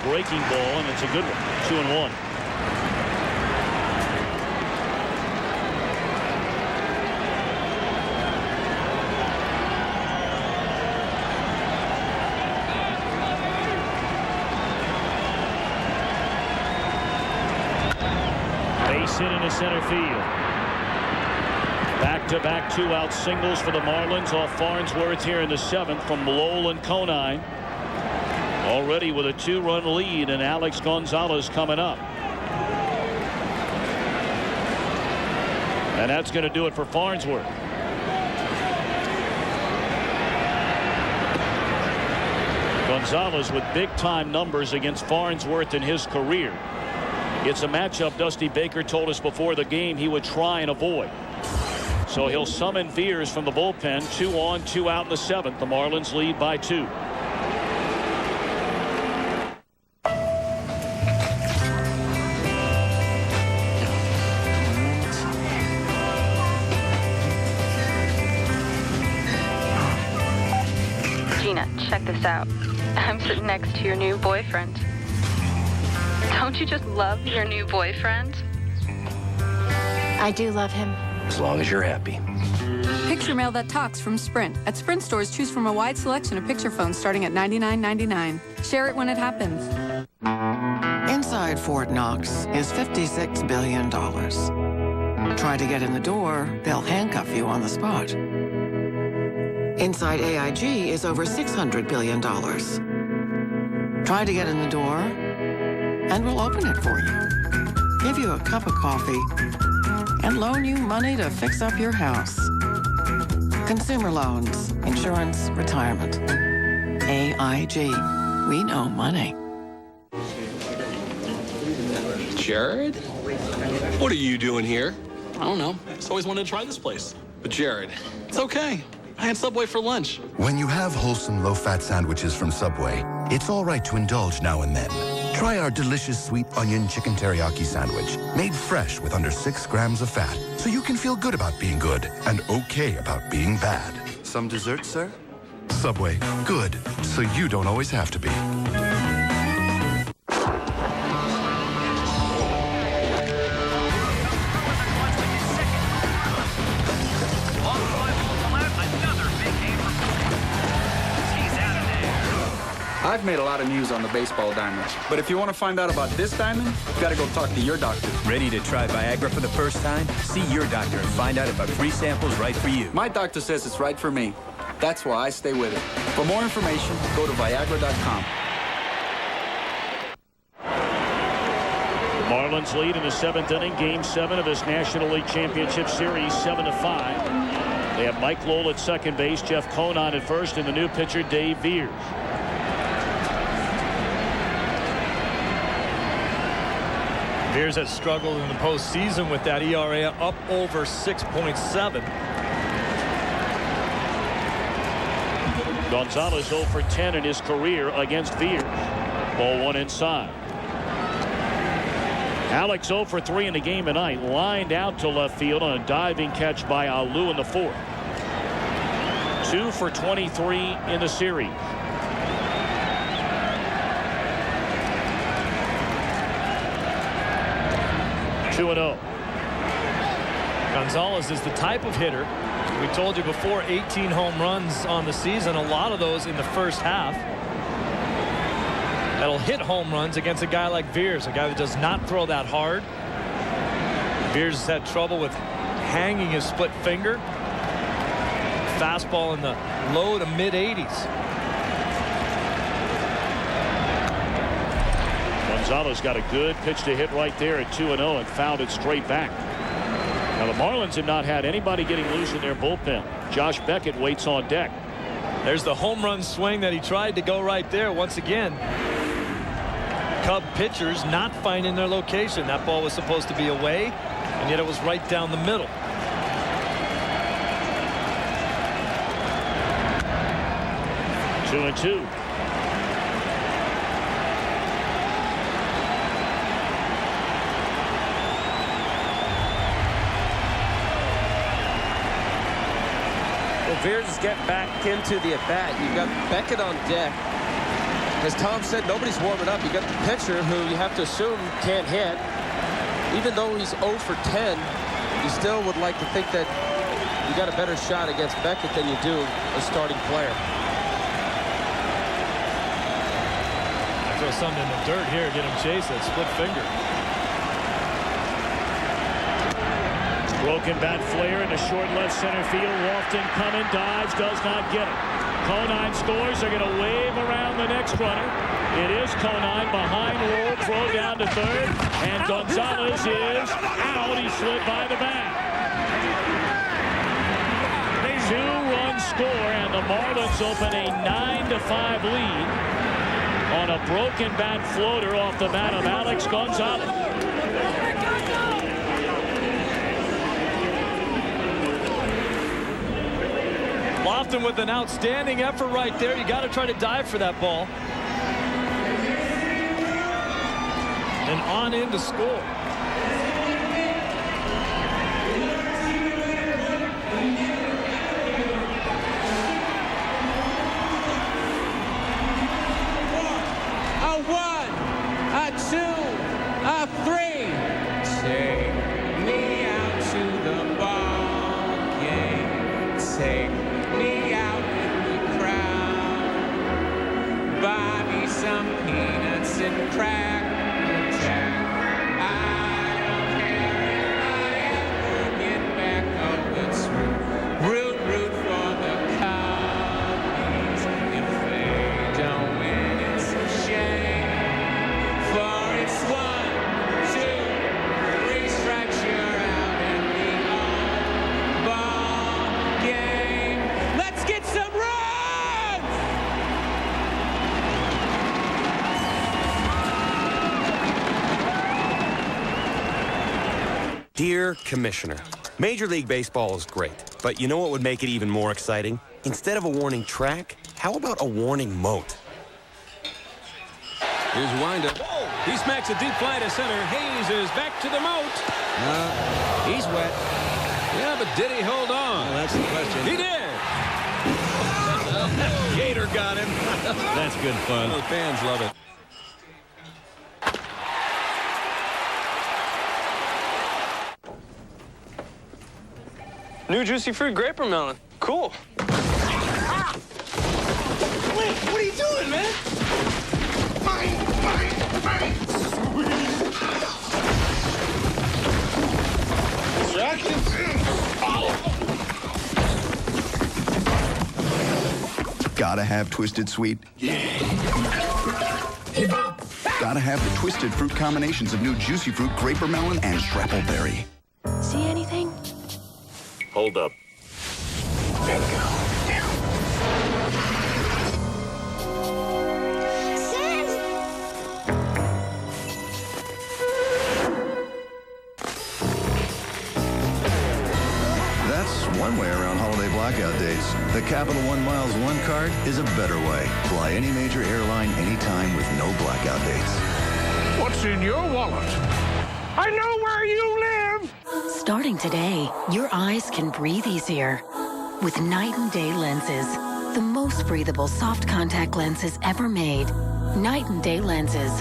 Breaking ball, and it's a good one. 2-1. Base hit into center field. Back-to-back two-out singles for the Marlins off Farnsworth here in the 7th from Lowell and Conine. Already with a 2-run lead, and Alex Gonzalez coming up. And that's going to do it for Farnsworth. Gonzalez with big-time numbers against Farnsworth in his career. It's a matchup Dusty Baker told us before the game he would try and avoid. So he'll summon Veers from the bullpen. 2 on, 2 out in the 7th. The Marlins lead by 2. Gina, check this out. I'm sitting next to your new boyfriend. Don't you just love your new boyfriend? I do love him. As long as you're happy. Picture mail that talks from Sprint. At Sprint stores, choose from a wide selection of picture phones starting at $99.99. Share it when it happens. Inside Fort Knox is $56 billion. Try to get in the door, they'll handcuff you on the spot. Inside AIG is over $600 billion. Try to get in the door, and we'll open it for you. Give you a cup of coffee, and loan you money to fix up your house. Consumer loans, insurance, retirement. AIG. We know money. Jared? What are you doing here? I don't know. I just always wanted to try this place. But Jared, it's okay. I had Subway for lunch. When you have wholesome, low-fat sandwiches from Subway, it's all right to indulge now and then. Try our delicious sweet onion chicken teriyaki sandwich, made fresh with under 6 grams of fat, so you can feel good about being good and okay about being bad. Some dessert, sir? Subway, good, so you don't always have to be. I've made a lot of news on the baseball diamond, but if you want to find out about this diamond, you've got to go talk to your doctor. Ready to try Viagra for the first time? See your doctor and find out if a free sample's right for you. My doctor says it's right for me. That's why I stay with it. For more information, go to Viagra.com. The Marlins lead in the 7th inning, Game 7 of this National League Championship Series, 7-5. They have Mike Lowell at second base, Jeff Conine at first, and the new pitcher, Dave Veers. Veers has struggled in the postseason with that ERA up over 6.7. Gonzalez 0 for 10 in his career against Veers. Ball 1 inside. Alex 0 for 3 in the game tonight. Lined out to left field on a diving catch by Alou in the 4th. 2 for 23 in the series. Two and 0. Gonzalez is the type of hitter. We told you before, 18 home runs on the season, a lot of those in the first half. That'll hit home runs against a guy like Veers, a guy that does not throw that hard. Veers has had trouble with hanging his split finger. Fastball in the low to mid 80s. Gonzalez got a good pitch to hit right there at 2-0 and fouled it straight back. Now the Marlins have not had anybody getting loose in their bullpen. Josh Beckett waits on deck. There's the home run swing that he tried to go right there once again. Cub pitchers not finding their location. That ball was supposed to be away, and yet it was right down the middle. Two and 2. Veers is getting back into the at-bat. You've got Beckett on deck. As Tom said, nobody's warming up. You've got the pitcher who you have to assume can't hit. Even though he's 0 for 10, you still would like to think that you got a better shot against Beckett than you do a starting player. I throw something in the dirt here, get him chased that split finger. Broken bat flare into short left center field. Lofton coming, dives, does not get it. Conine scores. They're going to wave around the next runner. It is Conine behind roll, throw down to third, and Gonzalez is out. He slid by the bat. 2-run score, and the Marlins open a 9-5 lead on a broken bat floater off the bat of Alex Gonzalez. Lofton with an outstanding effort right there. You got to try to dive for that ball. And on in to score. A 1, a 2, a 3. Take me out to the ball game. Take me out in the crowd. Buy me some peanuts and crack. Dear Commissioner, Major League Baseball is great, but you know what would make it even more exciting? Instead of a warning track, how about a warning moat? Here's a windup. He smacks a deep fly to center. Hayes is back to the moat. He's wet. Yeah, but did he hold on? Well, that's the question. He did. Gator got him. That's good fun. The fans love it. New juicy fruit grape melon. Cool. Wait, what are you doing, man? Mine. Distraction. Gotta have Twisted Sweet. Gotta have the twisted fruit combinations of new juicy fruit, grapermelon, and shrapple-berry. See anything? Hold up. There we go. Down. That's one way around holiday blackout dates. The Capital One Miles One card is a better way. Fly any major airline anytime with no blackout dates. What's in your wallet? I know where you live! Starting today, your eyes can breathe easier with Night and Day lenses. The most breathable soft contact lenses ever made. Night and Day lenses.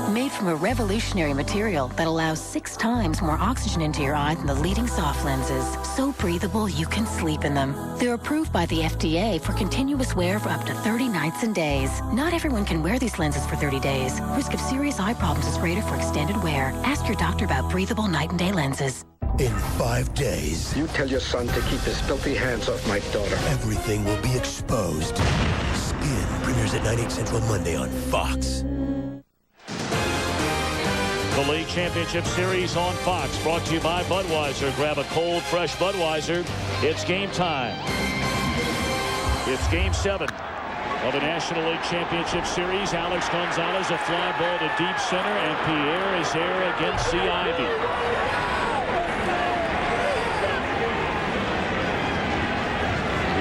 Made from a revolutionary material that allows 6 times more oxygen into your eye than the leading soft lenses. So breathable you can sleep in them. They're approved by the FDA for continuous wear for up to 30 nights and days. Not everyone can wear these lenses for 30 days. Risk of serious eye problems is greater for extended wear. Ask your doctor about breathable Night and Day lenses. In 5 days, you tell your son to keep his filthy hands off my daughter. Everything will be exposed. Skin premieres at 9/8 Central Monday on Fox. The League Championship Series on Fox, brought to you by Budweiser. Grab a cold, fresh Budweiser. It's game time. It's game 7 of the National League Championship Series. Alex Gonzalez, a fly ball to deep center, and Pierre is there against the Ivy.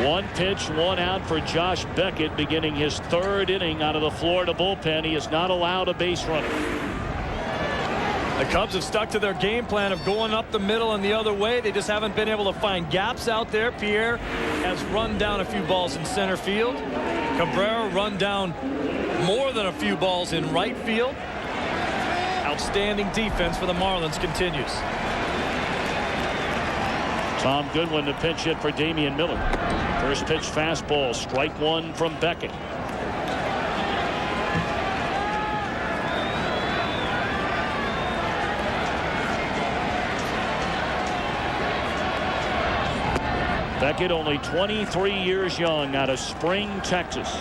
One pitch, 1 out for Josh Beckett, beginning his 3rd inning out of the Florida bullpen. He is not allowed a base runner. The Cubs have stuck to their game plan of going up the middle and the other way. They just haven't been able to find gaps out there. Pierre has run down a few balls in center field. Cabrera run down more than a few balls in right field. Outstanding defense for the Marlins continues. Tom Goodwin to pinch hit for Damian Miller. First pitch fastball, strike 1 from Beckett. Beckett, only 23 years young, out of Spring, Texas.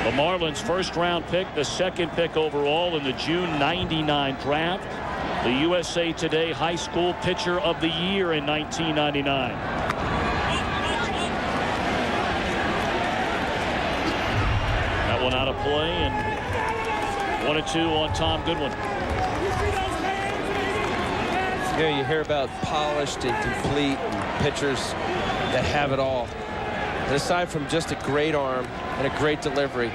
The Marlins' first-round pick, the second pick overall in the June '99 draft. The USA Today High School Pitcher of the Year in 1999. That one out of play, and 1-2 on Tom Goodwin. You know, you hear about polished and complete and pitchers that have it all. And aside from just a great arm and a great delivery,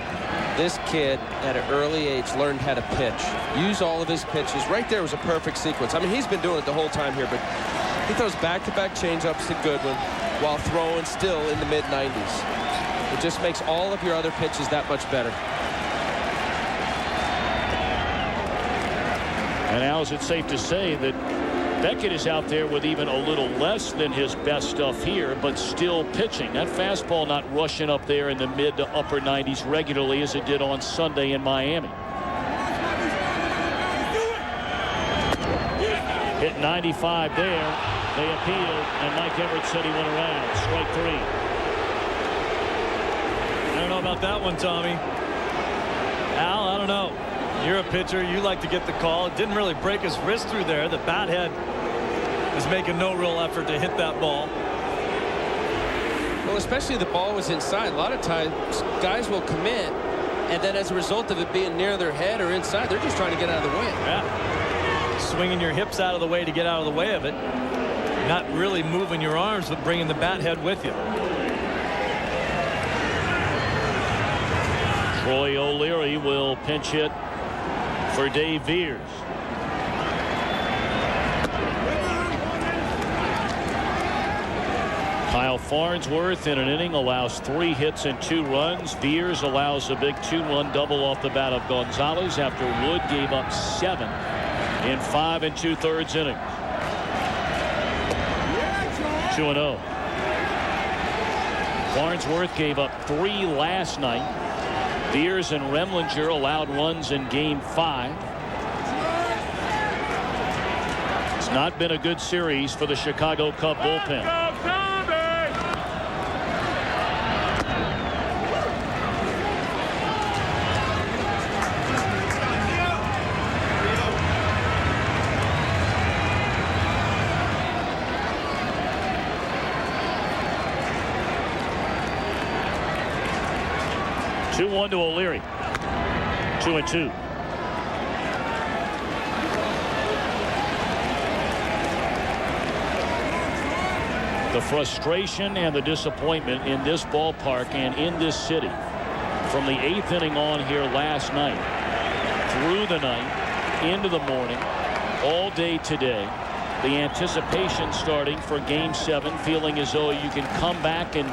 this kid at an early age learned how to pitch. Use all of his pitches. Right there was a perfect sequence. I mean, he's been doing it the whole time here, but he throws back-to-back changeups to Goodwin while throwing still in the mid-90s. It just makes all of your other pitches that much better. And now is it safe to say that Beckett is out there with even a little less than his best stuff here, but still pitching. That fastball not rushing up there in the mid to upper 90s regularly as it did on Sunday in Miami. Hit 95 there. They appealed, and Mike Everett said he went around. Strike 3. I don't know about that one, Tommy. Al, I don't know. You're a pitcher. You like to get the call. It didn't really break his wrist through there. The bat head is making no real effort to hit that ball. Well, especially the ball was inside. A lot of times guys will commit, and then as a result of it being near their head or inside, they're just trying to get out of the way. Yeah. Swinging your hips out of the way to get out of the way of it. Not really moving your arms, but bringing the bat head with you. Troy O'Leary will pinch hit for Dave Veers. Kyle Farnsworth in an inning allows 3 hits and 2 runs. Veers allows a big 2-run double off the bat of Gonzalez after Wood gave up 7 in 5 2/3 innings. 2-0. Farnsworth gave up 3 last night. Veers and Remlinger allowed runs in Game 5. It's not been a good series for the Chicago Cub bullpen. 2-1 to O'Leary. 2-2. The frustration and the disappointment in this ballpark and in this city from the 8th inning on here last night through the night into the morning all day today. The anticipation starting for Game 7, feeling as though you can come back and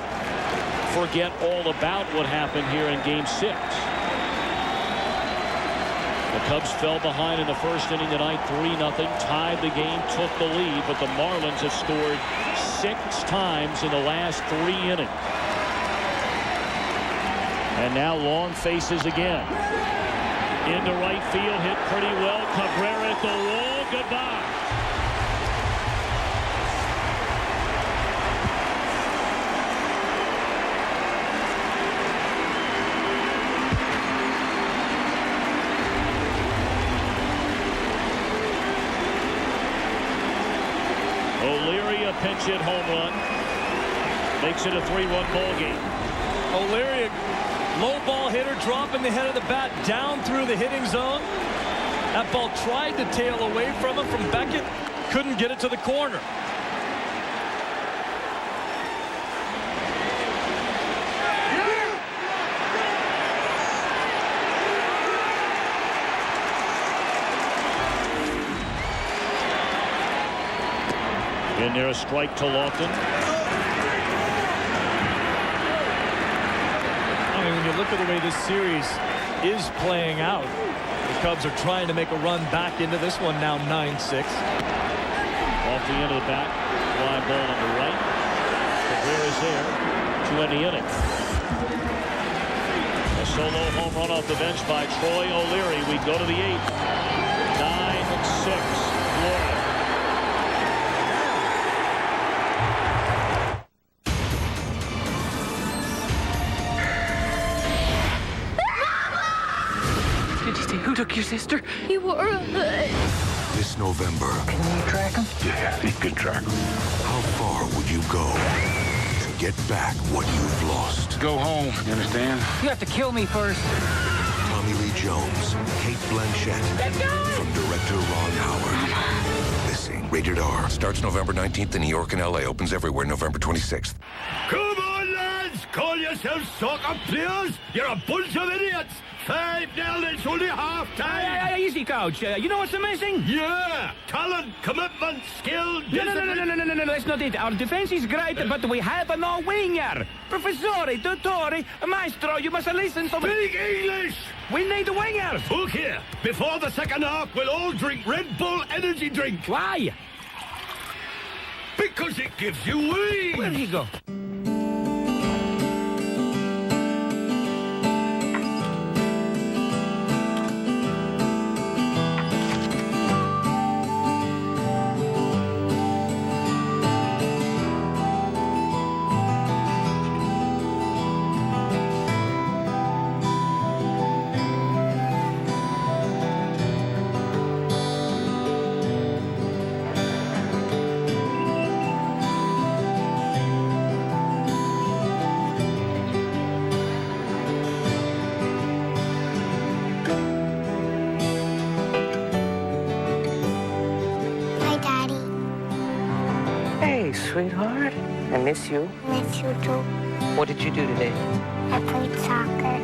forget all about what happened here in Game 6. The Cubs fell behind in the first inning tonight 3-0, tied the game, took the lead, but the Marlins have scored 6 times in the last 3 innings. And now long faces again. Into right field, hit pretty well. Cabrera at the wall. Goodbye. O'Leary, a pinch hit home run. Makes it a 3-1 ball game. O'Leary, a low ball hitter, dropping the head of the bat down through the hitting zone. That ball tried to tail away from him from Beckett. Couldn't get it to the corner. In there, a strike to Lofton. I mean, when you look at the way this series is playing out, the Cubs are trying to make a run back into this one now 9-6. Off the end of the bat, fly ball on the right. Cabrera's there to end the inning. A solo home run off the bench by Troy O'Leary. We go to the 8th. 9-6, Florida. your sister? You were... This November. Can you track him? Yeah, you can track him. How far would you go to get back what you've lost? Go home, you understand? You have to kill me first. Tommy Lee Jones, Kate Blanchett. From director Ron Howard. Missing. Rated R. Starts November 19th in New York and LA. Opens everywhere November 26th. Come on, lads! Call yourselves soccer players? You're a bunch of idiots! 5-0, it's only half-time! Easy, coach. You know what's amazing? Yeah! Talent, commitment, skill, discipline... No, that's not it. Our defense is great, but we have no winger. Professore, dottore, maestro, you must listen to me. Speak English! We need wingers. Okay, before the second half, we'll all drink Red Bull energy drink. Why? Because it gives you wings! Where you go? Sweetheart, I miss you. Miss you too. What did you do today? I played soccer.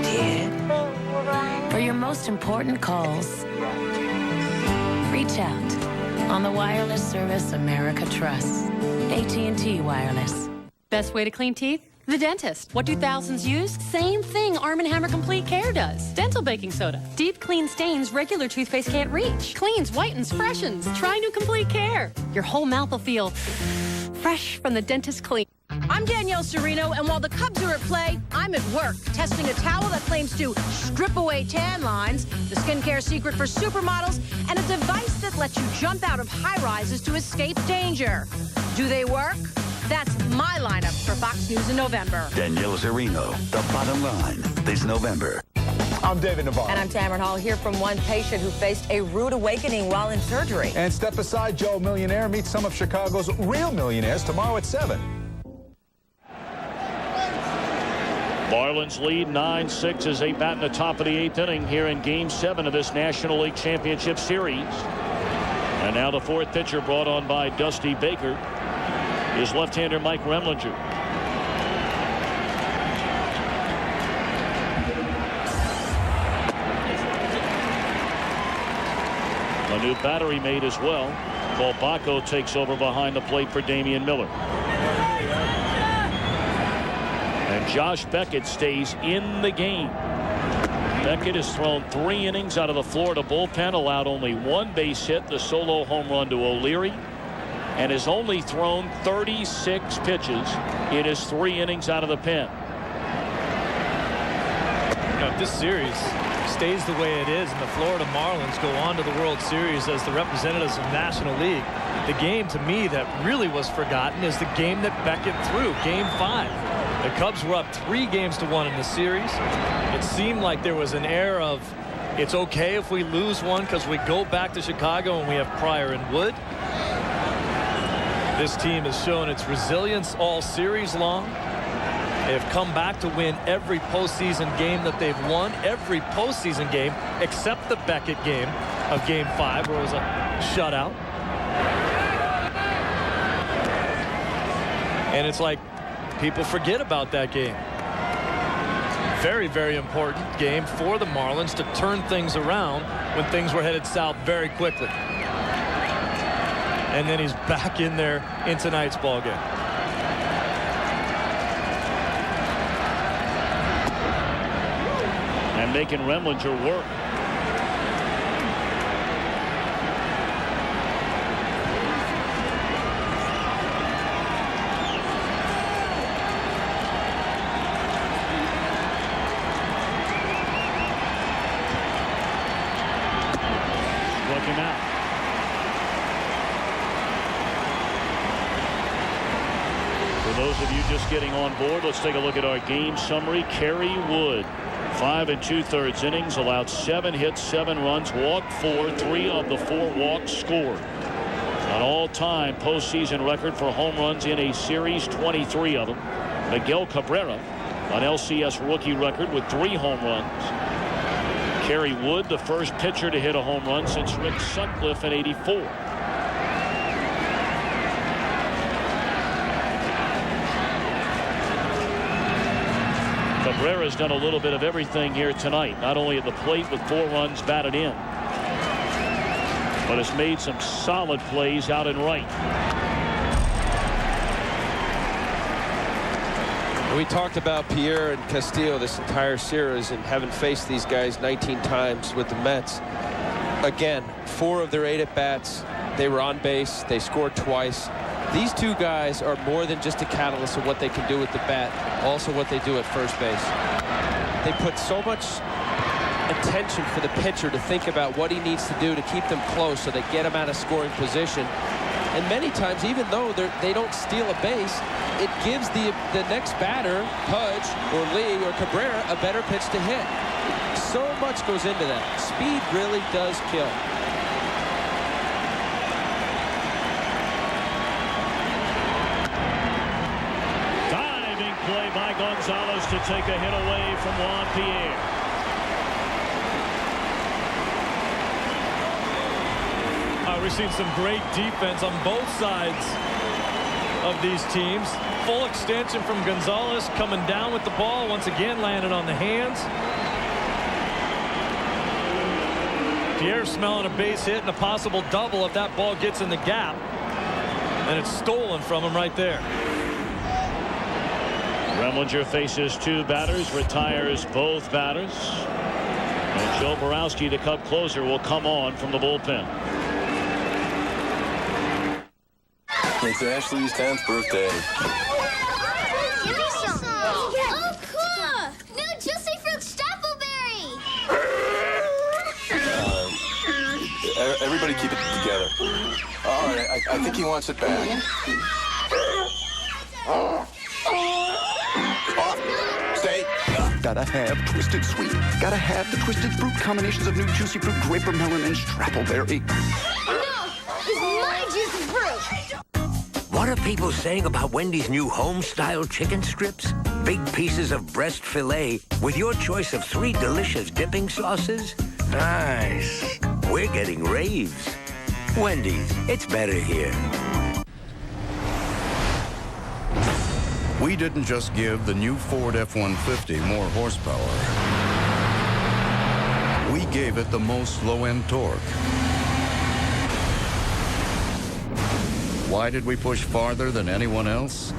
Did? For your most important calls, reach out on the wireless service America trusts. AT&T Wireless. Best way to clean teeth? The dentist. What do thousands use? Same thing Arm & Hammer Complete Care does. Dental baking soda. Deep clean stains regular toothpaste can't reach. Cleans, whitens, freshens. Try new Complete Care. Your whole mouth will feel fresh from the dentist clean. I'm Danielle Serino, and while the Cubs are at play, I'm at work testing a towel that claims to strip away tan lines, the skincare secret for supermodels, and a device that lets you jump out of high-rises to escape danger. Do they work? That's my lineup for Fox News in November. Danielle Serino, The Bottom Line, this November. I'm David Navarro. And I'm Tamron Hall, here from one patient who faced a rude awakening while in surgery. And Step Aside Joe Millionaire meets some of Chicago's real millionaires tomorrow at 7. Marlins lead 9-6 as they bat in the top of the 8th inning here in Game 7 of this National League Championship Series. And now the fourth pitcher brought on by Dusty Baker is left-hander Mike Remlinger. A new battery made as well. Paul Bacco takes over behind the plate for Damian Miller. And Josh Beckett stays in the game. Beckett has thrown 3 innings out of the Florida bullpen, allowed only 1 base hit, the solo home run to O'Leary, and has only thrown 36 pitches in his 3 innings out of the pen. You know, if this series stays the way it is and the Florida Marlins go on to the World Series as the representatives of the National League, the game to me that really was forgotten is the game that Beckett threw, Game 5. The Cubs were up 3-1 in the series. It seemed like there was an air of it's okay if we lose one because we go back to Chicago and we have Pryor and Wood. This team has shown its resilience all series long. They have come back to win every postseason game that they've won, every postseason game except the Beckett game of Game 5 where it was a shutout. And it's like people forget about that game. Very, very important game for the Marlins to turn things around when things were headed south very quickly. And then he's back in there in tonight's ball game. And making Remlinger work. Looking out. For those of you just getting on board, let's take a look at our game summary. Kerry Wood, 5 2/3 innings, allowed 7 hits, 7 runs, walked 4, 3 of the 4 walks scored. An all-time postseason record for home runs in a series, 23 of them. Miguel Cabrera, an LCS rookie record with 3 home runs. Kerry Wood, the first pitcher to hit a home run since Rick Sutcliffe in '84. Cabrera's done a little bit of everything here tonight, not only at the plate with 4 runs batted in, but has made some solid plays out and right. We talked about Pierre and Castillo this entire series and having faced these guys 19 times with the Mets. Again, 4 of their 8 at-bats, they were on base, they scored twice. These 2 guys are more than just a catalyst of what they can do with the bat, also what they do at first base. They put so much attention for the pitcher to think about what he needs to do to keep them close so they get him out of scoring position. And many times, even though they don't steal a base, it gives the next batter, Pudge or Lee or Cabrera, a better pitch to hit. So much goes into that. Speed really does kill. Diving play by Gonzalez to take a hit away from Juan Pierre. We've seen some great defense on both sides of these teams. Full extension from Gonzalez, coming down with the ball, once again landed on the hands. Pierre smelling a base hit and a possible double if that ball gets in the gap, and it's stolen from him right there. Remlinger faces 2 batters, retires both batters, and Joe Borowski, the Cub closer, will come on from the bullpen. It's Ashley's 10th birthday. Give me some. Oh, cool. New Juicy Fruit Strawberry. Everybody keep it together. All right, I think he wants it back. Stay. Gotta have Twisted Sweet. Gotta have the Twisted Fruit combinations of new Juicy Fruit, Grape Melon, and Strappleberry. No, it's my Juicy Fruit. What are people saying about Wendy's new home-style chicken strips? Big pieces of breast filet with your choice of 3 delicious dipping sauces? Nice. We're getting raves. Wendy's, it's better here. We didn't just give the new Ford F-150 more horsepower. We gave it the most low-end torque. Why did we push farther than anyone else?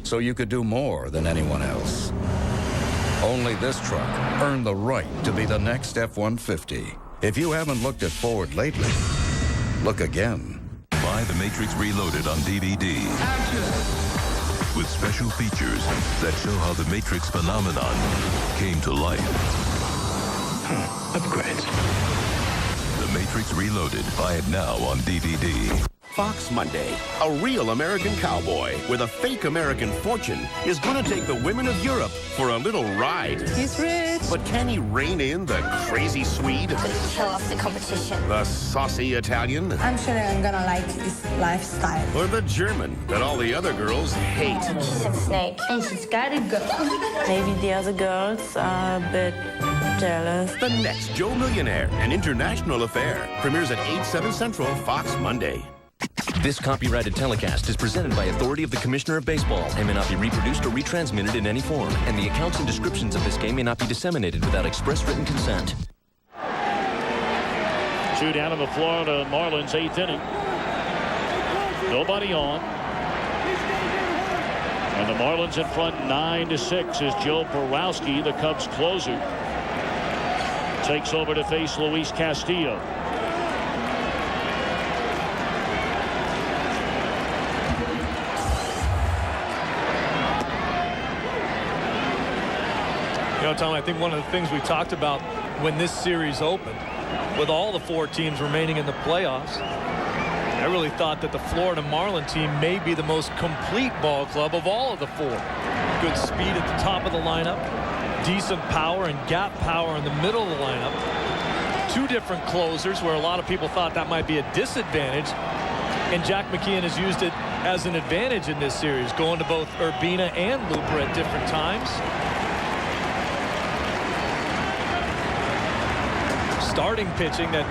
So you could do more than anyone else. Only this truck earned the right to be the next F-150. If you haven't looked at Ford lately, look again. Buy The Matrix Reloaded on DVD. With special features that show how the Matrix phenomenon came to life. Upgrades. The Matrix Reloaded. Buy it now on DVD. Fox Monday. A real American cowboy with a fake American fortune is going to take the women of Europe for a little ride. He's rich. But can he rein in the crazy Swede? Kill off the competition. The saucy Italian? I'm sure I'm gonna like this lifestyle. Or the German that all the other girls hate? She's a snake, and she's gotta go. Maybe the other girls are a bit jealous. The next Joe Millionaire, an international affair, premieres at 8/7 Central, Fox Monday. This copyrighted telecast is presented by authority of the Commissioner of Baseball and may not be reproduced or retransmitted in any form, and the accounts and descriptions of this game may not be disseminated without express written consent. 2 down in the Florida Marlins 8th inning. Nobody on. And the Marlins in front 9-6 as Joe Borowski, the Cubs closer, takes over to face Luis Castillo. You know, Tom, I think one of the things we talked about when this series opened, with all the 4 teams remaining in the playoffs, I really thought that the Florida Marlin team may be the most complete ball club of all of the 4. Good speed at the top of the lineup. decent power and gap power in the middle of the lineup. Two different closers where a lot of people thought that might be a disadvantage. And Jack McKeon has used it as an advantage in this series, going to both Urbina and Looper at different times. Starting pitching that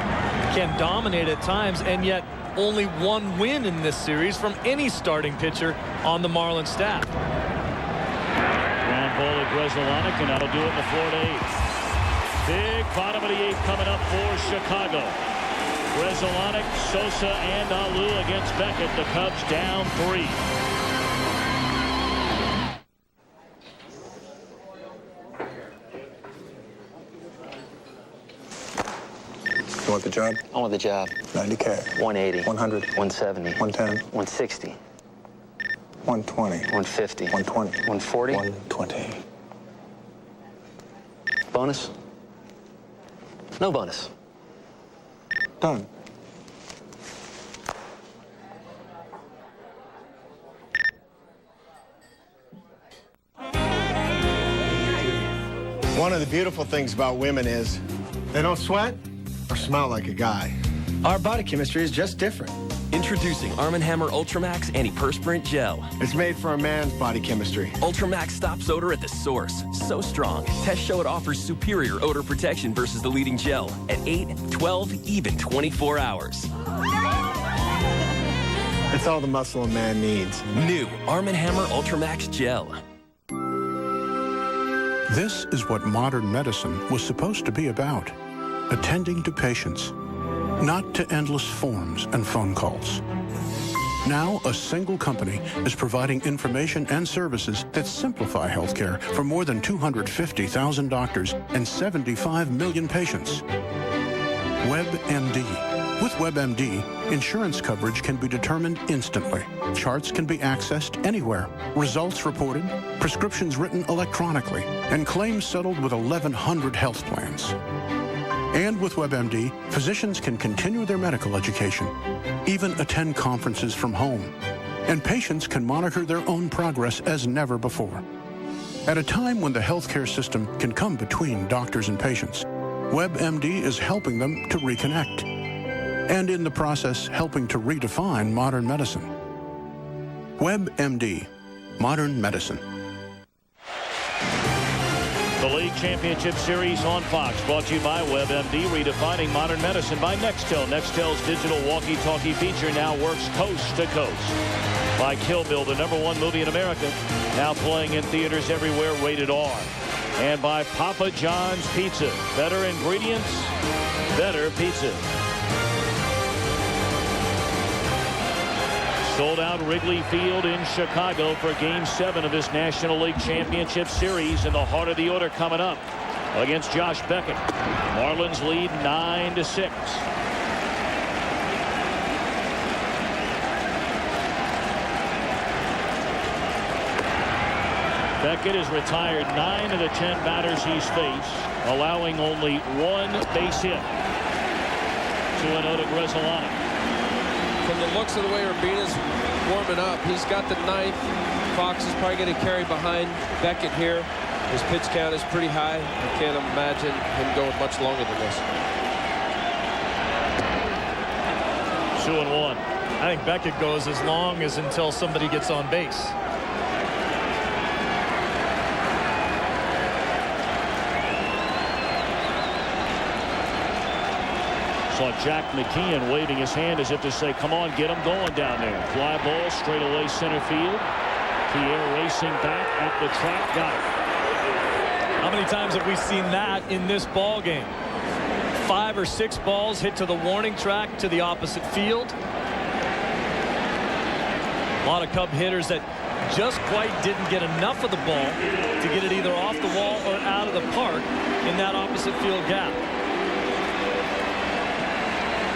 can dominate at times, and yet only one win in this series from any starting pitcher on the Marlins staff. Ground ball to Grzelcyk, and that'll do it in the Florida eighth. Big bottom of the eighth coming up for Chicago. Grzelcyk, Sosa, and Alou against Beckett. The Cubs down 3. You want the job? I want the job. 90K. 180. 100. 170. 110. 160. 120. 150. 120. 140. 120. Bonus? No bonus. Done. One of the beautiful things about women is they don't sweat or smell like a guy. Our body chemistry is just different. Introducing Arm & Hammer Ultramax Antiperspirant Gel. It's made for a man's body chemistry. Ultramax stops odor at the source. So strong, tests show it offers superior odor protection versus the leading gel at 8, 12, even 24 hours. It's all the muscle a man needs. New Arm & Hammer Ultramax Gel. This is what modern medicine was supposed to be about. Attending to patients, not to endless forms and phone calls. Now, a single company is providing information and services that simplify healthcare for more than 250,000 doctors and 75 million patients. WebMD. With WebMD, insurance coverage can be determined instantly. Charts can be accessed anywhere. Results reported, prescriptions written electronically, and claims settled with 1,100 health plans. And with WebMD, physicians can continue their medical education, even attend conferences from home. And patients can monitor their own progress as never before. At a time when the healthcare system can come between doctors and patients, WebMD is helping them to reconnect. And in the process, helping to redefine modern medicine. WebMD, modern medicine. The League Championship Series on Fox, brought to you by WebMD, redefining modern medicine by Nextel. Nextel's digital walkie-talkie feature now works coast to coast. By Kill Bill, the #1 movie in America, now playing in theaters everywhere, rated R. And by Papa John's Pizza. Better ingredients, better pizza. Sold out Wrigley Field in Chicago for Game 7 of this National League Championship Series. In the heart of the order coming up against Josh Beckett. Marlins lead 9-6. Beckett has retired 9 of the 10 batters he's faced, allowing only 1 base hit. 2-0 to Grzelcyk. From the looks of the way Urbina's warming up, he's got the ninth. Fox is probably going to carry behind Beckett here. His pitch count is pretty high. I can't imagine him going much longer than this. 2-1. I think Beckett goes as long as until somebody gets on base. Saw Jack McKeon waving his hand as if to say, come on, get him going down there. Fly ball straight away center field. Pierre racing back at the track. Got it. How many times have we seen that in this ball game? 5 or 6 balls hit to the warning track to the opposite field. A lot of Cub hitters that just quite didn't get enough of the ball to get it either off the wall or out of the park in that opposite field gap.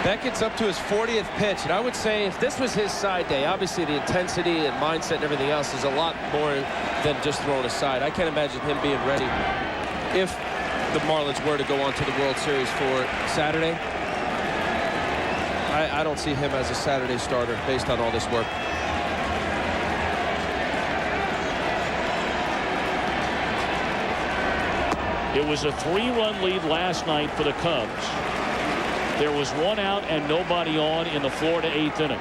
Beckett's up to his 40th pitch, and I would say if this was his side day, obviously the intensity and mindset and everything else is a lot more than just throwing a side. I can't imagine him being ready if the Marlins were to go on to the World Series for Saturday. I don't see him as a Saturday starter based on all this work. It was a 3-run lead last night for the Cubs. There was 1 out and nobody on in the Florida 8th inning.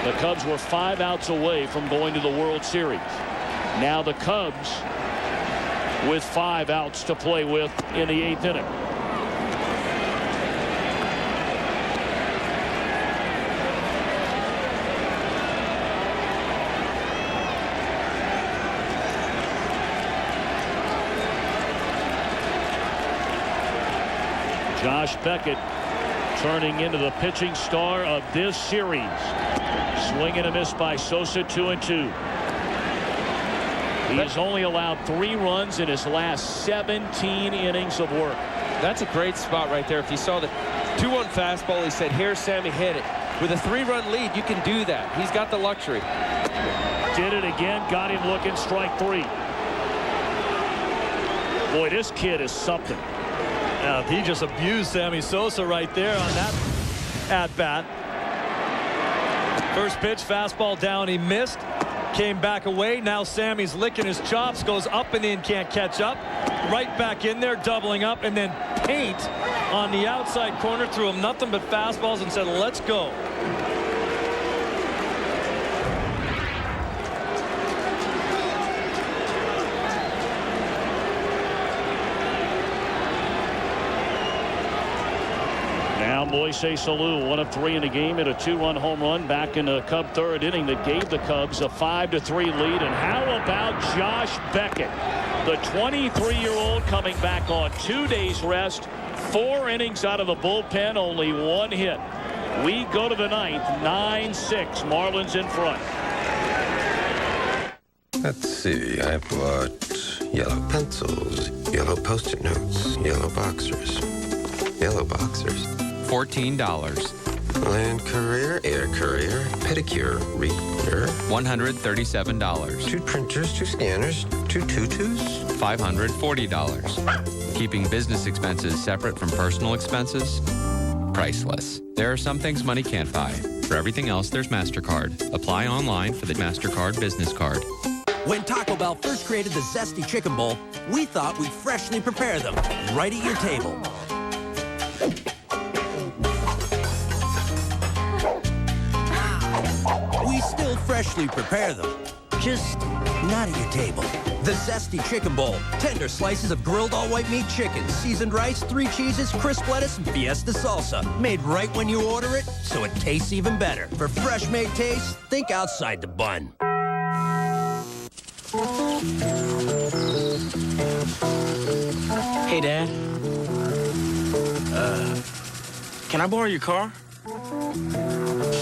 The Cubs were 5 outs away from going to the World Series. Now the Cubs with 5 outs to play with in the 8th inning. Josh Beckett turning into the pitching star of this series. Swing and a miss by Sosa, 2-2. He has only allowed 3 runs in his last 17 innings of work. That's a great spot right there. If you saw the 2-1 fastball, he said, "Here, Sammy, hit it." With a 3-run lead, you can do that. He's got the luxury. Did it again. Got him looking. Strike 3. Boy, this kid is something. He just abused Sammy Sosa right there on that at-bat. First pitch, fastball down, he missed. Came back away. Now Sammy's licking his chops, goes up and in, can't catch up. Right back in there, doubling up, and then Paint on the outside corner threw him nothing but fastballs and said, "Let's go." Moises Alou, 1 of 3 in the game, at a 2-run home run back in the Cub 3rd inning that gave the Cubs a 5-3 lead. And how about Josh Beckett, the 23-year-old, coming back on 2 days rest, 4 innings out of the bullpen, only 1 hit. We go to the 9th, 9-6, Marlins in front. Let's see, I've got yellow pencils, yellow Post-it notes, yellow boxers, $14. Land courier, air courier, pedicure, reader. $137. 2 printers, 2 scanners, 2 tutus. $540. Keeping business expenses separate from personal expenses? Priceless. There are some things money can't buy. For everything else, there's MasterCard. Apply online for the MasterCard business card. When Taco Bell first created the Zesty Chicken Bowl, we thought we'd freshly prepare them right at your table. We still freshly prepare them, just not at your table. The Zesty Chicken Bowl. Tender slices of grilled all-white meat chicken, seasoned rice, 3 cheeses, crisp lettuce, and fiesta salsa. Made right when you order it, so it tastes even better. For fresh-made taste, think outside the bun. Hey, Dad. Can I borrow your car?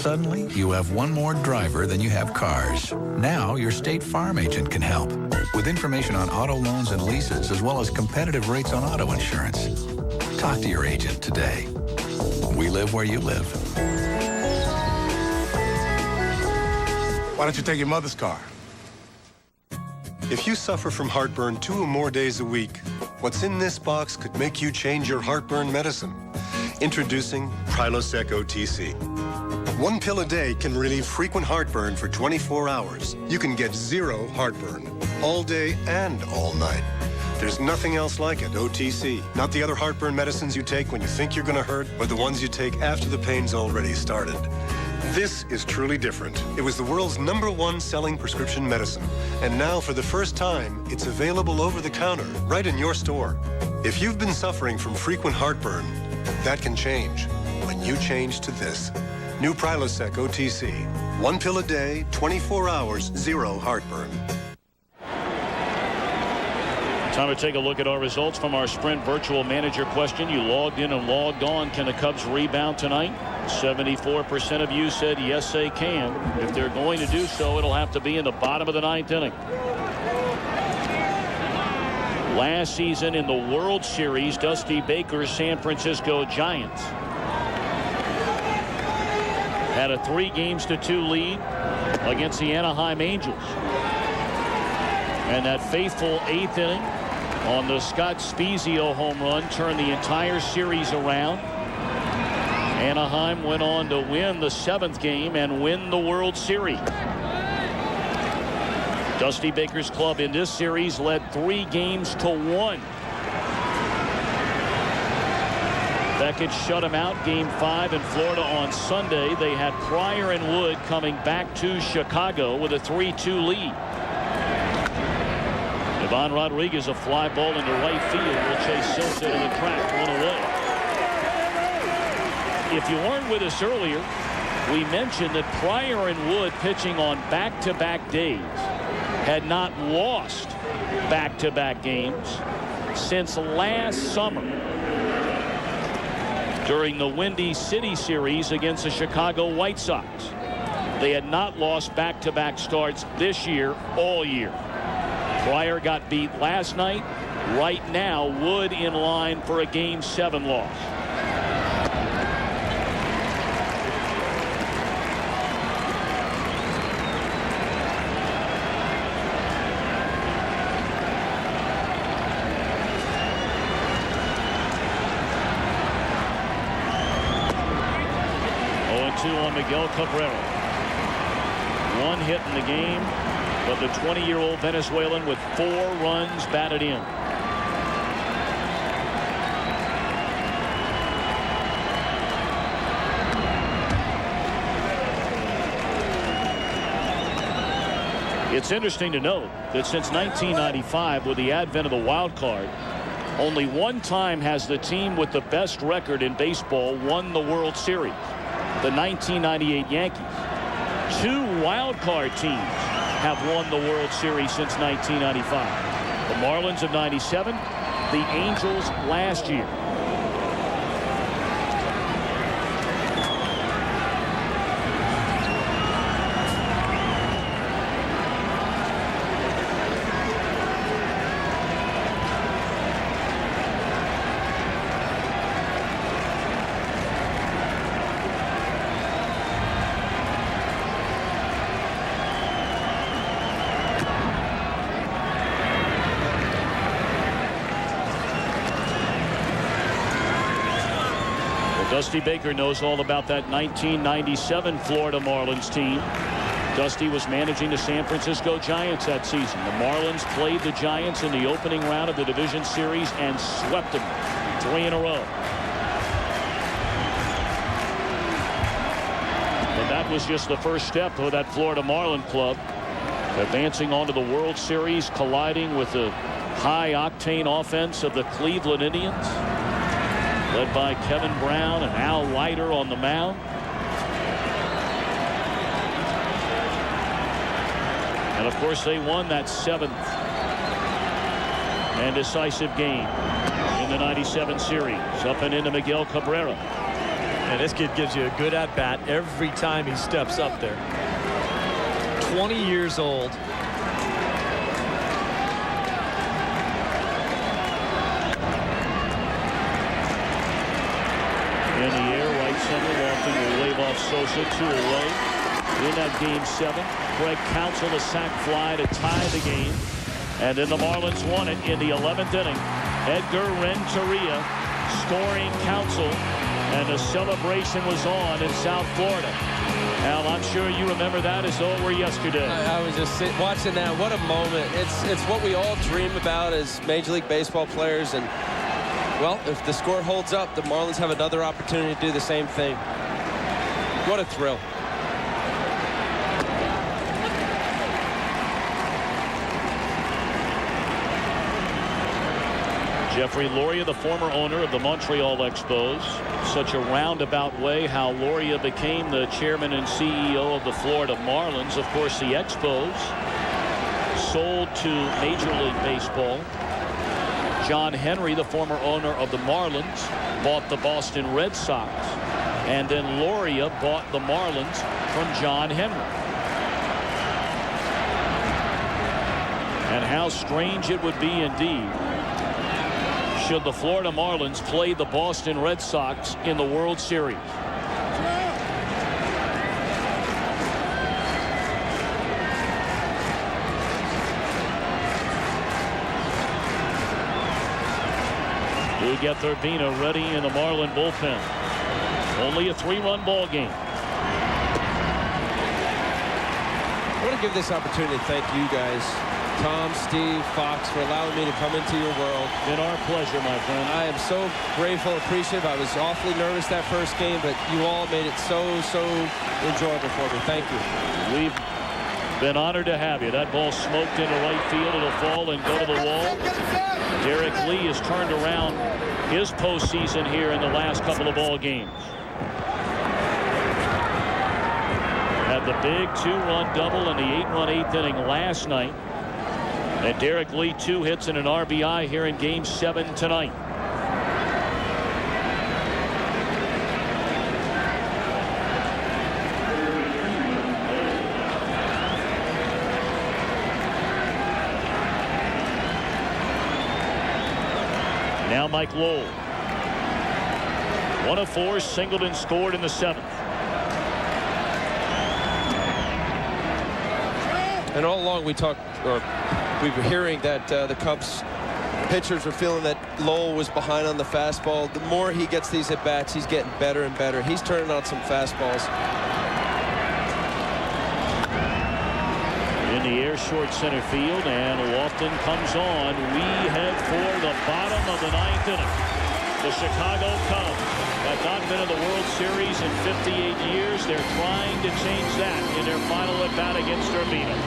Suddenly, you have one more driver than you have cars. Now, your State Farm agent can help with information on auto loans and leases, as well as competitive rates on auto insurance. Talk to your agent today. We live where you live. Why don't you take your mother's car? If you suffer from heartburn 2 or more days a week, what's in this box could make you change your heartburn medicine. Introducing Prilosec OTC. 1 pill a day can relieve frequent heartburn for 24 hours. You can get 0 heartburn, all day and all night. There's nothing else like it, OTC. Not the other heartburn medicines you take when you think you're gonna hurt, or the ones you take after the pain's already started. This is truly different. It was the world's #1 selling prescription medicine. And now, for the first time, it's available over the counter, right in your store. If you've been suffering from frequent heartburn, that can change when you change to this. New Prilosec OTC. 1 pill a day, 24 hours, 0 heartburn. Time to take a look at our results from our Sprint Virtual Manager question. You logged in and logged on. Can the Cubs rebound tonight? 74% of you said yes, they can. If they're going to do so, it'll have to be in the bottom of the 9th inning. Last season in the World Series, Dusty Baker's San Francisco Giants had a 3-2 lead against the Anaheim Angels. And that faithful 8th inning on the Scott Spezio home run turned the entire series around. Anaheim went on to win the 7th game and win the World Series. Dusty Baker's club in this series led 3-1 Beckett shut him out Game 5 in Florida on Sunday. They had Pryor and Wood coming back to Chicago with a 3-2 lead. Ivan Rodriguez, a fly ball into right field, will chase Sosa to the track, one away. If you weren't with us earlier, we mentioned that Pryor and Wood, pitching on back-to-back days, had not lost back-to-back games since last summer during the Windy City Series against the Chicago White Sox. They had not lost back-to-back starts this year all year. Pryor got beat last night. Right now, Wood in line for a Game 7 loss. On Miguel Cabrera. One hit in the game, but the 20-year-old Venezuelan with 4 runs batted in. It's interesting to note that since 1995, with the advent of the wild card, only one time has the team with the best record in baseball won the World Series. The 1998 Yankees. 2 wild card teams have won the World Series since 1995. The Marlins of '97, the Angels last year. Dusty Baker knows all about that 1997 Florida Marlins team. Dusty was managing the San Francisco Giants that season. The Marlins played the Giants in the opening round of the division series and swept them 3 in a row. But that was just the first step of that Florida Marlin club, advancing onto the World Series, colliding with the high-octane offense of the Cleveland Indians, led by Kevin Brown and Al Leiter on the mound. And of course, they won that 7th and decisive game in the '97 series, up and into Miguel Cabrera. And this kid gives you a good at-bat every time he steps up there. 20 years old. In the air, right center, Lofton will wave off Sosa, 2 away. In that Game 7, Craig Counsell a sac fly to tie the game. And then the Marlins won it in the 11th inning. Edgar Renteria scoring Counsell, and the celebration was on in South Florida. Al, I'm sure you remember that as though it were yesterday. I was just watching that. What a moment. It's what we all dream about as Major League Baseball players. And well, if the score holds up, the Marlins have another opportunity to do the same thing. What a thrill. Jeffrey Loria, the former owner of the Montreal Expos. Such a roundabout way how Loria became the chairman and CEO of the Florida Marlins. Of course, the Expos sold to Major League Baseball. John Henry, the former owner of the Marlins, bought the Boston Red Sox. And then Loria bought the Marlins from John Henry. And how strange it would be indeed should the Florida Marlins play the Boston Red Sox in the World Series. We get Urbina ready in the Marlin bullpen. Only a 3-run ball game. I want to give this opportunity to thank you guys Tom, Steve, Fox, for allowing me to come into your world. Been our pleasure, my friend. I am so grateful, appreciative. I was awfully nervous that first game, but you all made it so enjoyable for me. Thank you. We've been honored to have you. That ball smoked into right field. It'll fall and go to the wall. Derek Lee has turned around his postseason here in the last couple of ball games. Had the big 2-run double in the 8-run 8th inning last night. And Derek Lee 2 hits and an RBI here in Game 7 tonight. Now Mike Lowell. 1 of 4, singled and scored in the 7th. And all along we were hearing that the Cubs pitchers were feeling that Lowell was behind on the fastball. The more he gets these at bats, he's getting better and better. He's turning on some fastballs. In the air, short center field, and Lofton comes on. We head for the bottom of the 9th inning. The Chicago Cubs have not been in the World Series in 58 years. They're trying to change that in their final at bat against Urbina.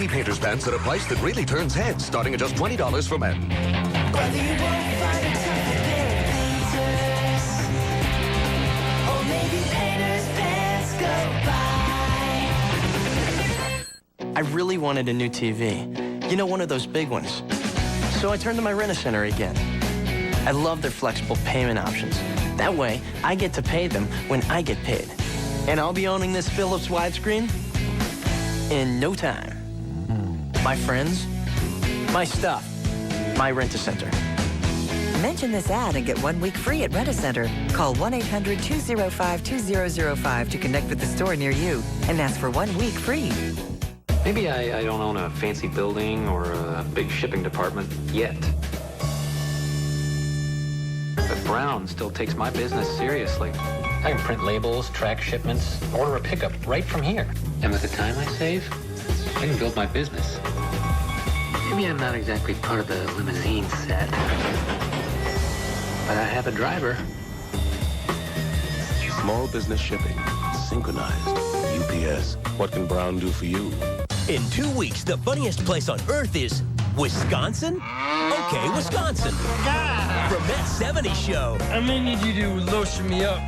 Painter's pants at a price that really turns heads, starting at just $20 for men. Whether you won't find a tougher pair of painters, or maybe Painter's pants go by. I really wanted a new TV. You know, one of those big ones. So I turned to my Rent-A-Center again. I love their flexible payment options. That way, I get to pay them when I get paid. And I'll be owning this Philips widescreen in no time. My friends, my stuff, my Rent-A-Center. Mention this ad and get 1 week free at Rent-A-Center. Call 1-800-205-2005 to connect with the store near you and ask for 1 week free. Maybe I don't own a fancy building or a big shipping department yet. But Brown still takes my business seriously. I can print labels, track shipments, order a pickup right from here. And with the time I save, I can build my business. Maybe I'm not exactly part of the limousine set, but I have a driver. Small business shipping, synchronized. UPS. What can Brown do for you? In 2 weeks, the funniest place on earth is Wisconsin? Okay, Wisconsin. From that 70s show. I may need you to lotion me up.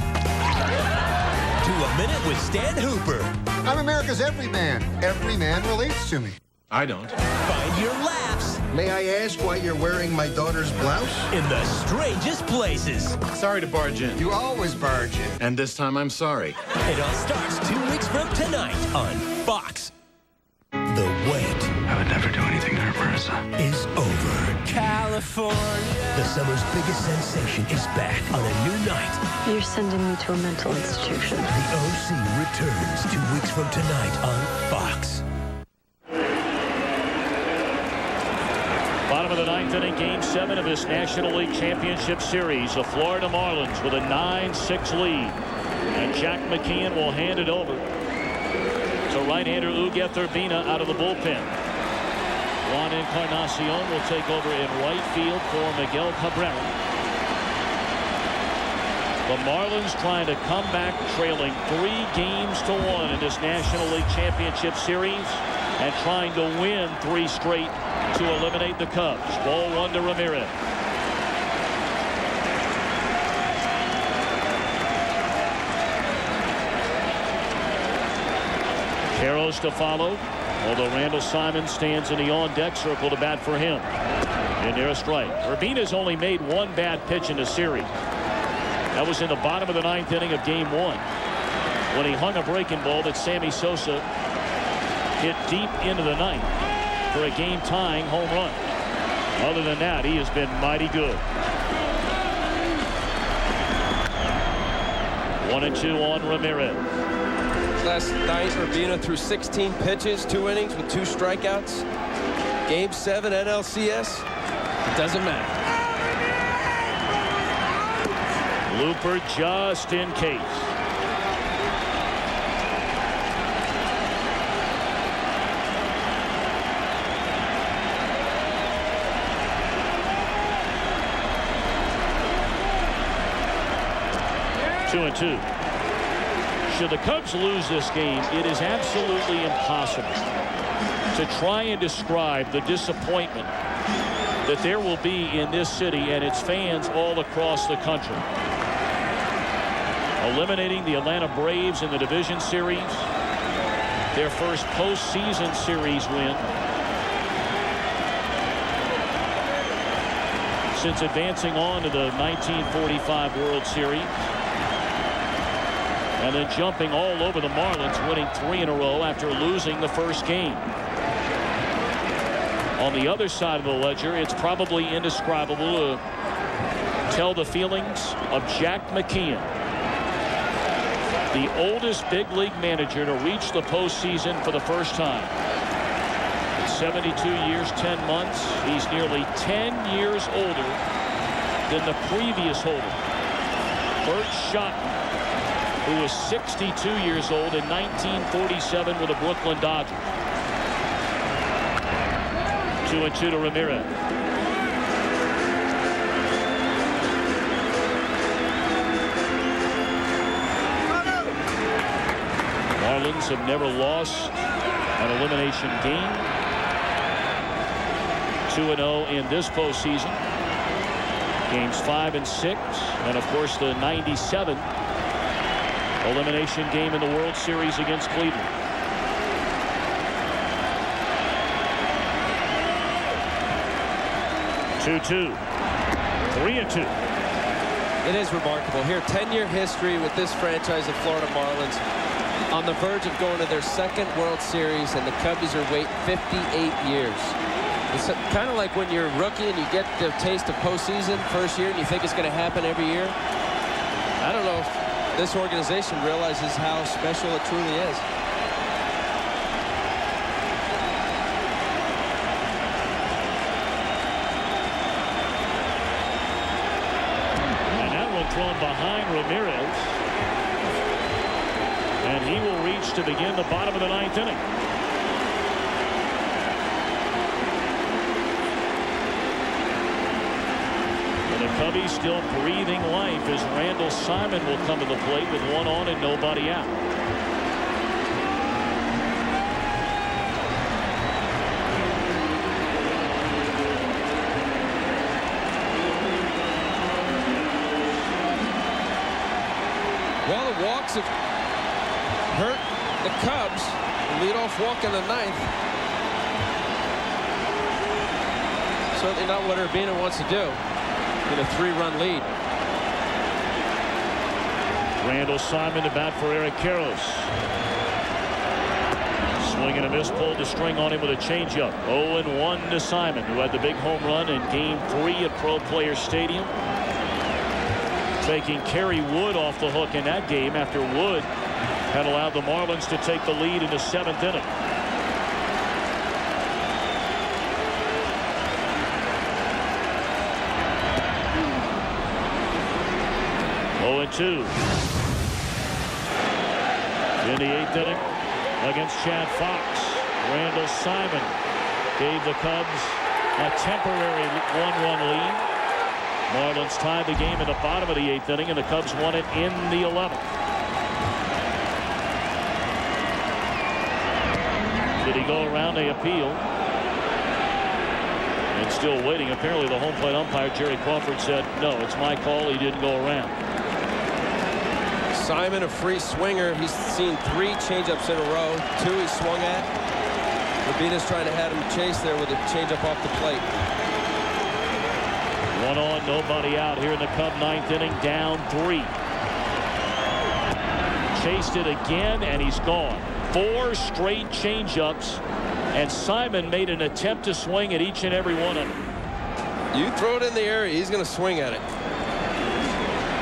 To A Minute with Stan Hooper. I'm America's everyman. Every man relates to me. I don't. Find your laughs. May I ask why you're wearing my daughter's blouse? In the strangest places. Sorry to barge in. You always barge in. And this time I'm sorry. It all starts 2 weeks from tonight on Fox. The wait. I would never do anything to hurt Marissa. Is over. California. The summer's biggest sensation is back on a new night. You're sending me to a mental institution. The OC returns 2 weeks from tonight on Fox. Bottom of the 9th inning, Game 7 of this National League Championship Series. The Florida Marlins with a 9-6 lead. And Jack McKeon will hand it over to right-hander Ugueth Urbina out of the bullpen. Juan Encarnacion will take over in right field for Miguel Cabrera. The Marlins trying to come back trailing 3-1 in this National League Championship Series and trying to win 3 straight to eliminate the Cubs. Ball 1 to Ramirez. Carroll's to follow, although Randall Simon stands in the on-deck circle to bat for him. And near a strike. Urbina's only made 1 bad pitch in the series. That was in the bottom of the 9th inning of Game 1 when he hung a breaking ball that Sammy Sosa hit deep into the 9th for a game-tying home run. Other than that, he has been mighty good. 1-2 on Ramirez. Last night, Urbina threw 16 pitches, 2 innings with 2 strikeouts. Game 7 NLCS. It doesn't matter. Looper just in case. Two and two. Should the Cubs lose this game, it is absolutely impossible to try and describe the disappointment that there will be in this city and its fans all across the country. Eliminating the Atlanta Braves in the division series, their first postseason series win since advancing on to the 1945 World Series. And then jumping all over the Marlins, winning 3 in a row after losing the first game. On the other side of the ledger, it's probably indescribable to tell the feelings of Jack McKeon, the oldest big league manager to reach the postseason for the first time. At 72 years, 10 months, he's nearly 10 years older than the previous holder, Bert Schotten, who was 62 years old in 1947 with the Brooklyn Dodgers. 2-2 to Ramirez. Marlins have never lost an elimination game. 2-0 in this postseason. Games 5 and 6, and of course the 97 elimination game in the World Series against Cleveland. Two-two. 3-2. It is remarkable. Here, 10-year history with this franchise, the Florida Marlins, on the verge of going to their 2nd World Series, and the Cubbies are waiting 58 years. It's kind of like when you're a rookie and you get the taste of postseason first year and you think it's going to happen every year. I don't know if this organization realizes how special it truly is. And that one thrown behind Ramirez. And he will reach to begin the bottom of the 9th inning. The Cubbies still breathing life as Randall Simon will come to the plate with 1 on and nobody out. Well, the walks have hurt the Cubs. The leadoff walk in the 9th. Certainly not what Urbina wants to do. In a 3-run lead. Randall Simon to bat for Eric Karros. Swing and a miss, pulled the string on him with a changeup. 0-1 to Simon, who had the big home run in Game 3 at Pro Players Stadium. Taking Kerry Wood off the hook in that game after Wood had allowed the Marlins to take the lead in the 7th inning. Two. In the 8th inning against Chad Fox, Randall Simon gave the Cubs a temporary 1-run lead. Marlins tied the game in the bottom of the 8th inning, and the Cubs won it in the 11th. Did he go around? They appeal. And still waiting. Apparently the home plate umpire, Jerry Crawford, said, no, it's my call. He didn't go around. Simon, a free swinger. He's seen 3 changeups in a row. 2 he swung at. Urbina's trying to have him chase there with a changeup off the plate. 1 on, nobody out here in the Cub 9th inning, down 3. Chased it again, and he's gone. 4 straight changeups, and Simon made an attempt to swing at each and every one of them. You throw it in the air, he's going to swing at it.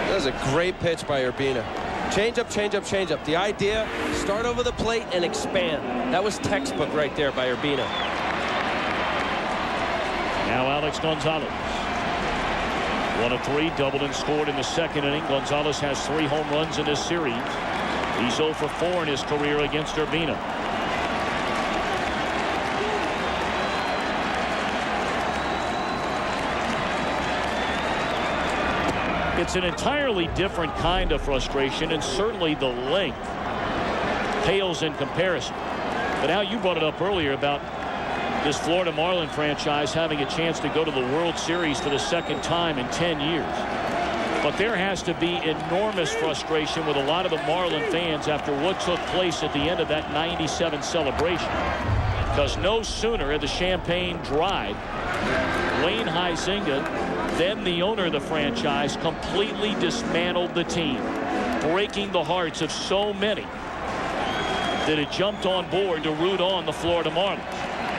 That was a great pitch by Urbina. Change up, change up, change up. The idea, start over the plate and expand. That was textbook right there by Urbina. Now Alex Gonzalez. 1 of 3, doubled and scored in the second inning. Gonzalez has 3 home runs in this series. He's 0 for 4 in his career against Urbina. It's an entirely different kind of frustration, and certainly the length pales in comparison. But Al, you brought it up earlier about this Florida Marlin franchise having a chance to go to the World Series for the second time in 10 years. But there has to be enormous frustration with a lot of the Marlin fans after what took place at the end of that 97 celebration. Because no sooner had the Champagne Drive, Wayne Huizenga, then the owner of the franchise, completely dismantled the team, breaking the hearts of so many that had jumped on board to root on the Florida Marlins.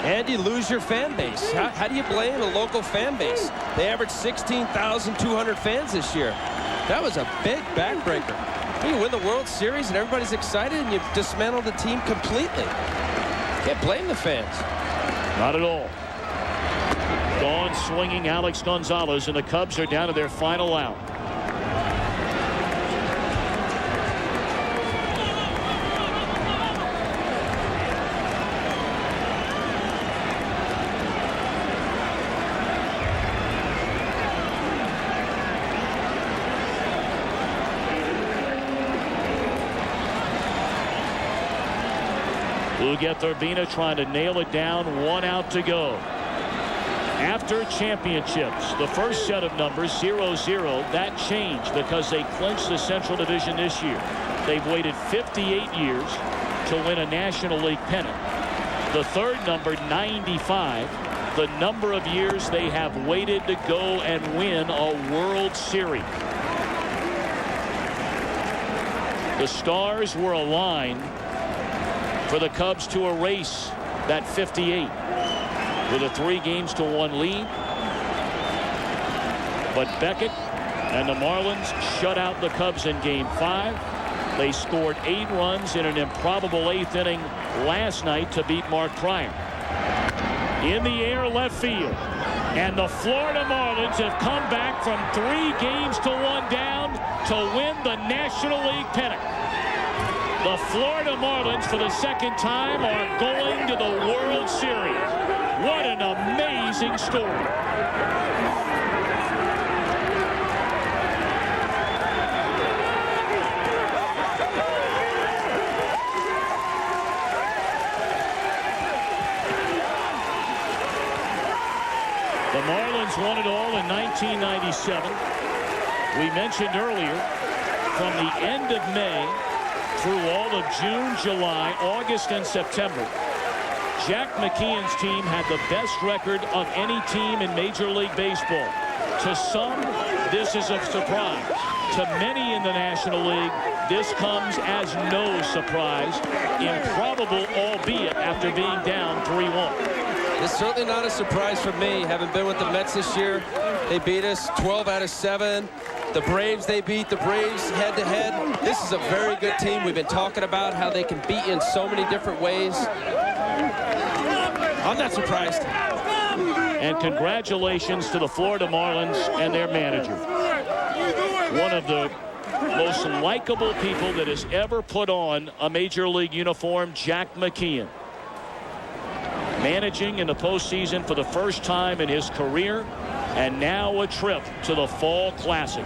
And you lose your fan base. How do you blame a local fan base? They averaged 16,200 fans this year. That was a big backbreaker. You win the World Series and everybody's excited and you dismantle the team completely. Can't blame the fans. Not at all. Gone swinging Alex Gonzalez, and the Cubs are down to their final out. We'll get Urbina trying to nail it down. 1 out to go. After championships, the first set of numbers 0-0, that changed because they clinched the Central Division this year. They've waited 58 years to win a National League pennant. The third number 95, the number of years they have waited to go and win a World Series. The stars were aligned for the Cubs to erase that 58 with a 3-1 lead. But Beckett and the Marlins shut out the Cubs in Game 5. They scored 8 runs in an improbable 8th inning last night to beat Mark Pryor. In the air left field. And the Florida Marlins have come back from 3-1 down to win the National League pennant. The Florida Marlins, for the second time, are going to the World Series. What an amazing story. The Marlins won it all in 1997. We mentioned earlier, from the end of May through all of June, July, August, and September, Jack McKeon's team had the best record of any team in Major League Baseball. To some, this is a surprise. To many in the National League, this comes as no surprise. Improbable, albeit after being down 3-1. It's certainly not a surprise for me, having been with the Mets this year. They beat us 12 out of 7. The Braves, they beat the Braves head-to-head. This is a very good team. We've been talking about how they can beat you in so many different ways. I'm not surprised. And congratulations to the Florida Marlins and their manager. One of the most likable people that has ever put on a Major League uniform, Jack McKeon. Managing in the postseason for the first time in his career, and now a trip to the Fall Classic.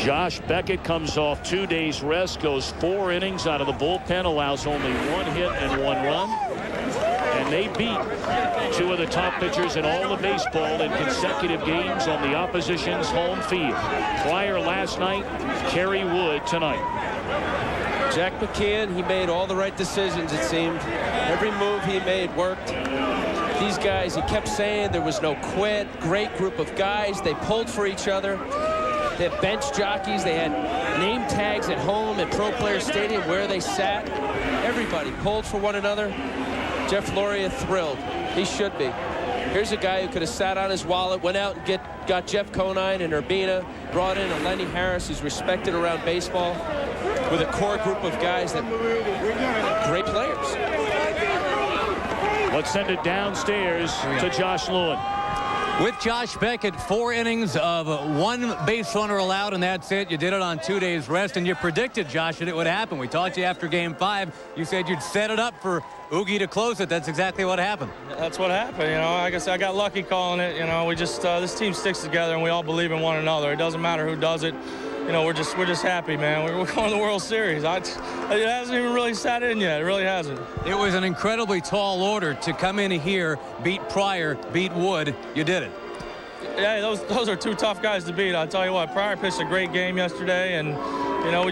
Josh Beckett comes off 2 days rest, goes 4 innings out of the bullpen, allows only 1 hit and 1 run. And they beat 2 of the top pitchers in all of baseball in consecutive games on the opposition's home field. Pryor last night, Kerry Wood tonight. Jack McKeon, he made all the right decisions, it seemed. Every move he made worked. These guys, he kept saying there was no quit. Great group of guys. They pulled for each other. They had bench jockeys. They had name tags at home at Pro Player Stadium where they sat. everybody pulled for one another. Jeff Loria thrilled. He should be. Here's a guy who could have sat on his wallet, went out and got Jeff Conine and Urbina, brought in a Lenny Harris who's respected around baseball, with a core group of guys that great players. Let's send it downstairs to Josh Lewin. With Josh Beckett, 4 innings of 1 base runner allowed, and that's it. You did it on 2 days rest, and you predicted, Josh, that it would happen. We talked to you after Game 5. You said you'd set it up for Oogie to close it. That's exactly what happened. That's what happened. You know, I guess I got lucky calling it. You know, we just this team sticks together, and we all believe in one another. It doesn't matter who does it. You know, we're just happy, man. We're going to the World Series. It hasn't even really sat in yet. It really hasn't. It was an incredibly tall order to come in here, beat Pryor, beat Wood. You did it. Yeah, those are 2 tough guys to beat. I'll tell you what, Pryor pitched a great game yesterday, and you know,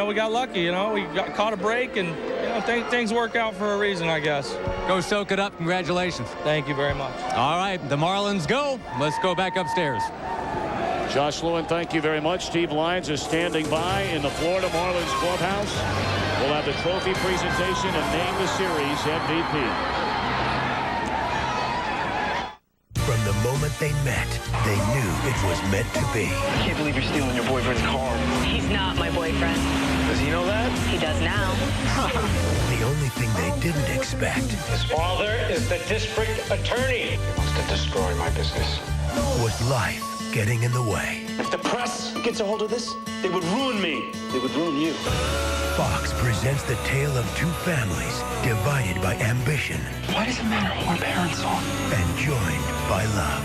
we got lucky. You know, we caught a break, and you know, things work out for a reason, I guess. Go soak it up. Congratulations. Thank you very much. All right, the Marlins go. Let's go back upstairs. Josh Lewin, thank you very much. Steve Lyons is standing by in the Florida Marlins clubhouse. We'll have the trophy presentation and name the series MVP. From the moment they met, they knew it was meant to be. I can't believe you're stealing your boyfriend's car. He's not my boyfriend. Does he know that? He does now. The only thing they didn't expect. His father is the district attorney. He wants to destroy my business. Was life getting in the way? If the press gets a hold of this, they would ruin me. They would ruin you. Fox presents the tale of 2 families divided by ambition. Why does it matter who our parents are? And joined by love.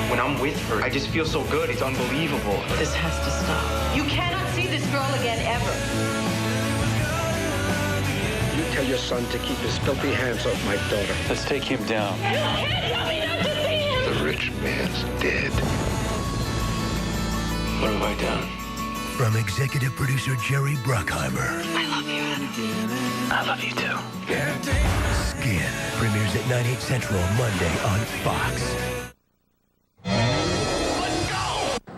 When I'm with her, I just feel so good. It's unbelievable. This has to stop. You cannot see this girl again ever. You tell your son to keep his filthy hands off my daughter. Let's take him down. You can't tell me not to see him. The rich man's dead. What have I done? From executive producer Jerry Bruckheimer. I love you, Adam. I love you too. Skin premieres at 9/8 Central Monday on Fox.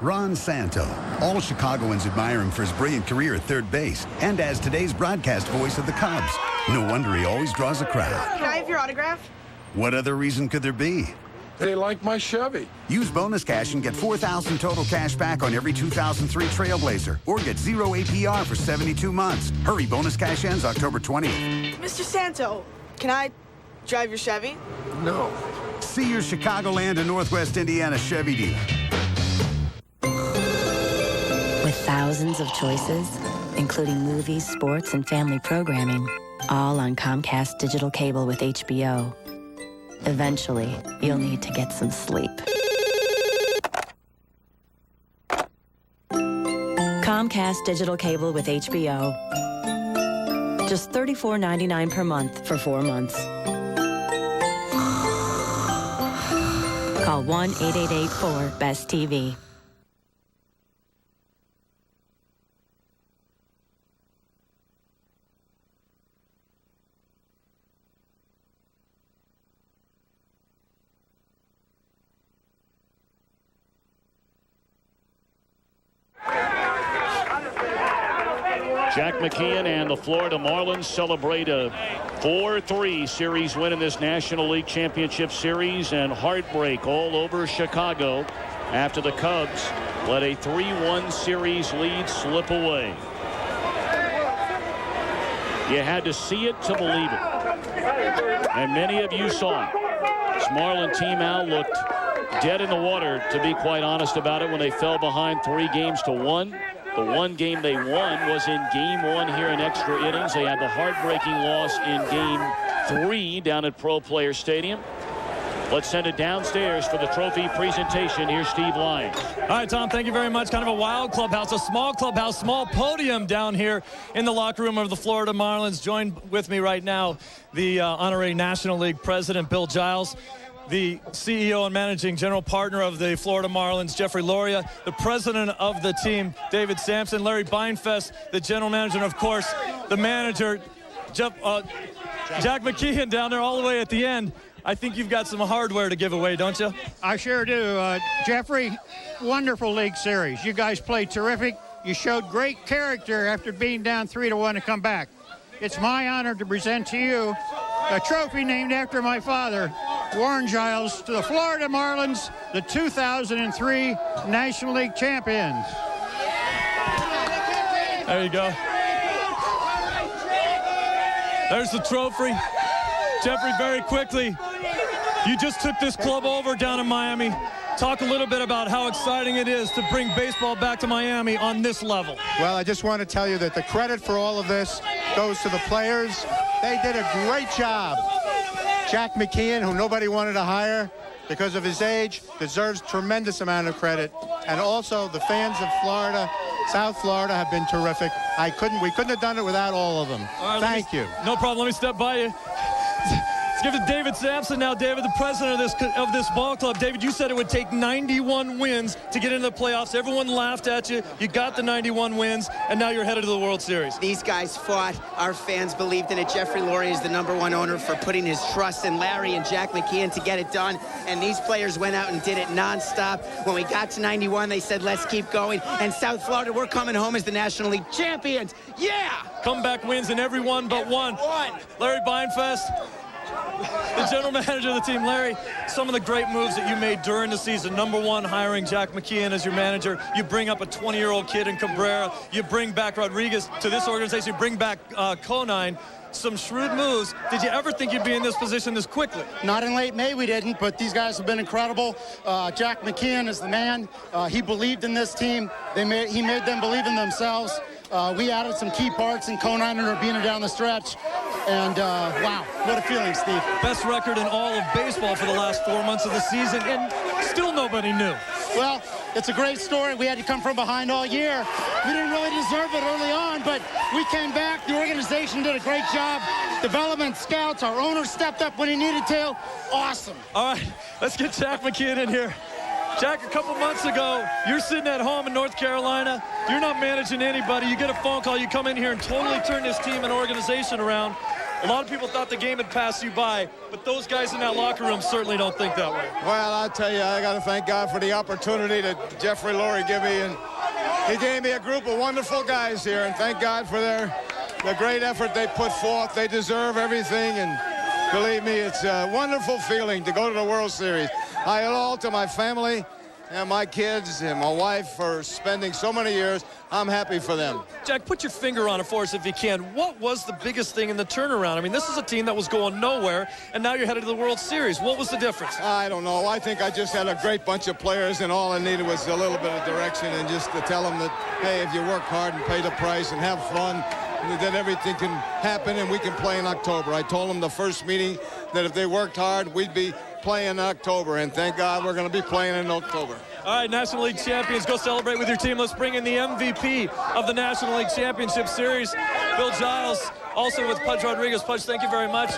Ron Santo. All Chicagoans admire him for his brilliant career at third base and as today's broadcast voice of the Cubs. No wonder he always draws a crowd. Can I have your autograph? What other reason could there be? They like my Chevy. Use bonus cash and get $4,000 total cash back on every 2003 Trailblazer. Or get 0 APR for 72 months. Hurry, bonus cash ends October 20th. Mr. Santo, can I drive your Chevy? No. See your Chicagoland and Northwest Indiana Chevy dealer. With thousands of choices, including movies, sports, and family programming, all on Comcast digital cable with HBO. Eventually, you'll need to get some sleep. Comcast digital cable with HBO. Just $34.99 per month for 4 months. Call 1-888-4-BEST-TV. Jack McKeon and the Florida Marlins celebrate a 4-3 series win in this National League Championship Series, and heartbreak all over Chicago after the Cubs let a 3-1 series lead slip away. You had to see it to believe it, and many of you saw it. This Marlin team out looked dead in the water, to be quite honest about it, when they fell behind 3-1. The one game they won was in Game 1 here in extra innings. They had the heartbreaking loss in Game 3 down at Pro Player Stadium. Let's send it downstairs for the trophy presentation. Here's Steve Lyons. All right, Tom, thank you very much. Kind of a wild clubhouse, a small clubhouse, small podium down here in the locker room of the Florida Marlins. Joined with me right now, the honorary National League president, Bill Giles, the CEO and managing general partner of the Florida Marlins, Jeffrey Loria, the president of the team, David Sampson, Larry Beinfest, the general manager, and, of course, the manager, Jack McKeon down there all the way at the end. I think you've got some hardware to give away, don't you? I sure do. Jeffrey, wonderful league series. You guys played terrific. You showed great character after being down 3-1 to come back. it's my honor to present to you a trophy named after my father, Warren Giles, to the Florida Marlins, the 2003 National League champions. There you go. There's the trophy. Jeffrey, very quickly, you just took this club over down in Miami. Talk a little bit about how exciting it is to bring baseball back to Miami on this level. Well, I just want to tell you that the credit for all of this goes to the players. They did a great job. Jack McKeon, who nobody wanted to hire because of his age, deserves tremendous amount of credit. And also the fans of Florida, South Florida, have been terrific. We couldn't have done it without all of them. Thank you. No problem. Let me step by you. Let's give it to David Sampson now. David, the president of this ball club. David, you said it would take 91 wins to get into the playoffs. Everyone laughed at you. You got the 91 wins, and now you're headed to the World Series. These guys fought. Our fans believed in it. Jeffrey Lurie is the #1 owner for putting his trust in Larry and Jack McKeon to get it done. And these players went out and did it nonstop. When we got to 91, they said, let's keep going. And South Florida, we're coming home as the National League champions. Yeah! Comeback wins in every one but one. Larry Beinfest, the general manager of the team. Larry, some of the great moves that you made during the season. #1, hiring Jack McKeon as your manager. You bring up a 20-year-old kid in Cabrera. You bring back Rodriguez to this organization. You bring back Conine. Some shrewd moves. Did you ever think you'd be in this position this quickly? Not in late May, we didn't, but these guys have been incredible. Jack McKeon is the man. He believed in this team. He made them believe in themselves. We added some key parts in Conine and Urbina down the stretch. And, wow, what a feeling, Steve. Best record in all of baseball for the last 4 months of the season, and still nobody knew. Well, it's a great story. We had to come from behind all year. We didn't really deserve it early on, but we came back. The organization did a great job. Development, scouts, our owner stepped up when he needed to. Awesome. All right, let's get Jack McKeon in here. Jack, a couple months ago, you're sitting at home in North Carolina. You're not managing anybody. You get a phone call. You come in here and totally turn this team and organization around. A lot of people thought the game had passed you by, but those guys in that locker room certainly don't think that way. Well, I'll tell you, I got to thank God for the opportunity that Jeffrey Lurie gave me. And he gave me a group of wonderful guys here, and thank God for the great effort they put forth. They deserve everything, and believe me, it's a wonderful feeling to go to the World Series. I owe it all to my family and my kids and my wife for spending so many years. I'm happy for them. Jack, put your finger on it for us if you can. What was the biggest thing in the turnaround? I mean, this is a team that was going nowhere, and now you're headed to the World Series. What was the difference? I don't know. I think I just had a great bunch of players, and all I needed was a little bit of direction and just to tell them that, hey, if you work hard and pay the price and have fun, then everything can happen and we can play in October. I told them the first meeting that if they worked hard, we'd be playing in October, and thank God we're going to be playing in October. All right, National League champions, go celebrate with your team. Let's bring in the MVP of the National League Championship Series, Bill Giles, also with Pudge Rodriguez. Pudge, thank you very much.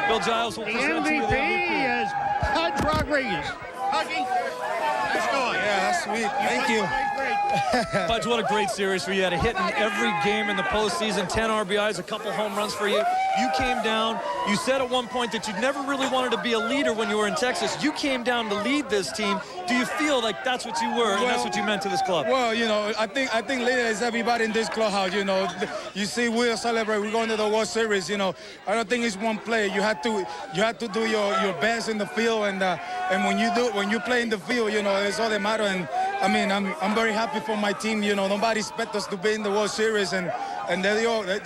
Bill Giles will present to you the MVP. Is Pudge Rodriguez. Pudgy, nice going. Yeah, that's sweet. Thank you. Pudge, what a great series for you. You had a hit in every game in the postseason, 10 RBIs, a couple home runs for you. You came down. You said at one point that you never really wanted to be a leader when you were in Texas. You came down to lead this team. Do you feel like that's what you were and that's what you meant to this club? Well, you know, I think leader is everybody in this clubhouse. You know, you see, we'll celebrate. We're going to the World Series. You know, I don't think it's one play. You have to do your best in the field, and when you play in the field, you know, it's all that matters. And I mean, I'm very happy for my team. You know, nobody expect us to be in the World Series, and there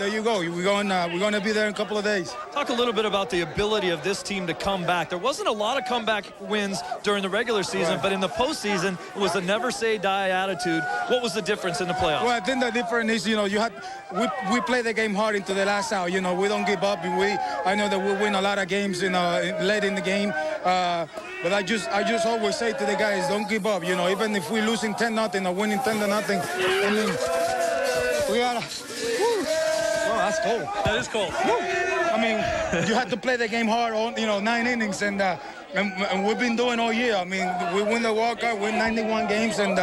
you go. We're going to be there in a couple of days. Talk a little bit about the ability of this team to come back. There wasn't a lot of comeback wins during the regular season, but in the postseason, it was a never say die attitude. What was the difference in the playoffs? Well, I think the difference is, you know, we play the game hard into the last out. You know, we don't give up. I know that we win a lot of games, you know, late in the game. But I just always say to the guys, don't give up. You know, even if we're losing 10-0 or winning 10-0, I mean, we gotta. Oh, that's cold. That is cold. I mean, you have to play the game hard, you know, 9 innings, and and we've been doing all year. I mean, we win the World Cup, win 91 games, and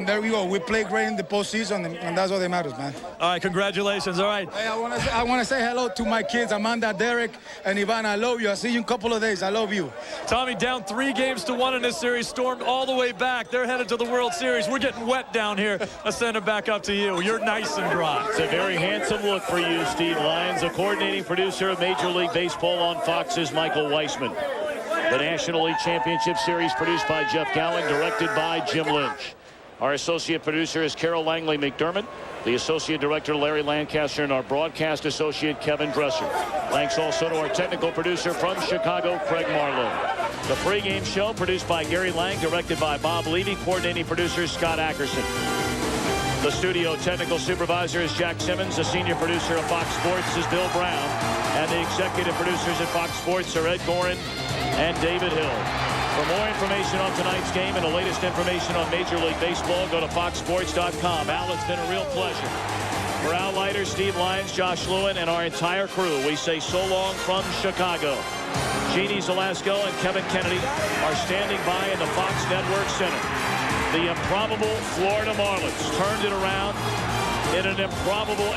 there we go. We play great in the postseason, and that's all that matters, man. All right, congratulations. All right. Hey, I want to say hello to my kids, Amanda, Derek, and Ivan. I love you. I'll see you in a couple of days. I love you. Tommy, down 3-1 in this series, stormed all the way back. They're headed to the World Series. We're getting wet down here. I send it back up to you. You're nice and dry. It's a very handsome look for you, Steve Lyons. The coordinating producer of Major League Baseball on Fox is Michael Weissman. The National League Championship Series produced by Jeff Gowling, directed by Jim Lynch. Our associate producer is Carol Langley McDermott. The associate director, Larry Lancaster, and our broadcast associate, Kevin Dresser. Thanks also to our technical producer from Chicago, Craig Marlowe. The pregame show produced by Gary Lang, directed by Bob Levy, coordinating producer Scott Ackerson. The studio technical supervisor is Jack Simmons. The senior producer of Fox Sports is Bill Brown. And the executive producers at Fox Sports are Ed Gorin and David Hill. For more information on tonight's game and the latest information on Major League Baseball, go to foxsports.com. Al, it's been a real pleasure. For Al Leiter, Steve Lyons, Josh Lewin, and our entire crew, we say so long from Chicago. Jeannie Zelasco and Kevin Kennedy are standing by in the Fox Network Center. The improbable Florida Marlins turned it around in an improbable